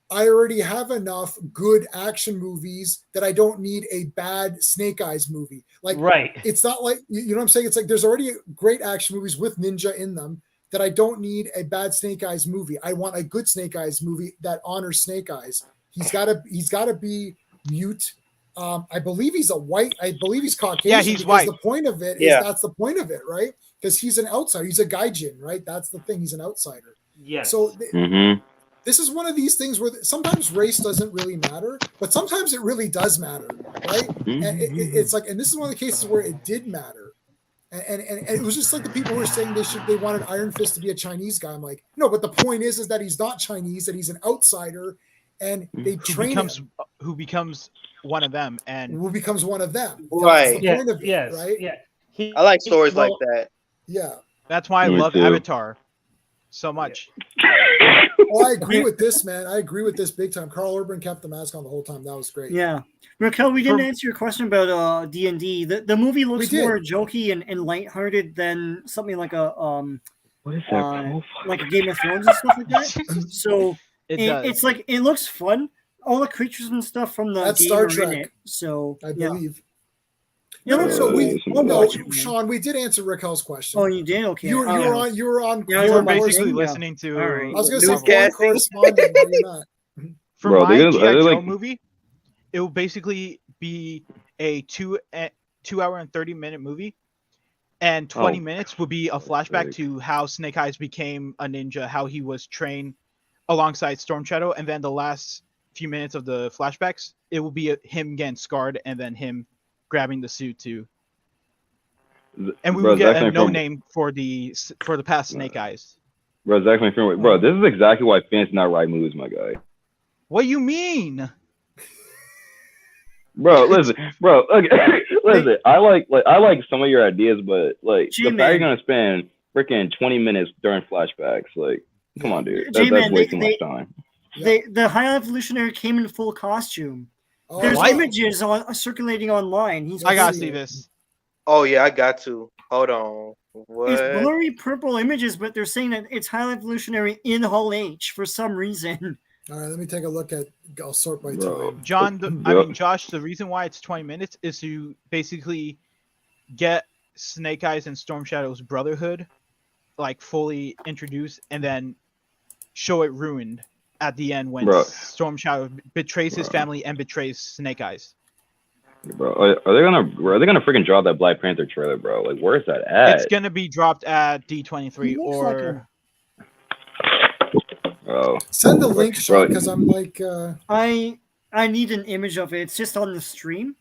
I already have enough good action movies that I don't need a bad Snake Eyes movie. Like, right. It's not like, you know what I'm saying? It's like there's already great action movies with ninja in them that I don't need a bad Snake Eyes movie. I want a good Snake Eyes movie that honors Snake Eyes. He's got to be mute. I believe he's Caucasian. Yeah, he's white. The point of it is that's the point of it, right? Because he's an outsider. He's a gaijin, right? That's the thing. He's an outsider. Yes. So this is one of these things where sometimes race doesn't really matter, but sometimes it really does matter, right? And it's like, and this is one of the cases where it did matter. And it was just like the people who were saying they wanted Iron Fist to be a Chinese guy. I'm like, no, but the point is that he's not Chinese, that he's an outsider, and they train him. Who becomes one of them, and who becomes one of them. Right. That's the point of it, right? Yeah. I like stories like that. Yeah. That's why I love Avatar so much. Oh, I agree with this, man. I agree with this big time. Carl Urban kept the mask on the whole time. That was great. Yeah. Raquel, we didn't answer your question about D&D. The movie looks more jokey and lighthearted than something like a what is that? Like a Game of Thrones and stuff like that. So it's like it looks fun. All the creatures and stuff from the game Star are Trek. in it. So I believe. Yeah. Sean, we did answer Raquel's question. Oh, you did? Okay. You were on. Yeah, you were basically listening to. I was going to say foreign correspondent, but you're not. For my G.I. Joe movie, it will basically be a 2 hour and 30-minute movie, and 20 minutes will be a flashback to how Snake Eyes became a ninja, how he was trained alongside Storm Shadow, and then the last few minutes of the flashbacks, it will be him getting scarred, and then him grabbing the suit too. And we will get a name for the past Snake Eyes. Bro, this is exactly why fans not write movies, my guy. What do you mean? Bro, listen, bro. Okay, listen. I like some of your ideas, but like the fact you're gonna spend freaking 20 minutes during flashbacks, like, come on, dude. That's way too much time. The High Evolutionary came in full costume. There's images circulating online. I gotta see this. Oh yeah, I got to. Hold on. What? It's blurry purple images, but they're saying that it's High Evolutionary in Hull H for some reason. All right, let me take a look at. I'll sort by time. Josh. The reason why it's 20 minutes is to basically get Snake Eyes and Storm Shadow's brotherhood, like, fully introduced, and then show it ruined at the end when Storm Shadow betrays his family and betrays Snake Eyes. Bro, are they gonna freaking drop that Black Panther trailer, bro? Like, where's that at? It's gonna be dropped at D23 or. Send the link, Sean, because I'm like. I need an image of it. It's just on the stream.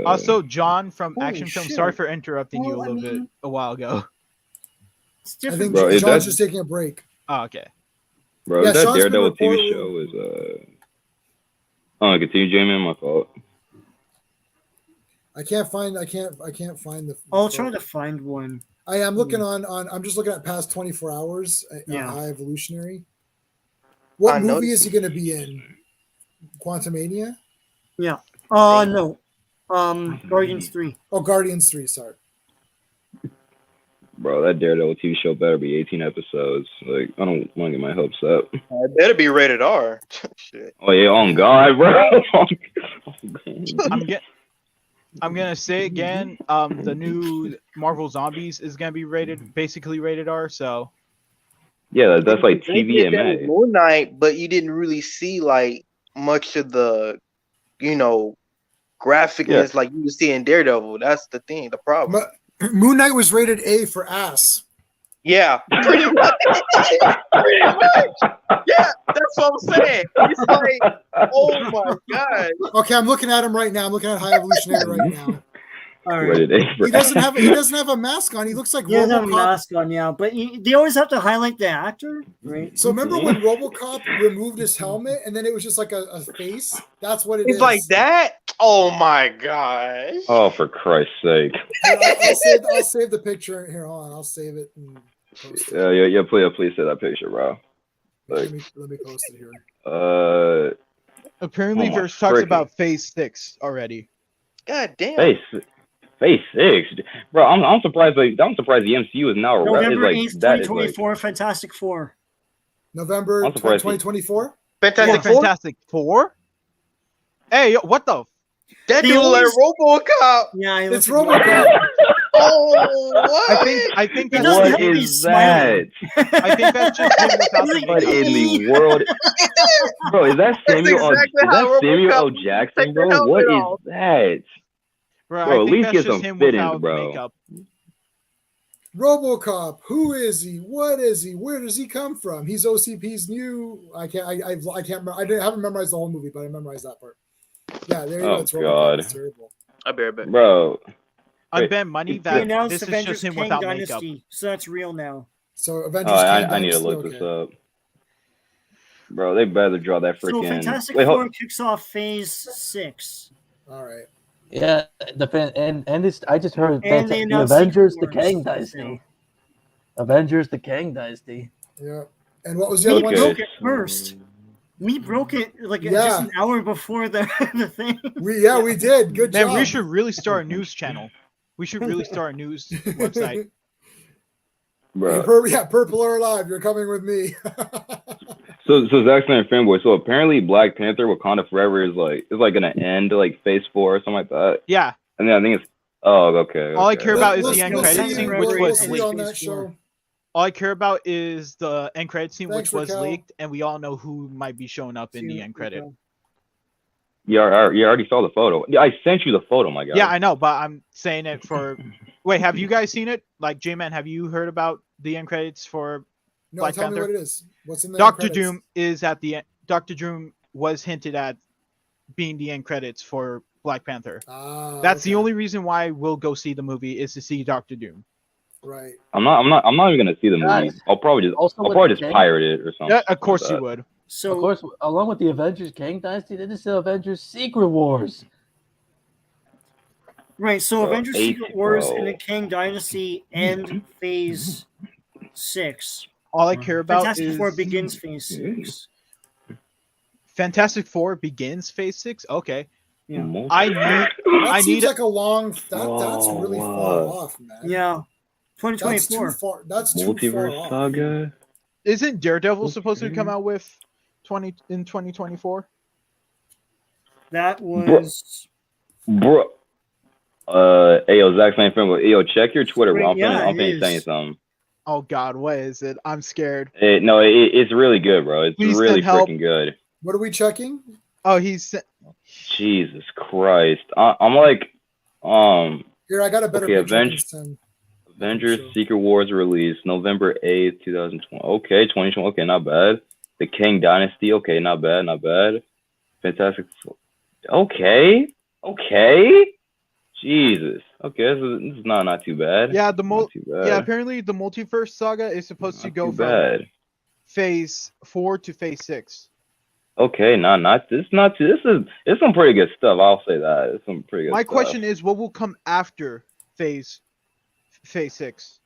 Also, John from Holy Action Film. shit. Sorry for interrupting you a while ago. It's I different. think John's just taking a break. Oh, okay. Bro, Yeah, that Sean's been Daredevil TV reporting- show is continue, Jamie. My fault. I can't find the. I'll try to find one. I'm looking on. I'm just looking at past 24 hours. Yeah. High Evolutionary. What I movie noticed- is he going to be in? Quantumania? Yeah. No. Guardians 3. Oh, Guardians 3. Sorry. Bro, that Daredevil TV show better be 18 episodes. Like, I don't want to get my hopes up. It better be rated R. Shit. Oh yeah, on God, bro. I'm gonna say again, the new Marvel Zombies is gonna be basically rated R. So Yeah, that's like They did that with TVMA. Moon Knight, but you didn't really see like much of the, graphicness like you see in Daredevil. That's the thing, the problem. Moon Knight was rated A for ass. Yeah, pretty much. Pretty much. Yeah, that's what I'm saying. It's like, oh my god. Okay, I'm looking at him right now. I'm looking at High Evolutionary right now. All Rated A for He doesn't have a mask on. He looks like He doesn't have a RoboCop. mask on, yeah. But they always have to highlight the actor, right? So remember when RoboCop removed his helmet and then it was just like a face? That's what it is. It's like that? Oh my gosh. Oh, for Christ's sake. I'll save the picture here. Hold on, I'll save it. And post it. Yeah, please save that picture, bro. Like, Let me post it here. apparently, Oh my Verse talks freaking- about Phase 6 already. God damn. Phase 6, bro. I'm surprised. I'm surprised the MCU is now November is 8th, like that. Is 2024, Fantastic Four. November I'm surprised 2024? Fantastic Four? Fantastic Four? Hey, yo, what the? That They dude look like always- RoboCop. Yeah, he It's looks like RoboCop. Oh, what? I think He that's doesn't What have to be is that? I think that's just him without the What in makeup. the world, bro? Is that Samuel? exactly Is how that Samuel L. RoboCop Jackson, take bro? the helmet What off. is that? Bro, Bro, I at think least that's get just some him fit-ins, without bro. makeup. RoboCop. Who is he? What is he? Where does he come from? He's OCP's new. I can't remember. I haven't memorized the whole movie, but I memorized that part. Yeah, there you go. Oh, It's RoboCop. God. It's terrible. I'll be right back. Bro, I Wait, bet money They that announced this is Avengers just him Kang without makeup. Dynasty, so that's real now. So Avengers. I Kang need to Dynasty, look okay. this up. Bro, they better draw that So freaking. Fantastic Wait, Four kicks off Phase 6. All right. Yeah, and this I just heard And they the announced Avengers, the Secret Wars. Kang Dynasty. Avengers, the Kang Dynasty. Yeah. And what was the other one? We broke it first. We broke it like just an hour before the thing. We did. Good Man, job. we should really start a news channel. We should really start a news website. Bro. Purple or Alive. You're coming with me. So Zack Snyder fanboy. So apparently Black Panther Wakanda Forever is gonna end like Phase 4 or something like that. Yeah. And then I think it's okay. All I care about is We'll the end see credits you- scene, we'll- which we'll was see you leaked. on that show. All I care about is the end credit scene, Thanks, which was Raquel. leaked, and we all know who might be showing up in the end credit. You already saw the photo. Yeah, I sent you the photo, my guy. Yeah, I know, but I'm saying it for. Wait, have you guys seen it? Like, J-Man, have you heard about the end credits for No, Black tell Panther? me what it is. What's in the Doctor credits? Doom is at the end. Doctor Doom was hinted at being the end credits for Black Panther. That's the only reason why we'll go see the movie is to see Doctor Doom. Right. I'm not even gonna see the movie. Guys, I'll probably just also with pirate it or something. Yeah, of course like you that. would. So of course, along with the Avengers Kang Dynasty, they just said Avengers Secret Wars. Right, so Avengers Secret Wars bro. and the Kang Dynasty end Phase 6. All I care about Fantastic is Four begins Phase 6. Fantastic Four begins Phase 6. Okay. Yeah. That seems like a long. That's really far off, man. Yeah. 2024. That's too far. That's too far Multiverse off. Saga. Isn't Daredevil supposed to come out with 2024? That was Bro. Hey, yo, Zach, same film. Yo, check your Twitter, bro. I'm finna tell you something. Oh God, what is it? I'm scared. No, it's really good, bro. It's Please really send help. freaking good. What are we checking? Oh, he's. Jesus Christ. I'm like, Here, I got a better okay, picture. Avengers Secret Wars release November 8th, 2020. Okay, 2020. Okay, not bad. The Kang Dynasty. Okay, not bad, not bad. Fantastic. Okay. Jesus. Okay, this is not too bad. Yeah, Yeah, apparently the multiverse saga is supposed to go too from bad. Phase 4 to Phase 6. Okay, it's some pretty good stuff. I'll say that. It's some pretty good My stuff. question is, what will come after Phase 6?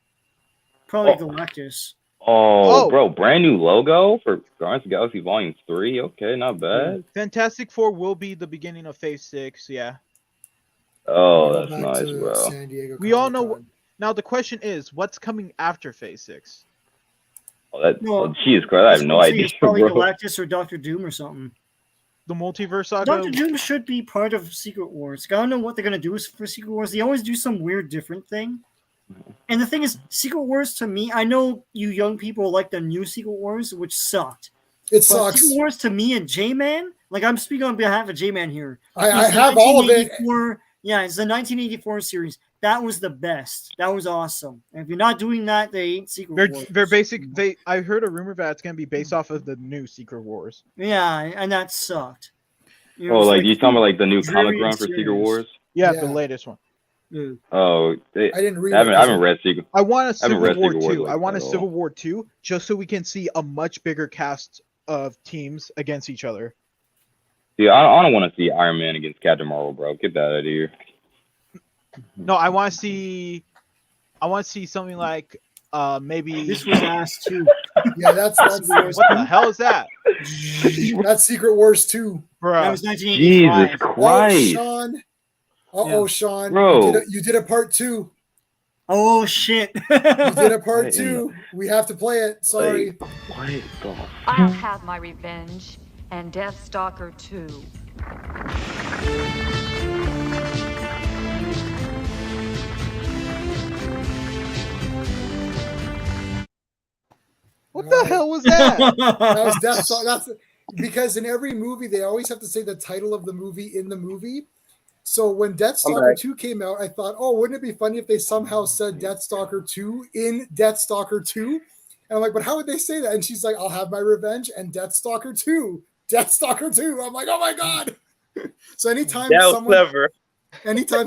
Probably Galactus. Oh, bro, brand new logo for Guardians of the Galaxy Volume 3. Okay, not bad. Fantastic Four will be the beginning of Phase 6. Yeah. Oh, that's nice, bro. San Diego We all know. Now the question is, what's coming after Phase 6? Oh, Jesus Christ, I have no idea, It's probably bro. Galactus or Doctor Doom or something. The multiverse saga. Doctor Doom should be part of Secret Wars. I don't know what they're gonna do for Secret Wars. They always do some weird, different thing. And the thing is, Secret Wars to me, I know you young people like the new Secret Wars, which sucked. It sucks. Secret Wars to me and J-Man, like I'm speaking on behalf of J-Man here. I have all of it. Yeah, it's the 1984 series. That was the best. That was awesome. And if you're not doing that, they ain't Secret Wars. They're basic. I heard a rumor that it's gonna be based off of the new Secret Wars. Yeah, and that sucked. Oh, like you talking about like the new comic run for Secret Wars? Yeah, the latest one. Oh, I didn't read. I haven't read Secret. I want a Civil War 2. Like I want a at all. Civil War 2 just so we can see a much bigger cast of teams against each other. See, I don't want to see Iron Man against Captain Marvel, bro. Get that out of here. No, I want to see something like maybe this was asked too. Yeah, that's what the hell is that? That's Secret Wars 2. Bro. That was 1985. Jesus Christ. Oh, Sean. Bro. You did a part 2. Oh shit. You did a part 2. We have to play it. Sorry. I'll have my revenge, and Deathstalker too. What the hell was that? That was Deathstalker. That's because in every movie they always have to say the title of the movie in the movie. So when Deathstalker 2 came out, I thought, oh, wouldn't it be funny if they somehow said Deathstalker 2 in Deathstalker 2? And I'm like, but how would they say that? And she's like, I'll have my revenge and Deathstalker 2. Deathstalker 2. I'm like, oh my God. So anytime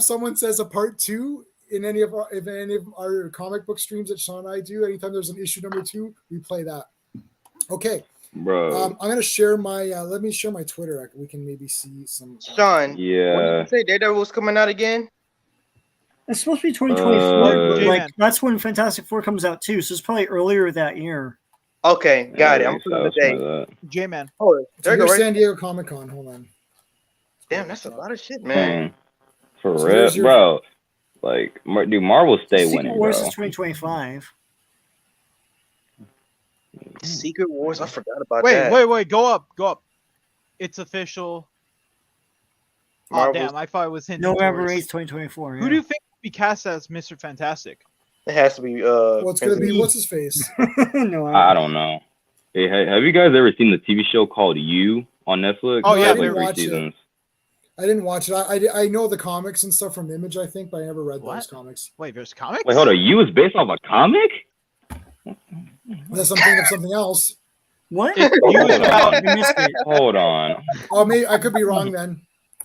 someone says a part 2 in any of our comic book streams that Sean and I do, anytime there's an issue number 2, we play that. Okay. Bro. I'm gonna share my let me share my Twitter. We can maybe see some. Sean, yeah. What did you say? Daredevil's coming out again? It's supposed to be 2024. Like that's when Fantastic Four comes out too. So it's probably earlier that year. Okay, got it. I'm putting the date. J-Man. Oh, there you go. Right? San Diego Comic Con. Hold on. Damn, that's a lot of shit, man. For real, bro. Like, dude, Marvel stay Secret winning, Wars bro. is 2025. Secret Wars, I forgot about that. Wait, go up. It's official. Marvel's- Oh damn, I thought it was hinting. November towards- 8th, 2024. Who do you think will be cast as Mr. Fantastic? It has to be. What's gonna be? What's his face? No, I don't know. Hey, have you guys ever seen the TV show called You on Netflix? Oh yeah, I didn't watch seasons. I didn't watch it. I know the comics and stuff from Image, I think, but I never read those comics. Wait, there's comics? Wait, hold on. You is based off a comic? Unless I'm thinking of something else. What? Hold on. Oh, maybe I could be wrong then.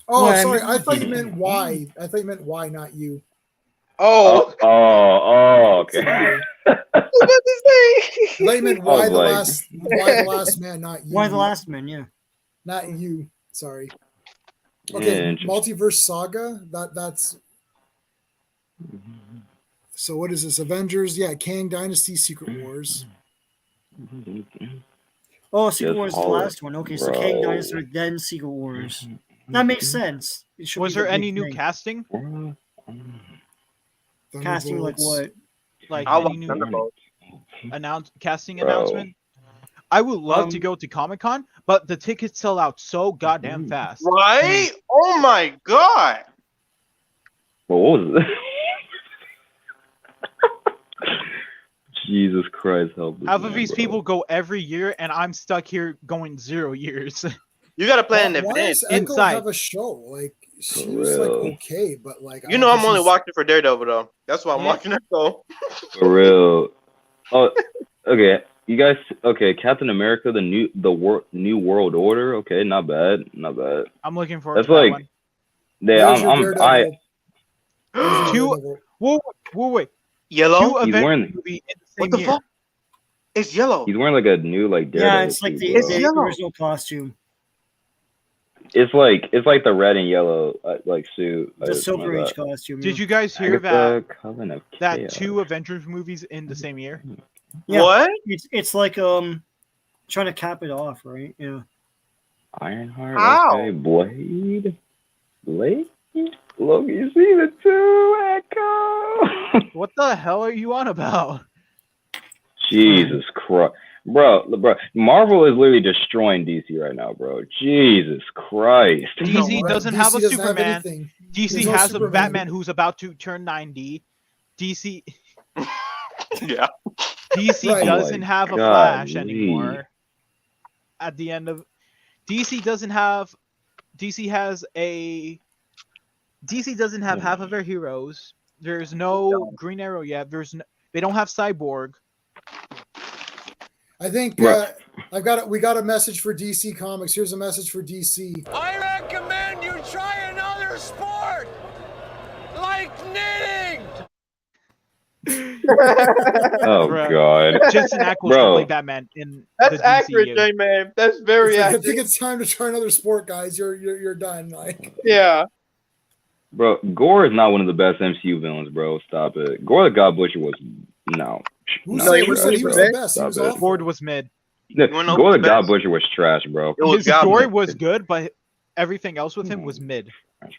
Oh, Well, sorry. I thought you meant why. I thought you meant why, not you. Okay. Layman, why the last man, not you? Why the last man? Yeah, not you. Sorry. Okay, Multiverse Saga. That's. So what is this? Avengers? Yeah, Kang Dynasty, Secret Wars. Oh, Secret Wars is the last one. Okay, so Kang Dynasty, then Secret Wars. That makes sense. Was there any new casting? Casting like what? Like any new casting announcement? I would love to go to Comic-Con, but the tickets sell out so goddamn fast. Right? Oh my god. What was it? Jesus Christ, help me. Half of these people go every year, and I'm stuck here going 0 years. You gotta plan an Why event does Echo have a show? Like she was like okay, but like I'm only watching for Daredevil though. That's why I'm watching her show. For real. Oh, okay. You guys, okay? Captain America, the New World Order. Okay, not bad, not bad. I'm looking forward That's to like, that one. Wait. Yellow. He's wearing. What the fuck? It's yellow. He's wearing like a new like Daredevil. Yeah, it's like the original costume. It's like the red and yellow like suit. The Silver Age costume. Did you guys hear that 2 Avengers movies in the same year? Yeah, what? It's like trying to cap it off, right? Yeah. Ironheart. Okay. Blade. Loki season 2. Echo. What the hell are you on about? Jesus Christ. Bro, Marvel is literally destroying DC right now, bro. Jesus Christ. DC doesn't have a Superman. DC has Superman. A Batman who's about to turn 90. DC Yeah. DC doesn't have a Flash anymore. At the end of DC doesn't have half of their heroes. There's no Green Arrow yet. They don't have Cyborg. I think we got a message for DC Comics. Here's a message for DC. I recommend you try another sport, like knitting. Oh God! Jensen Ackles can play Batman in. That's accurate, J-Man. That's very accurate. I think it's time to try another sport, guys. You're done. Like yeah. Bro, Gore is not one of the best MCU villains, bro. Stop it. Gore the God Butcher was Who said he was the best? He was awful. Ford was mid. Gore the God Butcher was trash, bro. His story was good, but everything else with him was mid.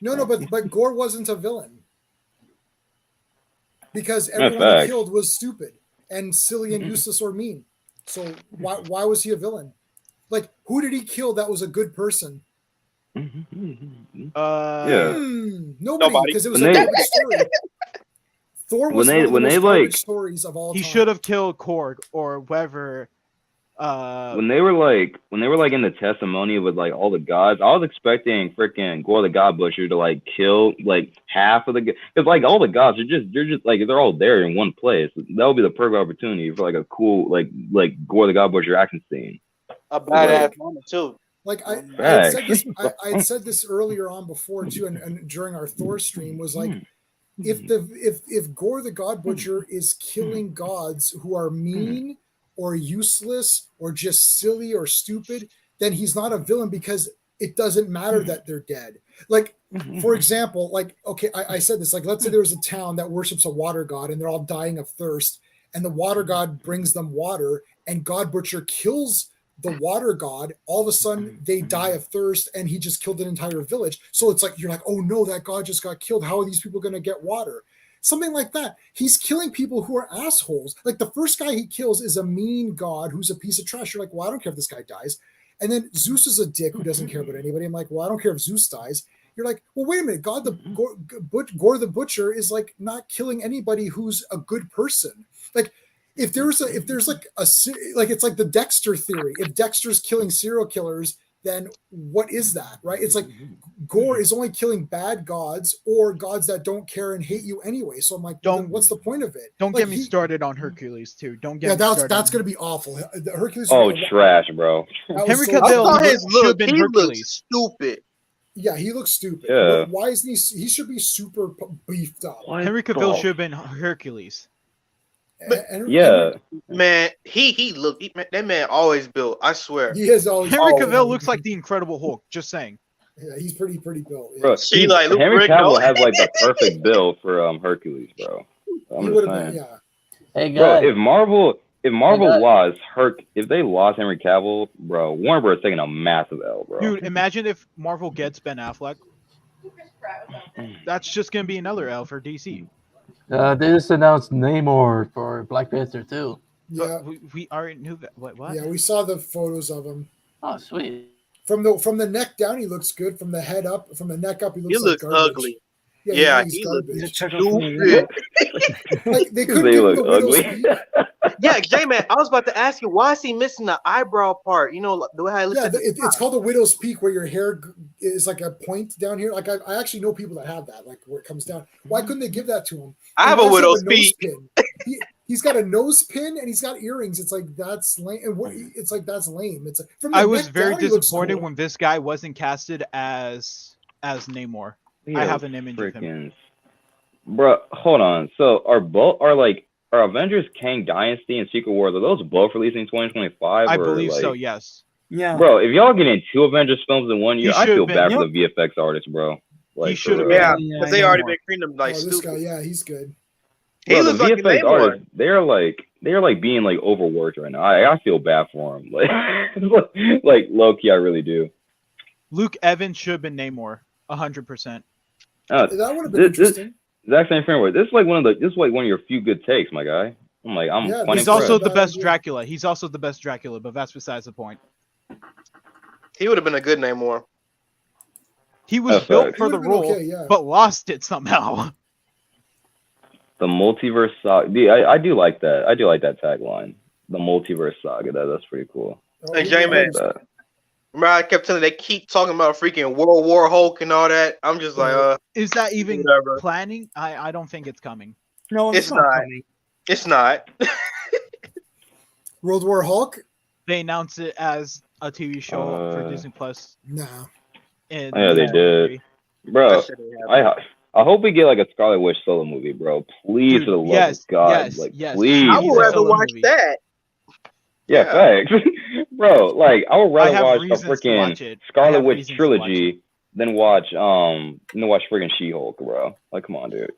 No, but Gore wasn't a villain because everyone he killed was stupid and silly and useless or mean. So why was he a villain? Like, who did he kill that was a good person? Nobody, because it was a garbage story. Thor was one of the most garbage stories of all time. He should have killed Korg or whoever. When they were like in the testimony with like all the gods, I was expecting freaking Gore the God Butcher to like kill like half of the because like all the gods they're just like they're all there in one place. That would be the perfect opportunity for like a cool like Gore the God Butcher action scene. A badass moment too. Like I had said this earlier on before too, and during our Thor stream was like, if Gore the God Butcher is killing gods who are mean or useless or just silly or stupid, then he's not a villain because it doesn't matter that they're dead. Like, for example, like, okay, I said this, like, let's say there was a town that worships a water god and they're all dying of thirst, and the water god brings them water, and God Butcher kills the water god. All of a sudden they die of thirst and he just killed an entire village. So it's like, you're like, oh no, that god just got killed. How are these people going to get water? Something like that. He's killing people who are assholes. Like the first guy he kills is a mean god who's a piece of trash. You're like, well, I don't care if this guy dies. And then Zeus is a dick who doesn't care about anybody. I'm like, well, I don't care if Zeus dies. You're like, well, wait a minute. Gore the Butcher is like not killing anybody who's a good person. Like if there's like it's like the Dexter theory. If Dexter's killing serial killers, then what is that, right? It's like Gore is only killing bad gods or gods that don't care and hate you anyway. So I'm like, what's the point of it? Don't like, get me started on Hercules too. Don't get me started. That's going to be awful. Hercules. Oh, trash, bro. Henry Cavill should have been Hercules. Stupid. Yeah, he looks stupid. Yeah. Why isn't he? He should be super beefed up. Henry Cavill should have been Hercules. Yeah, man, he looked. That man always built. I swear. He is always. Henry Cavill looks like the Incredible Hulk. Just saying. Yeah, he's pretty built. Yeah. Bro, Henry Cavill has like the perfect build for Hercules, bro. I'm just saying. Yeah. Hey guys, bro, if Marvel lost if they lost Henry Cavill, bro, Warner Bros. Taking a massive L, bro. Dude, imagine if Marvel gets Ben Affleck. That's just gonna be another L for DC. they just announced Namor for Black Panther too. Yeah, we already knew that. What? Yeah, we saw the photos of him. Oh, sweet. From the neck down, he looks good. From the head up, from the neck up, he looks. He looks garbage. ugly. Yeah, he garbage. looks stupid. Like they couldn't give him the widow's peak. Yeah, J-Man, I was about to ask you, why is he missing the eyebrow part? You know, the way I look at it's called the widow's peak, where your hair is like a point down here. Like I actually know people that have that, like where it comes down. Why couldn't they give that to him? I have a widow's peak. He's got a nose pin and he's got earrings. It's like that's lame. And it's like that's lame. It's like, I was very disappointed when this guy wasn't casted as Namor. I have an image of him. Bro, hold on. So are Avengers Kang Dynasty and Secret Wars, are those both releasing 2025? I believe so, yes. Yeah. Bro, if y'all getting 2 Avengers films in 1 year, I feel bad for the VFX artists, bro. Like, he should have been. Yeah, because they already been creating them like this guy, yeah, he's good. Bro, the VFX artists, they're like being like overworked right now. I feel bad for them. Like low key, I really do. Luke Evans should have been Namor, 100%. That would have been interesting. Exact same framework. This is like one of your few good takes, my guy. He's also the best Dracula. He's also the best Dracula, but that's besides the point. He would have been a good Namor. He was built for the role, but lost it somehow. The multiverse saga. I do like that. I do like that tagline. The multiverse saga. That's pretty cool. Hey, J-Man. Remember, I kept telling they keep talking about freaking World War Hulk and all that. I'm just like, is that even planning? I don't think it's coming. No, it's not. Coming. It's not. World War Hulk? They announced it as a TV show for Disney Plus. No. Yeah, they did. Bro, I hope we get like a Scarlet Witch solo movie, bro. Please, for the love of God. Please. I would rather watch that. Yeah, facts. Bro, like I would rather watch a freaking Scarlet Witch trilogy than watch freaking She-Hulk, bro. Like, come on, dude.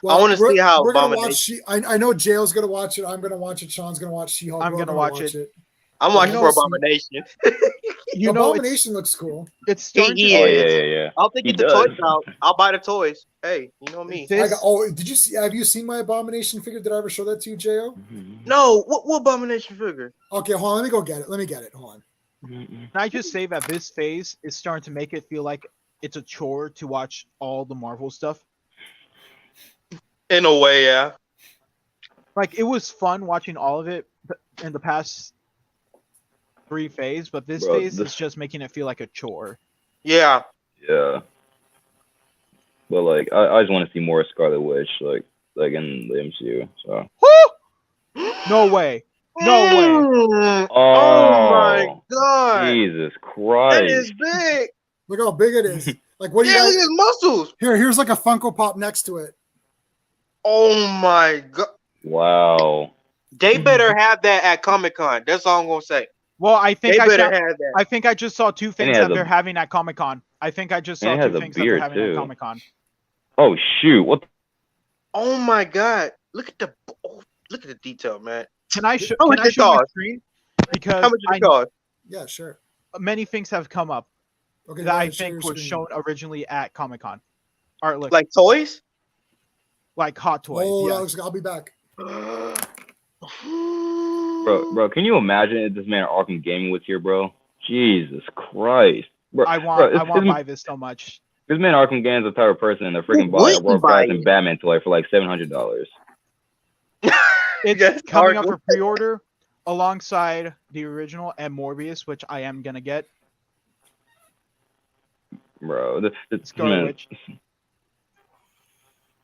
Well, I want to see how we're gonna watch. I know Jail's gonna watch it. I'm gonna watch it. Sean's gonna watch She-Hulk. I'm gonna watch it. I'm watching for Abomination. Abomination looks cool. It's starting to. Yeah. I'll take the toys out. I'll buy the toys. Hey, you know me. Did you see? Have you seen my Abomination figure? Did I ever show that to you, Jo? No. What Abomination figure? Okay, hold on. Let me go get it. Hold on. Can I just say that this phase is starting to make it feel like it's a chore to watch all the Marvel stuff? In a way, yeah. Like, it was fun watching all of it in the past 3 phases, but this phase is just making it feel like a chore. Yeah. Yeah. But like, I just want to see more Scarlet Witch, like in the MCU. So. No way. No way. Oh my God. Jesus Christ. That is big. Look how big it is. Like, what do you look at his muscles. Here's like a Funko Pop next to it. Oh my God. Wow. They better have that at Comic-Con. That's all I'm gonna say. Well, I think have that. I think I just saw 2 things that they're having at Comic-Con. I think I just saw 2 things that they're having at Comic-Con. Oh shoot! What? Oh my God! Look at the detail, man. Can I show my screen? Because how much does it cost? Yeah, sure. Many things have come up that I think were shown originally at Comic-Con. Look. Like toys? Like hot toys. Oh, yes. Alex, I'll be back. Bro, can you imagine if this man Arkham Gaming was here, bro? Jesus Christ. Bro, I want to buy this so much. This man Arkham Gaming is the type of person that freaking buy a World Class and Batman toy for like $700. It's coming up for pre-order alongside the original and Morbius, which I am gonna get. Bro, Scarlet Witch.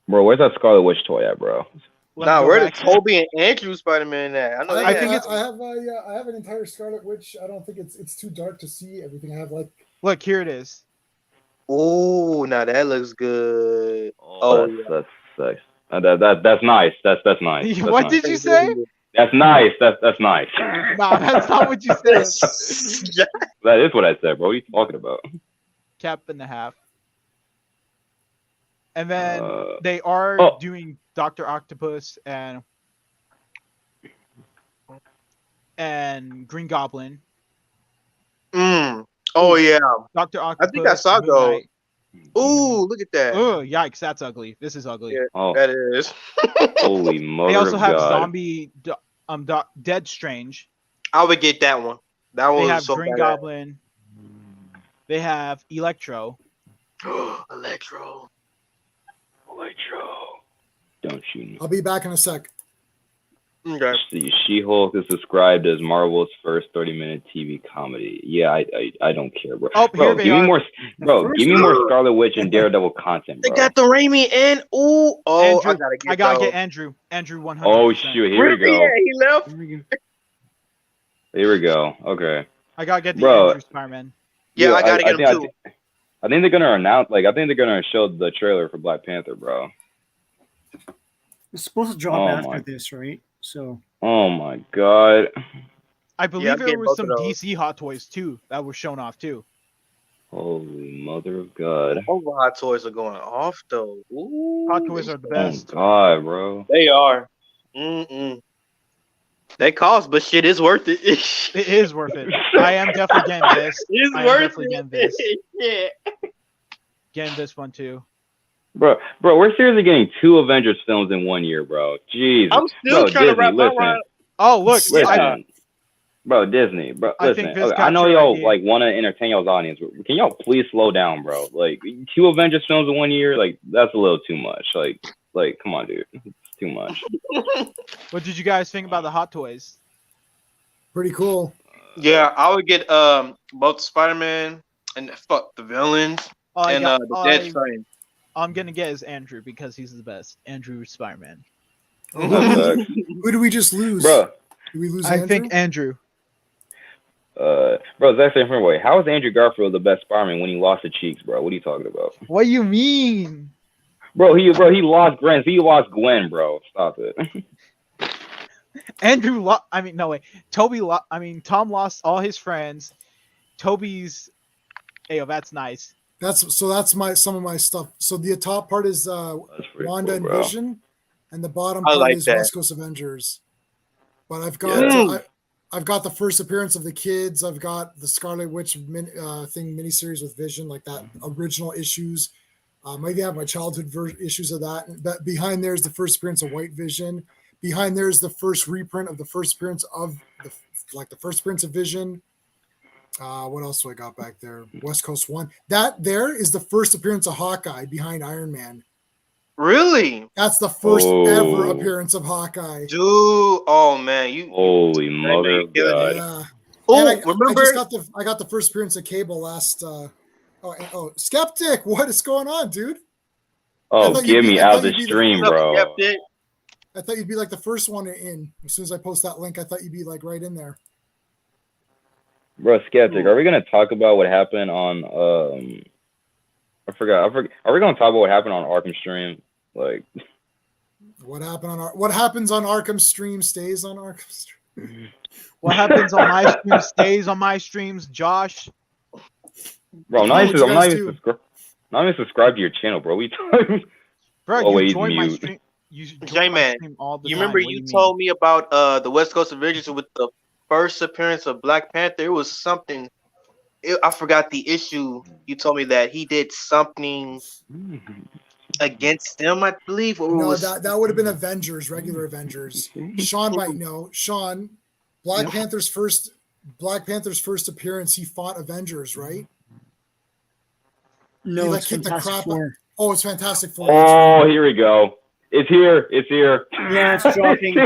Bro, where's that Scarlet Witch toy at, bro? Where's the Toby and Andrew Spider-Man at? I have an entire Scarlet Witch. I don't think it's too dark to see everything. I have like Look, here it is. Oh, now that looks good. That's that's nice. That's nice. That's What nice. did you say? That's nice. That's nice. Nah, that's not what you said. That is what I said, bro. What are you talking about? Cap and a half. And then they are doing Dr. Octopus and Green Goblin. Oh yeah. Dr. Octopus. I think I saw Moon those. Knight. Ooh, look at that. Oh, yikes! That's ugly. This is ugly. Yeah, that is. Holy mother They also of have God. Zombie, Dead Strange. I would get that one. That one They was have so Green badass. Goblin. They have Electro. Electro. Don't you know? I'll be back in a sec. Okay. The She-Hulk is described as Marvel's first 30-minute TV comedy. Yeah, I don't care, bro. Oh, bro, here they give are. me more, bro. Give me more Scarlet Witch and Daredevil content, They bro. got the Raimi and Andrew, I gotta get Andrew. Andrew 100%. Oh shoot, here we go. Yeah, he left. Here we go. Okay. I gotta get the Bro, Andrew Spider-Man. Yeah, I gotta get him too. I think they're gonna announce, I think they're gonna show the trailer for Black Panther, bro. It's supposed to drop after this, right? So. Oh my God. I believe there was some DC Hot Toys too that were shown off too. Holy mother of God. All the Hot Toys are going off though. Ooh, Hot Toys are the best. Oh God, bro. They are. They cost, but shit is worth it. It is worth it. I am definitely getting this. It's I am worth definitely it. getting this. Yeah. Getting this one too. Bro, we're seriously getting 2 Avengers films in 1 year, bro. Jesus. I'm still trying to wrap my mind. Oh, look. Listen. Bro, Disney, bro. I Listen, think Viz okay, I know captured y'all idea. want to entertain y'all's audience, but can y'all please slow down, bro? 2 Avengers films in 1 year, that's a little too much. Come on, dude, it's too much. What did you guys think about the Hot Toys? Pretty cool. Yeah, I would get both Spider-Man and the villains and the Dead Strain. I'm gonna get is Andrew because he's the best. Andrew Spider-Man. Who do we just lose? Bro. Did we lose I Andrew? think Andrew. Bro, it's actually a different way. How is Andrew Garfield the best Spider-Man when he lost the cheeks, bro? What are you talking about? What do you mean? Bro, he lost Gwen. He lost Gwen, bro. Stop it. Andrew, Tom lost all his friends. Toby's, that's nice. That's some of my stuff. So the top part is Wanda and bro. Vision, and the bottom part is West Coast Avengers. But I've got the first appearance of the kids. I've got the Scarlet Witch miniseries with Vision, like that original issues. Maybe I have my childhood issues of that. But behind there is the first appearance of White Vision. Behind there is the first reprint of the first appearance of the first appearance of Vision. What else do I got back there? West Coast 1. That there is the first appearance of Hawkeye behind Iron Man. Really? That's the first ever appearance of Hawkeye. Dude, oh man, you holy mother of God. Yeah. Oh, remember? I got the first appearance of Cable last. Skeptic, what is going on, dude? Oh, get me out of the stream, bro. I thought you'd be like the first one in. As soon as I post that link, I thought you'd be like right in there. Bro, Skeptic, are we gonna talk about what happened on I forgot. Are we gonna talk about what happened on Arkham stream? What happens on Arkham stream stays on Arkham stream. What happens on my stream stays on my streams, Josh. Bro, I'm not even subscribed to your channel, bro. Bro, you join my stream. J-Man, you remember you told me about the West Coast Avengers with the first appearance of Black Panther? It was something. I forgot the issue. You told me that he did something against them, I believe. That would have been Avengers, regular Avengers. Sean might know. Sean, Black Panther's first appearance, he fought Avengers, right? No, it's Fantastic Four. Oh, it's Fantastic Four. Oh, here we go. It's here. Yeah, it's dropping.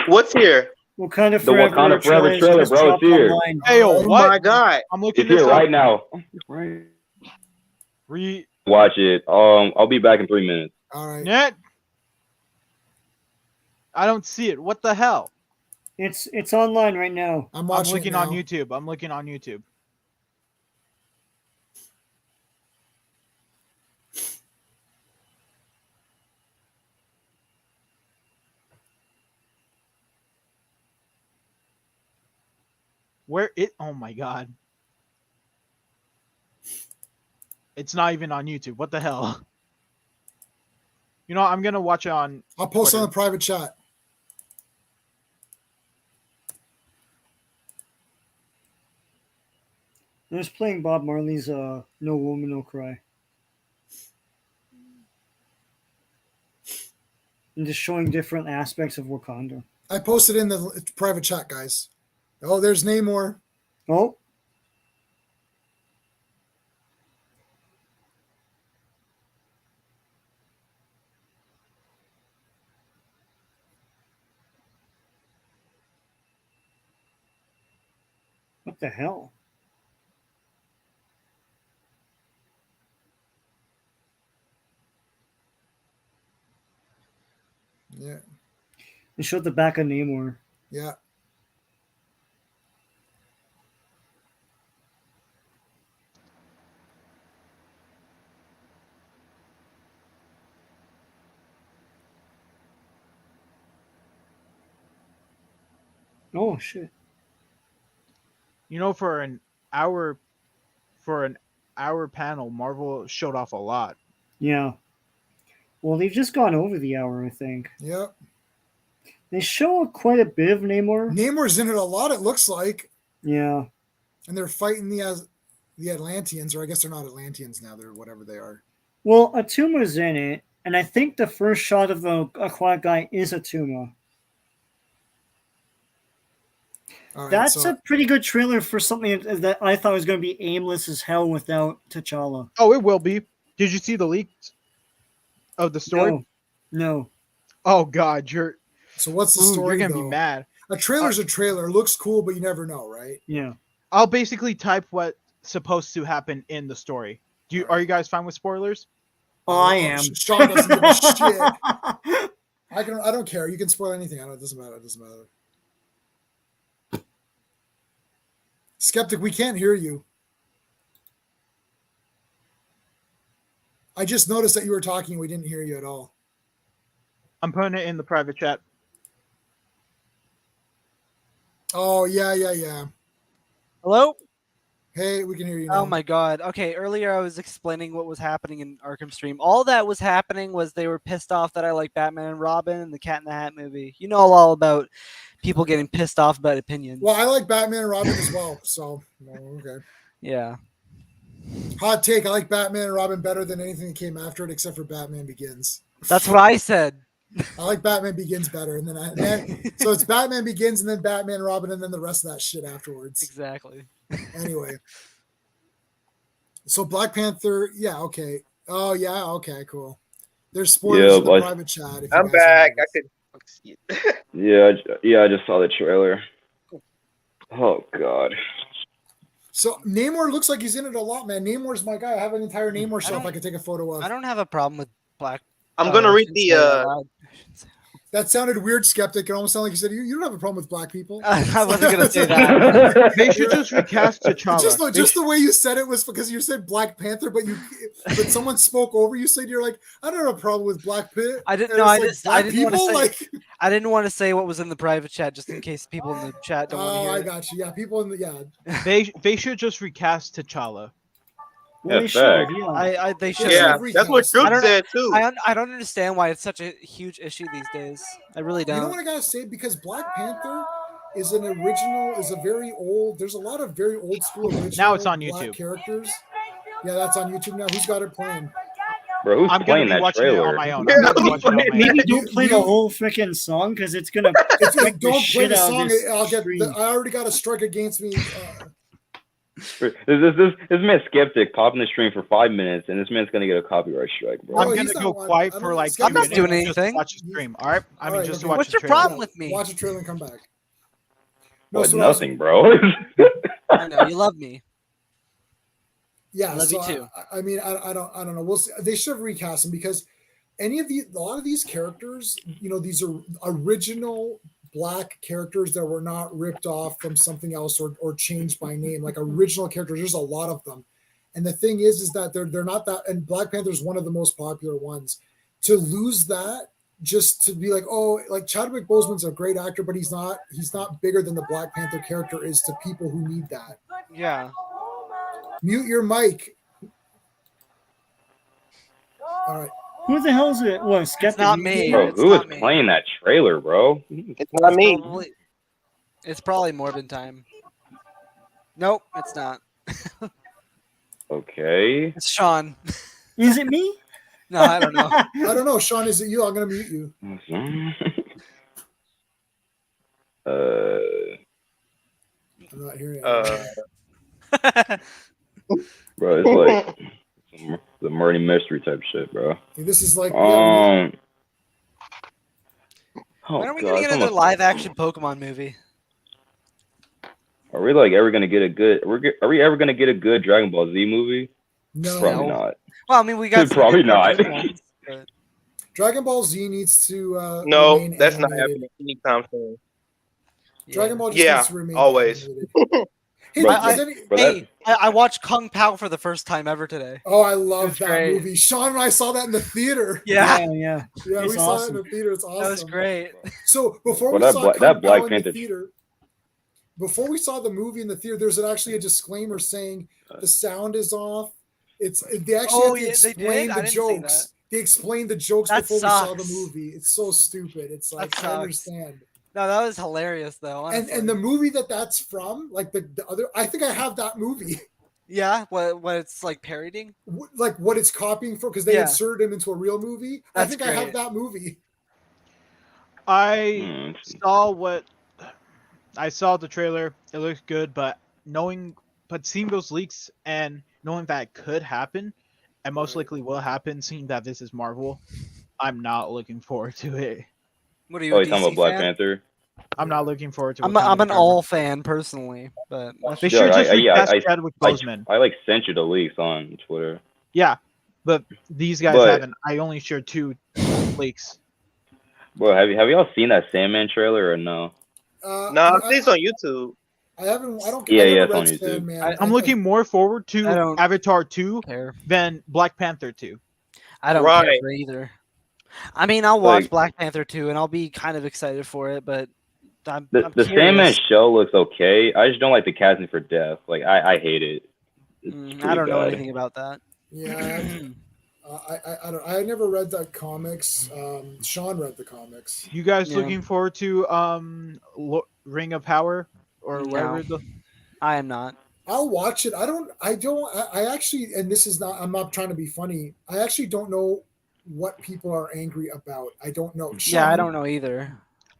What's here? Wakanda the Wakanda Forever trailer, bro. It's here. Hey, oh my God! I'm looking. It's here right now. Watch it. I'll be back in 3 minutes. All right. Net. I don't see it. What the hell? It's online right now. I'm watching. I'm looking on YouTube. Where it? Oh my god! It's not even on YouTube. What the hell? You know, I'm gonna watch it on. I'll post Twitter. on the private chat. I'm just playing Bob Marley's "No Woman, No Cry," and just showing different aspects of Wakanda. I posted in the private chat, guys. Oh, there's Namor. Oh. What the hell? Yeah. They showed the back of Namor. Yeah. Oh shit. You know, for an hour panel, Marvel showed off a lot. Yeah. Well, they've just gone over the hour, I think. Yep. They show quite a bit of Namor. Namor's in it a lot, it looks like. Yeah. And they're fighting the Atlanteans, or I guess they're not Atlanteans now, they're whatever they are. Well, Atuma's in it, and I think the first shot of the aquatic guy is Atuma. Right, That's a pretty good trailer for something that I thought was going to be aimless as hell without T'Challa. Oh, it will be. Did you see the leaks of the story? No. Oh God, you're. So what's the story? You're gonna be mad. A trailer's a trailer. It looks cool, but you never know, right? Yeah. I'll basically type what's supposed to happen in the story. Are you guys fine with spoilers? Oh, I am. Sean doesn't give a shit. I don't care. You can spoil anything. It doesn't matter. It doesn't matter. Skeptic, we can't hear you. I just noticed that you were talking. We didn't hear you at all. I'm putting it in the private chat. Oh, yeah. Hello? Hey, we can hear you now. Oh my god. Okay, earlier I was explaining what was happening in Arkham Stream. All that was happening was they were pissed off that I like Batman and Robin and the Cat in the Hat movie. You know all about people getting pissed off about opinions. Well, I like Batman and Robin as well, so okay. Yeah. Hot take, I like Batman and Robin better than anything that came after it except for Batman Begins. That's what I said. I like Batman Begins better, and so it's Batman Begins and then Batman and Robin and then the rest of that shit afterwards. Exactly. Anyway. So Black Panther, yeah, okay. Oh yeah, okay, cool. There's spoilers in the private chat. I'm back. I could. Yeah, I just saw the trailer. Oh God. So Namor looks like he's in it a lot, man. Namor's my guy. I have an entire Namor shelf I could take a photo of. I don't have a problem with Black. I'm gonna read the. That sounded weird, Skeptic. It almost sounded like you said you don't have a problem with black people. I wasn't gonna say that. They should just recast T'Challa. Just the way you said it was because you said Black Panther, but someone spoke over you. Said you're like, I don't have a problem with Black Panther. I didn't know. I didn't want to say what was in the private chat just in case people in the chat don't want to hear. I got you. Yeah, people in the They should just recast T'Challa. Well, they should. They should. Yeah, that's what Truth said too. I don't understand why it's such a huge issue these days. I really don't. You know what I gotta say? Because Black Panther is a very old. There's a lot of very old school original. Now it's on Black YouTube. Characters. Yeah, that's on YouTube now. Who's got it playing? Bro, who's playing that trailer? On my own. Maybe don't play the whole freaking song because it's gonna. Don't play the song. I already got a strike against me. This man's Skeptic popping the stream for 5 minutes, and this man's gonna get a copyright strike, bro. I'm gonna go quiet for like. I'm not doing just anything. watch the stream. All right. Just to watch. What's the your trailer. problem with me? Watch the trailer and come back. What, nothing, bro. I know you love me. Yeah, I love you too. I mean, I don't know. We'll see. They should have recast them because a lot of these characters, these are original Black characters that were not ripped off from something else or changed by name, like original characters. There's a lot of them, and the thing is that they're not that. And Black Panther is one of the most popular ones. To lose that just to be like, oh, like Chadwick Boseman's a great actor, but he's not bigger than the Black Panther character is to people who need that. Yeah. Mute your mic. All right. Who the hell is it? What? It's not me. Bro, who is playing that trailer, bro? It's not me. It's probably Morbid time. Nope, it's not. Okay. It's Sean. Is it me? No, I don't know. I don't know. Sean, is it you? I'm going to mute you. I'm not hearing it. Bro, it's like the murder mystery type shit, bro. This is like... Oh, when are we going to get another live-action Pokemon movie? Are we like ever gonna get a good? Are we ever gonna get a good Dragon Ball Z movie? No, probably not. Well, I mean, we got probably not. Ones, but... Dragon Ball Z needs to. No, that's not happening anytime soon. Dragon Ball just needs to remain always. I watched Kung Pao for the first time ever today. Oh, I love that movie. Sean and I saw that in the theater. Yeah, we saw it in the theater. It's awesome. That was great. So before we saw Kung Pao in the theater. Before we saw the movie in the theater, there's actually a disclaimer saying the sound is off. They actually explain the jokes. They explained the jokes before we saw the movie. It's so stupid. It's like I understand. No, that was hilarious though. And the movie that's from, like the other, I think I have that movie. Yeah, what it's like parodying, like what it's copying for, because they inserted him into a real movie. I think I have that movie. I saw the trailer. It looks good, but seeing those leaks and knowing that it could happen, and most likely will happen, seeing that this is Marvel, I'm not looking forward to it. What are you? Oh, you talking about Black Panther? I'm not looking forward to it. I'm an all fan personally, but they should just recast Chadwick Boseman. I like sent you the leaks on Twitter. Yeah, but these guys haven't. I only shared 2 leaks. Bro, have y'all seen that Sandman trailer or no? No, I've seen it on YouTube. I haven't. I don't. Yeah, it's on YouTube. I'm looking more forward to Avatar 2 than Black Panther 2. I don't care either. I mean, I'll watch Black Panther 2 and I'll be kind of excited for it, but I'm the Sandman show looks okay. I just don't like the casting for Death. Like I hate it. I don't know anything about that. Yeah. I don't. I never read the comics. Sean read the comics. You guys looking forward to Ring of Power or whatever? I am not. I'll watch it. I actually, and this is not. I'm not trying to be funny. I actually don't know what people are angry about. I don't know. Sean, I don't know either.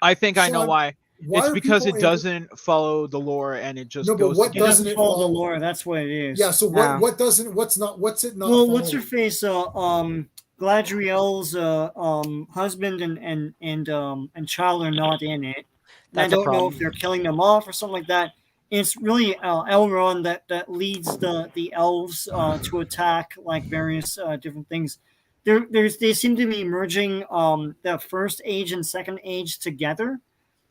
I think I know why. It's because it doesn't follow the lore and it just goes. But what doesn't follow the lore? That's what it is. Yeah. So what doesn't? What's not? What's it not? Well, what's her face? Galadriel's husband and child are not in it. I don't know if they're killing them off or something like that. It's really Elrond that leads the elves to attack like various different things. They seem to be merging the first age and second age together.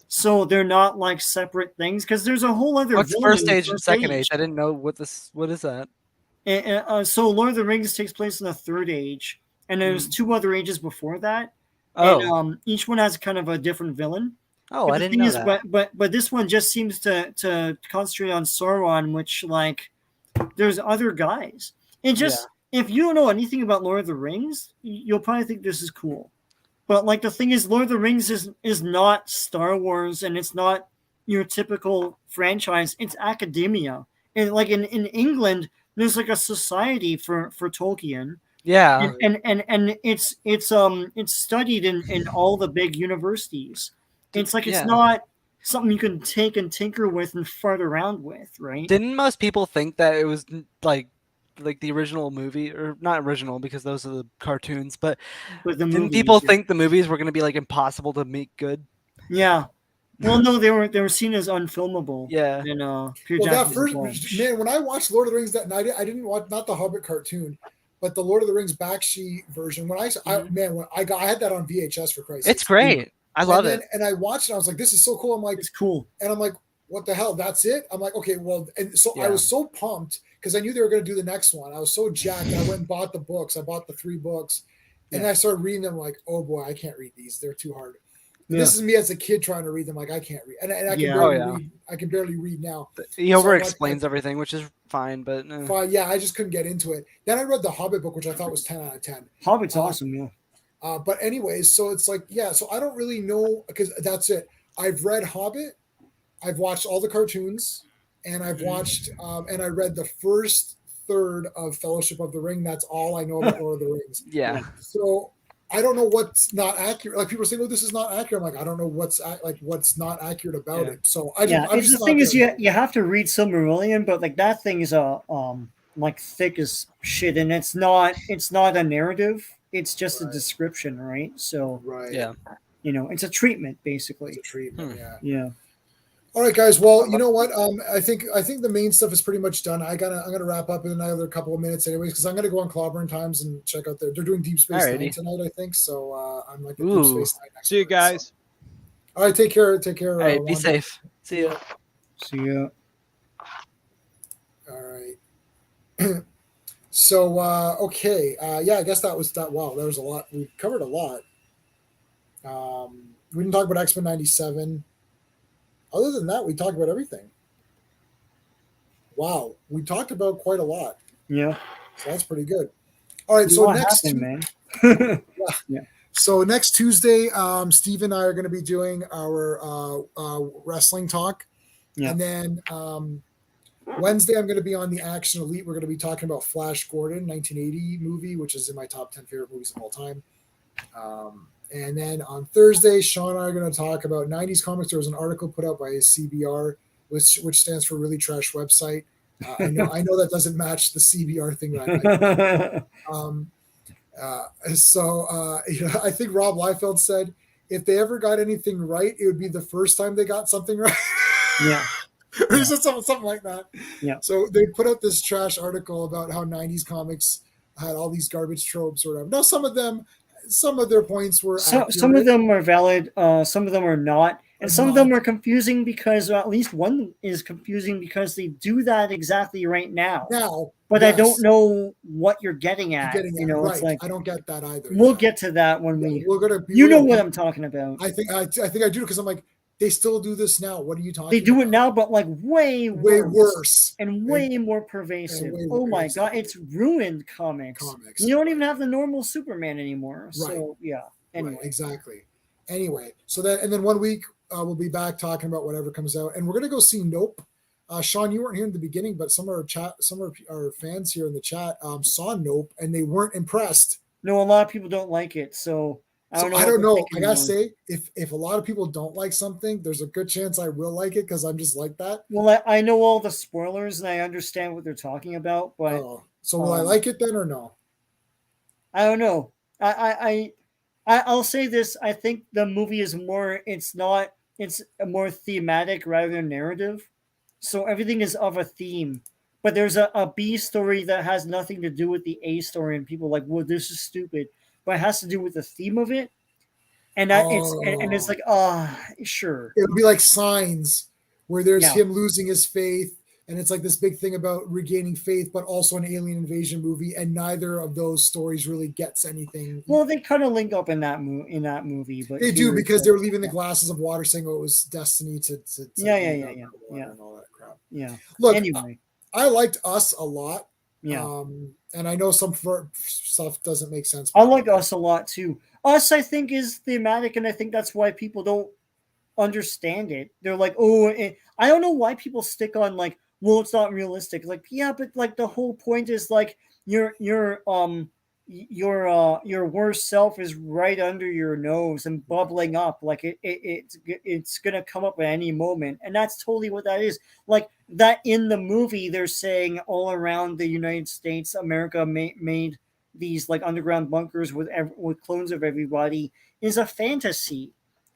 So they're not like separate things because there's a whole other. What's first age and second age? I didn't know what is that. So Lord of the Rings takes place in the third age, and there's 2 other ages before that. Oh. And each one has kind of a different villain. Oh, I didn't know that. But this one just seems to concentrate on Sauron, which like there's other guys. And just if you don't know anything about Lord of the Rings, you'll probably think this is cool. But like the thing is, Lord of the Rings is not Star Wars, and it's not your typical franchise. It's academia, and like in England, there's like a society for Tolkien. Yeah, and it's studied in all the big universities. It's like it's not something you can take and tinker with and fart around with, right? Didn't most people think that it was like the original movie, or not original because those are the cartoons, but didn't people think the movies were going to be like impossible to make good? Yeah. Well, no, they were seen as unfilmable. Yeah. And that first man, when I watched Lord of the Rings that night, I didn't watch not the Hobbit cartoon, but the Lord of the Rings backsheet version. When I had that on VHS for Christ's sake. It's great. I love it. And I watched it. I was like, this is so cool. I'm like, it's cool. And I'm like, what the hell? That's it? I'm like, okay, well, and so I was so pumped because I knew they were going to do the next one. I was so jacked. I went and bought the books. I bought the 3 books. And I started reading them like, oh boy, I can't read these. They're too hard. This is me as a kid trying to read them. Like I can't read, and I can barely read. I can barely read now. He over explains everything, which is fine, but fine. Yeah, I just couldn't get into it. Then I read the Hobbit book, which I thought was 10 out of 10. Hobbit's awesome, yeah. But anyways, so it's like, yeah. So I don't really know because that's it. I've read Hobbit. I've watched all the cartoons, and I've watched and I read the first third of Fellowship of the Ring. That's all I know about Lord of the Rings. Yeah. So I don't know what's not accurate. Like people say, "Oh, this is not accurate." I'm like, I don't know what's not accurate about it. So the thing is, you have to read Silmarillion, but like that thing is like thick as shit, and it's not a narrative. It's just a description, right? So it's a treatment basically. It's a treatment, yeah. All right, guys. Well, you know what? I think the main stuff is pretty much done. I'm gonna wrap up in another couple of minutes, anyways, because I'm gonna go on Clobberin Times and check out they're doing Deep Space Nine tonight, I think. So I'm like Deep Space Nine. See you guys. All right, take care. All right, be safe. See ya. See ya. All right. So okay, I guess that was that. Wow, there was a lot. We covered a lot. We didn't talk about X-Men '97. Other than that, we talked about everything. Wow, we talked about quite a lot. Yeah, so that's pretty good. All right, so next, man. Yeah. So next Tuesday, Steve and I are going to be doing our wrestling talk, and then Wednesday I'm going to be on the Action Elite. We're going to be talking about Flash Gordon, 1980 movie, which is in my top 10 favorite movies of all time. And then on Thursday, Sean and I are going to talk about 90s comics. There was an article put out by CBR, which stands for Really Trash Website. I know that doesn't match the CBR thing that I think Rob Liefeld said if they ever got anything right, it would be the first time they got something right. Yeah. Or is it something like that? Yeah. So they put out this trash article about how 90s comics had all these garbage tropes or whatever. Now, some of their points were some of them are valid, some of them are not, and some of them are confusing because at least one is confusing because they do that exactly right now. But I don't know what you're getting at. Right. It's like I don't get that either. We'll get to that when we're gonna. What I'm talking about. I think I do because I'm like they still do this now. What are you talking? They do it now, but like way worse and way more pervasive. Oh my god, it's ruined comics. You don't even have the normal Superman anymore. So anyway, exactly. Anyway, so then 1 week we'll be back talking about whatever comes out, and we're gonna go see Nope. Sean, you weren't here in the beginning, but some of our fans here in the chat saw Nope, and they weren't impressed. No, a lot of people don't like it, so. I don't know. I gotta say, if a lot of people don't like something, there's a good chance I will like it because I'm just like that. Well, I know all the spoilers and I understand what they're talking about, but so will I like it then or no? I don't know. I'll say this. I think the movie is more. It's a more thematic rather than narrative. So everything is of a theme. But there's a B story that has nothing to do with the A story, and people are like, well, this is stupid. But it has to do with the theme of it, and it's like, sure. It'll be like Signs, where there's him losing his faith, and it's like this big thing about regaining faith, but also an alien invasion movie, and neither of those stories really gets anything. Well, they kind of link up in that movie, but they do because they were leaving the glasses of water, saying, "Oh, it was destiny to and all that crap." Yeah. Look, anyway, I liked Us a lot. Yeah. And I know some stuff doesn't make sense. I like Us a lot too. Us, I think, is thematic, and I think that's why people don't understand it. They're like, oh, I don't know why people stick on like, well, it's not realistic. Like, yeah, but like the whole point is like your worst self is right under your nose and bubbling up. Like it's gonna come up at any moment, and that's totally what that is. Like that in the movie, they're saying all around the United States, America made these like underground bunkers with clones of everybody is a fantasy,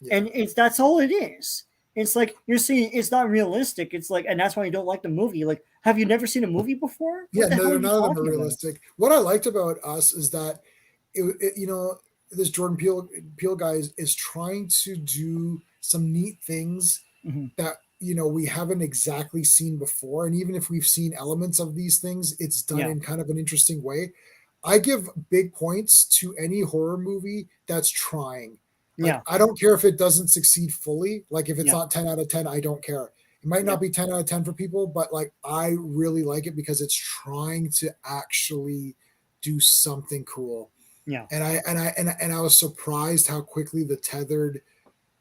and that's all it is. It's like you're saying it's not realistic. It's like, and that's why you don't like the movie. Like, have you never seen a movie before? None of them are realistic. About? What I liked about Us is that this Jordan Peele guy is trying to do some neat things that we haven't exactly seen before, and even if we've seen elements of these things, it's done in kind of an interesting way. I give big points to any horror movie that's trying. Like, Yeah. I don't care if it doesn't succeed fully. Like if it's Yeah. not 10 out of 10, I don't care. It might not be 10 out of 10 for people, but like I really like it because it's trying to actually do something cool. Yeah. And I was surprised how quickly the tethered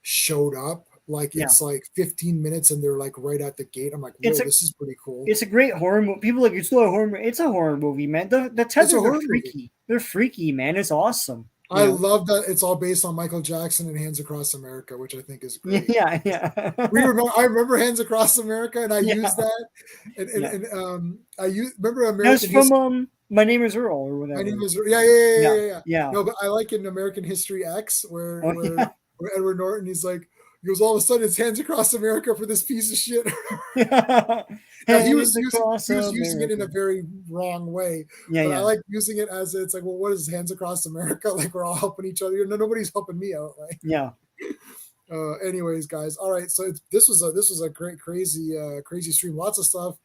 showed up. Like it's like 15 minutes and they're like right at the gate. I'm like, whoa, this is pretty cool. It's a great horror movie. People are like, it's not a horror movie. It's a horror movie, man. The tethers are freaky. Movie. They're freaky, man. It's awesome. I love that it's all based on Michael Jackson and Hands Across America, which I think is great. Yeah. I remember Hands Across America, and I used that. And I remember American. That's from My Name Is Earl or whatever. My Name Is Yeah. No, but I like in American History X where Edward Norton he goes, all of a sudden it's Hands Across America for this piece of shit. He was using it in a very wrong way. But I like using it as it's like, well, what is Hands Across America? Like we're all helping each other. No, nobody's helping me out. Like, anyways, guys. All right. So this was a great, crazy stream. Lots of stuff.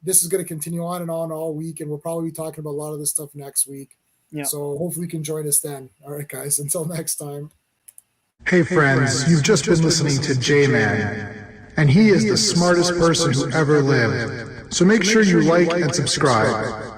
This is going to continue on and on all week, and we'll probably be talking about a lot of this stuff next week. Yeah. So hopefully you can join us then. All right, guys. Until next time. Hey friends, you've just been listening to J-Man, and he is the smartest person who ever lived. So make sure you like and subscribe.